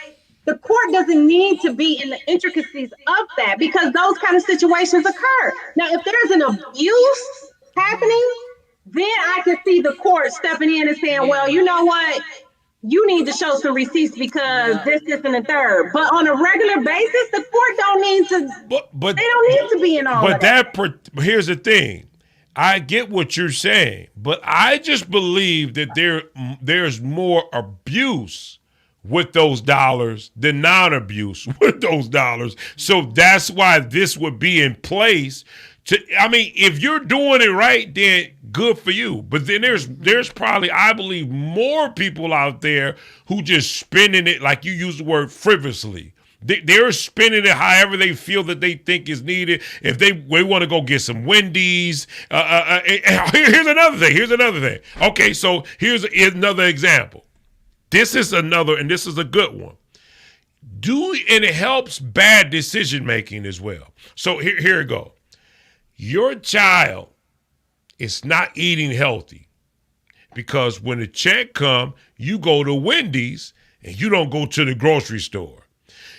the court doesn't need to be in the intricacies of that, because those kind of situations occur. Now, if there's an abuse happening, then I can see the court stepping in and saying, well, you know what? You need to show some receipts because this, and the third. But on a regular basis, the court don't need to. They don't need to be in all of that. Here's the thing. I get what you're saying, but I just believe that there's more abuse with those dollars than non-abuse with those dollars. So that's why this would be in place. If you're doing it right, then good for you. But then there's probably, I believe, more people out there who just spending it, like you use the word, frivolously. They're spending it however they feel that they think is needed. If they want to go get some Wendy's, here's another thing. Okay, so here's another example. This is another, and this is a good one. And it helps bad decision making as well. So here it goes. Your child is not eating healthy because when the check comes, you go to Wendy's and you don't go to the grocery store.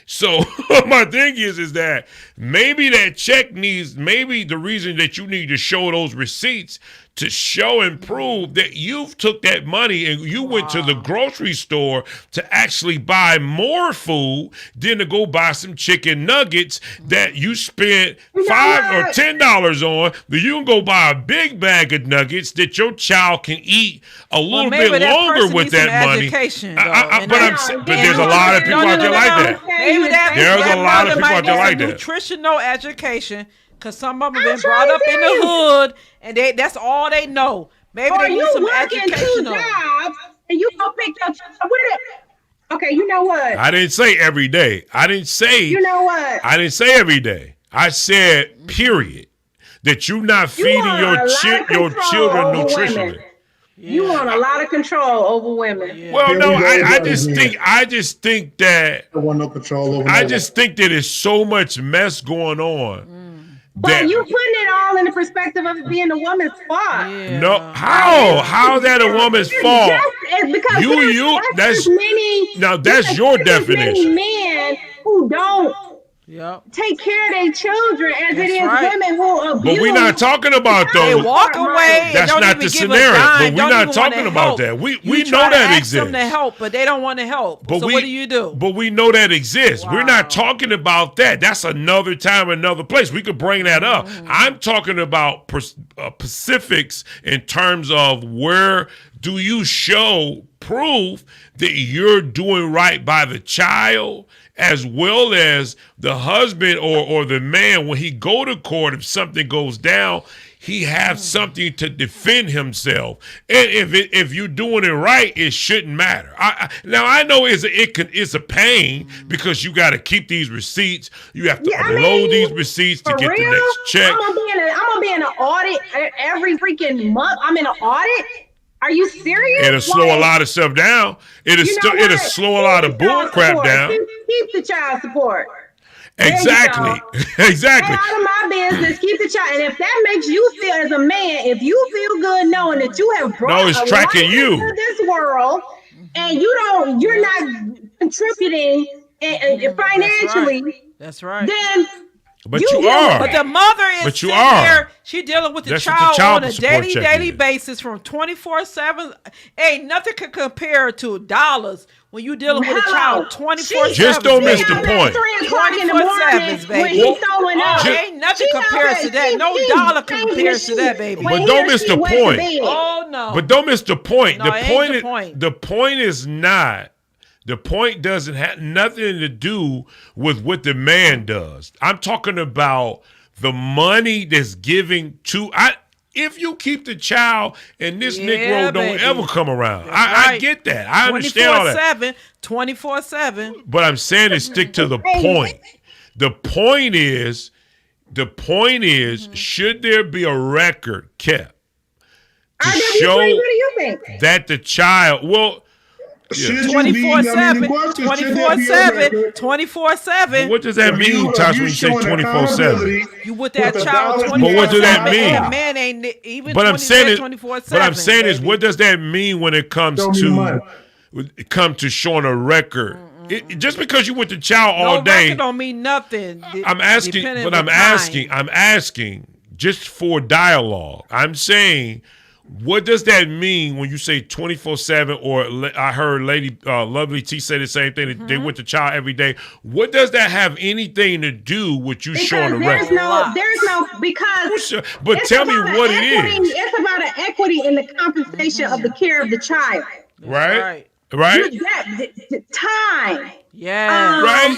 So my thing is that maybe that check maybe the reason that you need to show those receipts to show and prove that you've took that money and you went to the grocery store to actually buy more food than to go buy some chicken nuggets that you spent $5 or $10 on. That you can go buy a big bag of nuggets that your child can eat a little bit longer with that money. But there's a lot of people out there like that. There's a lot of people out there like that. Nutritional education. Because some of them have been brought up in the hood, and that's all they know. Maybe they need some educational. Jobs, and you go pick your child. Okay, you know what? I didn't say every day. I didn't say. You know what? I didn't say every day. I said period. that you're not feeding want your a lot of your control children over nutritionally. women. You want a lot of control over women. Yeah. Well, Here no, we go, I brothers just think that I want no control over. I no just think that there's so much mess going on. But you putting it all in the perspective of it being a woman's fault. Yeah. No, how that a woman's fault? It's because That's many. now that's your there's definition. Many men who don't take care of their children as it is women who abuse. But we're not talking about They those. walk away. That's and don't not even the give scenario. A dime, But we're don't not even talking wanna about help. that. We You know try to that ask exists. them to help, but they don't want to help. So what do you do? But we know that exists. We're not talking about that. That's another time, another place. We could bring that up. I'm talking about specifics in terms of where do you show proof that you're doing right by the child, as well as the husband or the man when he go to court. If something goes down, he has something to defend himself. And if you're doing it right, it shouldn't matter. Now I know it's a pain because you got to keep these receipts. You have to upload these receipts to get the next check. I'm gonna be in an audit every freaking month. I'm in an audit. Are you serious? It'll slow a lot of stuff down. It'll slow a lot of bull crap down. Keep the child support. Exactly. Exactly. Stay out of my business. Keep the child. And if that makes you feel as a man, if you feel good knowing that you have brought it's tracking you into this world, and you're not contributing financially. That's right. Then. But you are. But the mother is there. She dealing with the child on a daily basis from 24/7. Ain't nothing can compare to dollars when you dealing with a child 24/7. Just don't miss the point. 24/7, baby. Ain't nothing compares to that. No dollar compares to that, baby. But don't miss the point. Oh no. But don't miss the point. No, The point is not. The point doesn't have nothing to do with what the man does. I'm talking about the money that's giving to. If you keep the child and this Negro don't ever come around, I get that. I understand all that. 24/7. But I'm saying is stick to the point. The point is, should there be a record kept to show that the child? Well. 24/7, 24/7, 24/7. What does that mean, Tasha, when you say 24/7? You with that child 24/7. But what does that mean? The man ain't even. But I'm saying 24/7. But I'm saying is, what does that mean when it comes to showing a record? Just because you with the child all day, record don't mean nothing. I'm asking, but I'm asking just for dialogue. I'm saying. What does that mean when you say 24/7? Or I heard Lady Lovely T say the same thing. They with the child every day. What does that have anything to do with you showing the record? There's no because. But tell me what it is. It's about an equity in the compensation of the care of the child. Right. Time. Yeah. Right.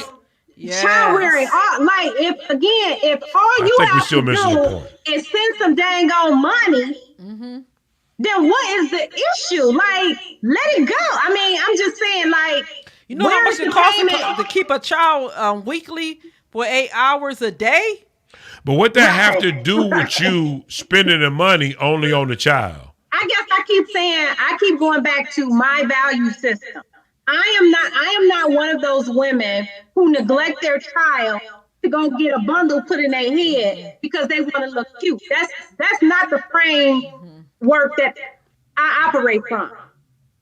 Child rearing, if all you have to do is send some dang on money, then what is the issue? Like, let it go. I mean, I'm just saying, like, you know how much it costs to keep a child weekly for 8 hours a day? But what that have to do with you spending the money only on the child? I guess I keep going back to my value system. I am not one of those women who neglect their child to go get a bundle put in their head because they want to look cute. That's not the framework that I operate from.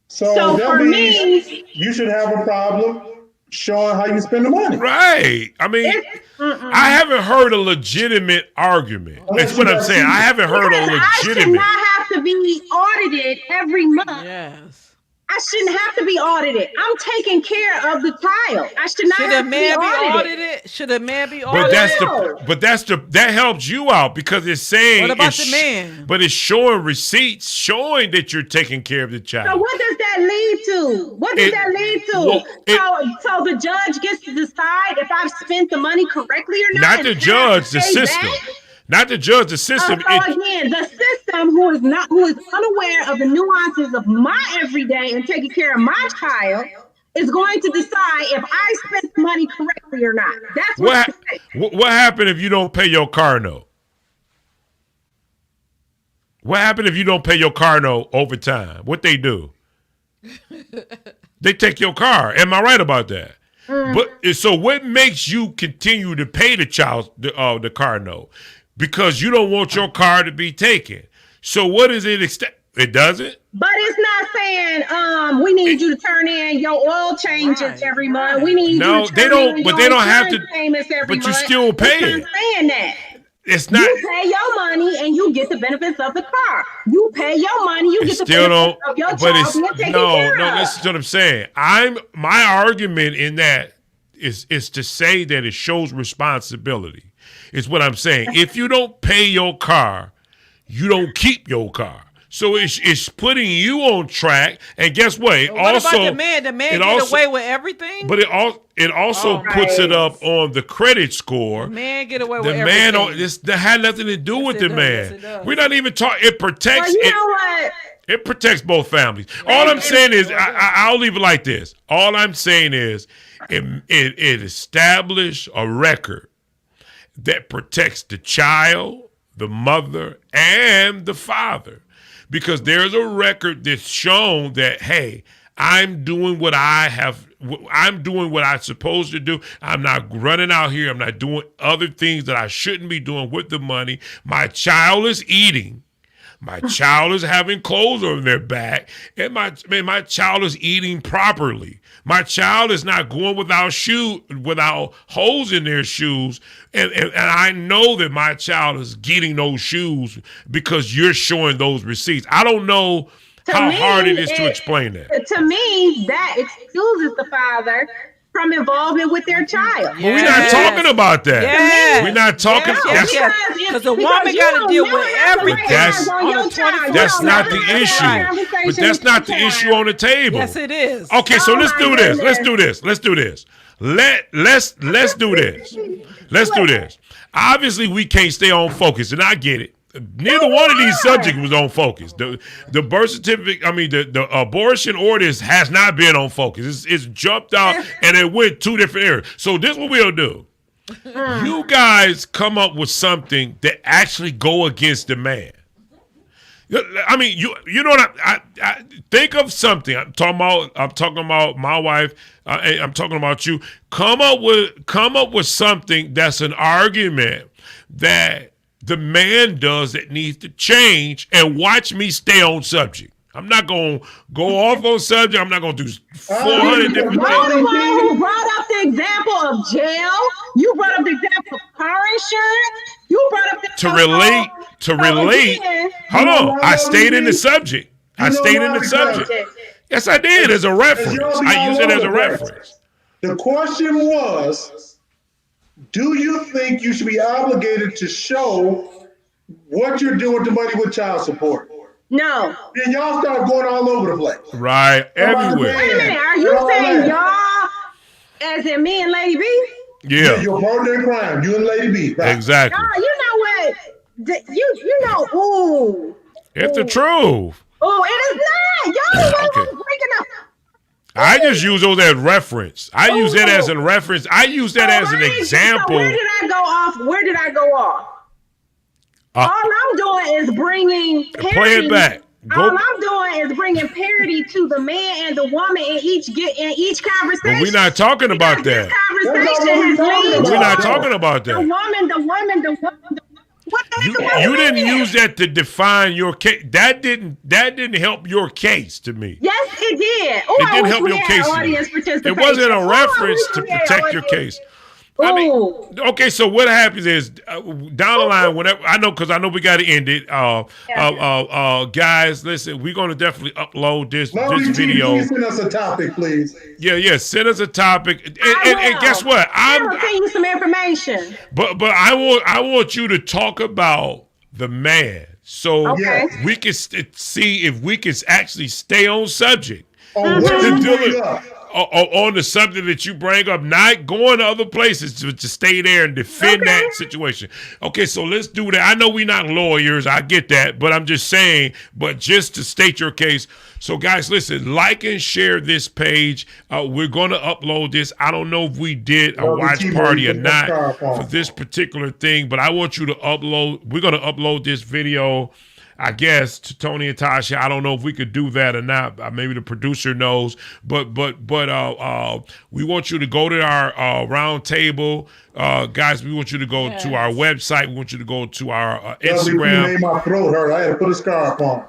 So for me, you should have a problem showing how you spend the money. Right. I mean, I haven't heard a legitimate argument. That's what I'm saying. I haven't heard a legitimate. I should not have to be audited every month. Yes. I shouldn't have to be audited. I'm taking care of the child. I should not have to be audited. Should a man be audited? But that helps you out because it's saying. What about the man? But it's showing receipts showing that you're taking care of the child. So what does that lead to? So the judge gets to decide if I've spent the money correctly or not. Not the judge, the system. Not to judge the system. Again, the system who is unaware of the nuances of my everyday and taking care of my child is going to decide if I spent the money correctly or not. That's what happened if you don't pay your car note? What happened if you don't pay your car note over time? What they do? They take your car. Am I right about that? But so what makes you continue to pay the car note? Because you don't want your car to be taken. So what is it? It doesn't? But it's not saying we need you to turn in your oil changes every month. We need you to turn in your they don't have to payments every month. But you still pay it's it. not saying that. It's not. You pay your money and you get the benefits of the car. You pay your money, you get the benefits of your child being taken care of. No, listen to what I'm saying. My argument in that is to say that it shows responsibility. Is what I'm saying. If you don't pay your car, you don't keep your car. So it's putting you on track, and guess what? What about the man? The man get away with everything. But it also puts it up on the credit score. The man get away with everything. That had nothing to do with the man. We're not even talking. It protects. Well, you know what? It protects both families. All I'm saying is, I'll leave it like this. All I'm saying is, it established a record that protects the child, the mother, and the father. Because there's a record that's shown that, hey, I'm doing what I'm supposed to do. I'm not running out here. I'm not doing other things that I shouldn't be doing with the money. My child is eating. My child is having clothes on their back, and my child is eating properly. My child is not going without holes in their shoes, and I know that my child is getting those shoes because you're showing those receipts. I don't know how hard it is to explain that. To me, that excuses the father from involvement with their child. But we're not talking about that. Yes. We're not talking. Because the woman got to deal with everything. That's not the issue. But that's not the issue on the table. Yes, it is. Okay, so let's do this. Let's do this. Let's do this. Let's do this. Let's do this. Obviously, we can't stay on focus, and I get it. Neither one of these subjects was on focus. The birth certificate, the abortion orders has not been on focus. It's jumped out and it went two different areas. So this is what we'll do. You guys come up with something that actually go against the man. I mean, you know what I think of something. I'm talking about my wife. I'm talking about you. Come up with something that's an argument that the man does that needs to change, and watch me stay on subject. I'm not going to go off on subject. I'm not going to do 400 different things. You're the one who brought up the example of jail. You brought up the example of car insurance. You brought up the to relate. Hold on. I stayed in the subject. Yes, I did, as a reference. I use it as a reference. The question was, do you think you should be obligated to show what you're doing to money with child support? No. Then y'all start going all over the place. Right, everywhere. Wait a minute, are you saying y'all as in me and Lady B? Yeah. Your partner in crime, you and Lady B. Right? Exactly. You know what? You know, ooh. It's the truth. Oh, it is not. Y'all the ones breaking up. I just use those as reference. I use that as a reference. I use that as an example. So where did I go off? All I'm doing is bringing parity. Play it back. All I'm doing is bringing parity to the man and the woman in each conversation. But we're not talking about that. We're not talking about that. The woman. What the heck? You didn't use that to define your case. That didn't help your case to me. Yes, it did. It didn't help your case. It wasn't a reference to protect your case. I mean, okay, so what happens is down the line, whenever I know we got to end it. Guys, listen, we're going to definitely upload this video. Please send us a topic, please. Yeah, send us a topic. And guess what? I'm gonna send you some information. But I want you to talk about the man, so we can see if we can actually stay on subject. On the subject that you bring up, not going to other places to stay there and defend that situation. Okay, so let's do that. I know we're not lawyers, I get that, but I'm just saying, but just to state your case. So guys, listen, like and share this page. We're going to upload this. I don't know if we did a watch party or not for this particular thing, but I want you to upload. We're going to upload this video. I guess, to Tony and Tasha. I don't know if we could do that or not. Maybe the producer knows. But we want you to go to our round table. Guys, we want you to go to our website. We want you to go to our Instagram. Made my throat hurt. I had to put a scarf on.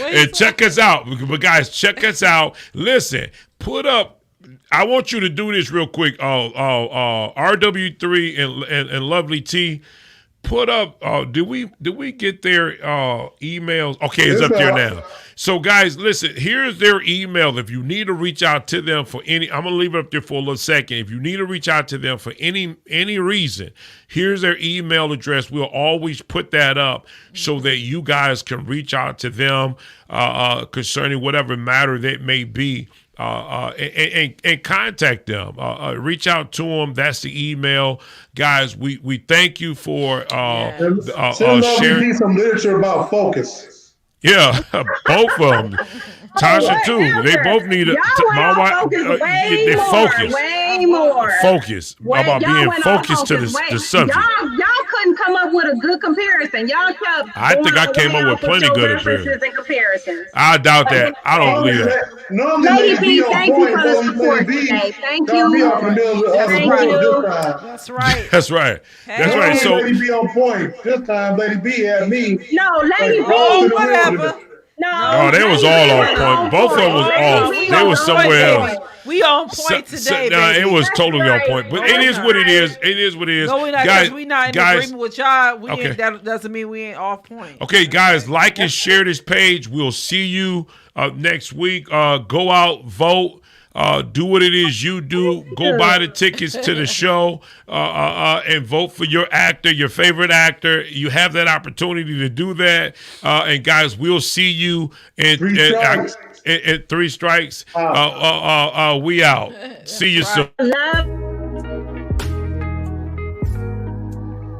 And check us out. But guys, check us out. Listen, put up. I want you to do this real quick. RW3 and Lovely T. Put up. Did we get their emails? Okay, it's up there now. So guys, listen. Here's their email. If you need to reach out to them for any, I'm gonna leave it up there for a little second. If you need to reach out to them for any reason, here's their email address. We'll always put that up so that you guys can reach out to them concerning whatever matter that may be. And contact them. Reach out to them. That's the email, guys. We thank you for sharing some literature about focus. Yeah, both of them. Tasha too. They both need my wife. They focus. Way more. Focus about being focused to the subject. Y'all couldn't come up with a good comparison. Y'all kept. I think I came up with plenty good comparisons. I doubt that. I don't believe that. Lady B, thank you for the support today. Thank you. That's right. That's right. That's right. So Lady B on point. This time, Lady B had me. No, Lady B. Whatever. No, they was all on point. Both of them was off. They was somewhere else. We on point today. No, it was totally on point. But it is what it is. It is what it is. No, we're not. Guys, we not in agreement with y'all. That doesn't mean we ain't off point. Okay, guys, like and share this page. We'll see you next week. Go out, vote. Do what it is you do. Go buy the tickets to the show and vote for your actor, your favorite actor. You have that opportunity to do that. And guys, we'll see you in 3 strikes. We out. See you soon.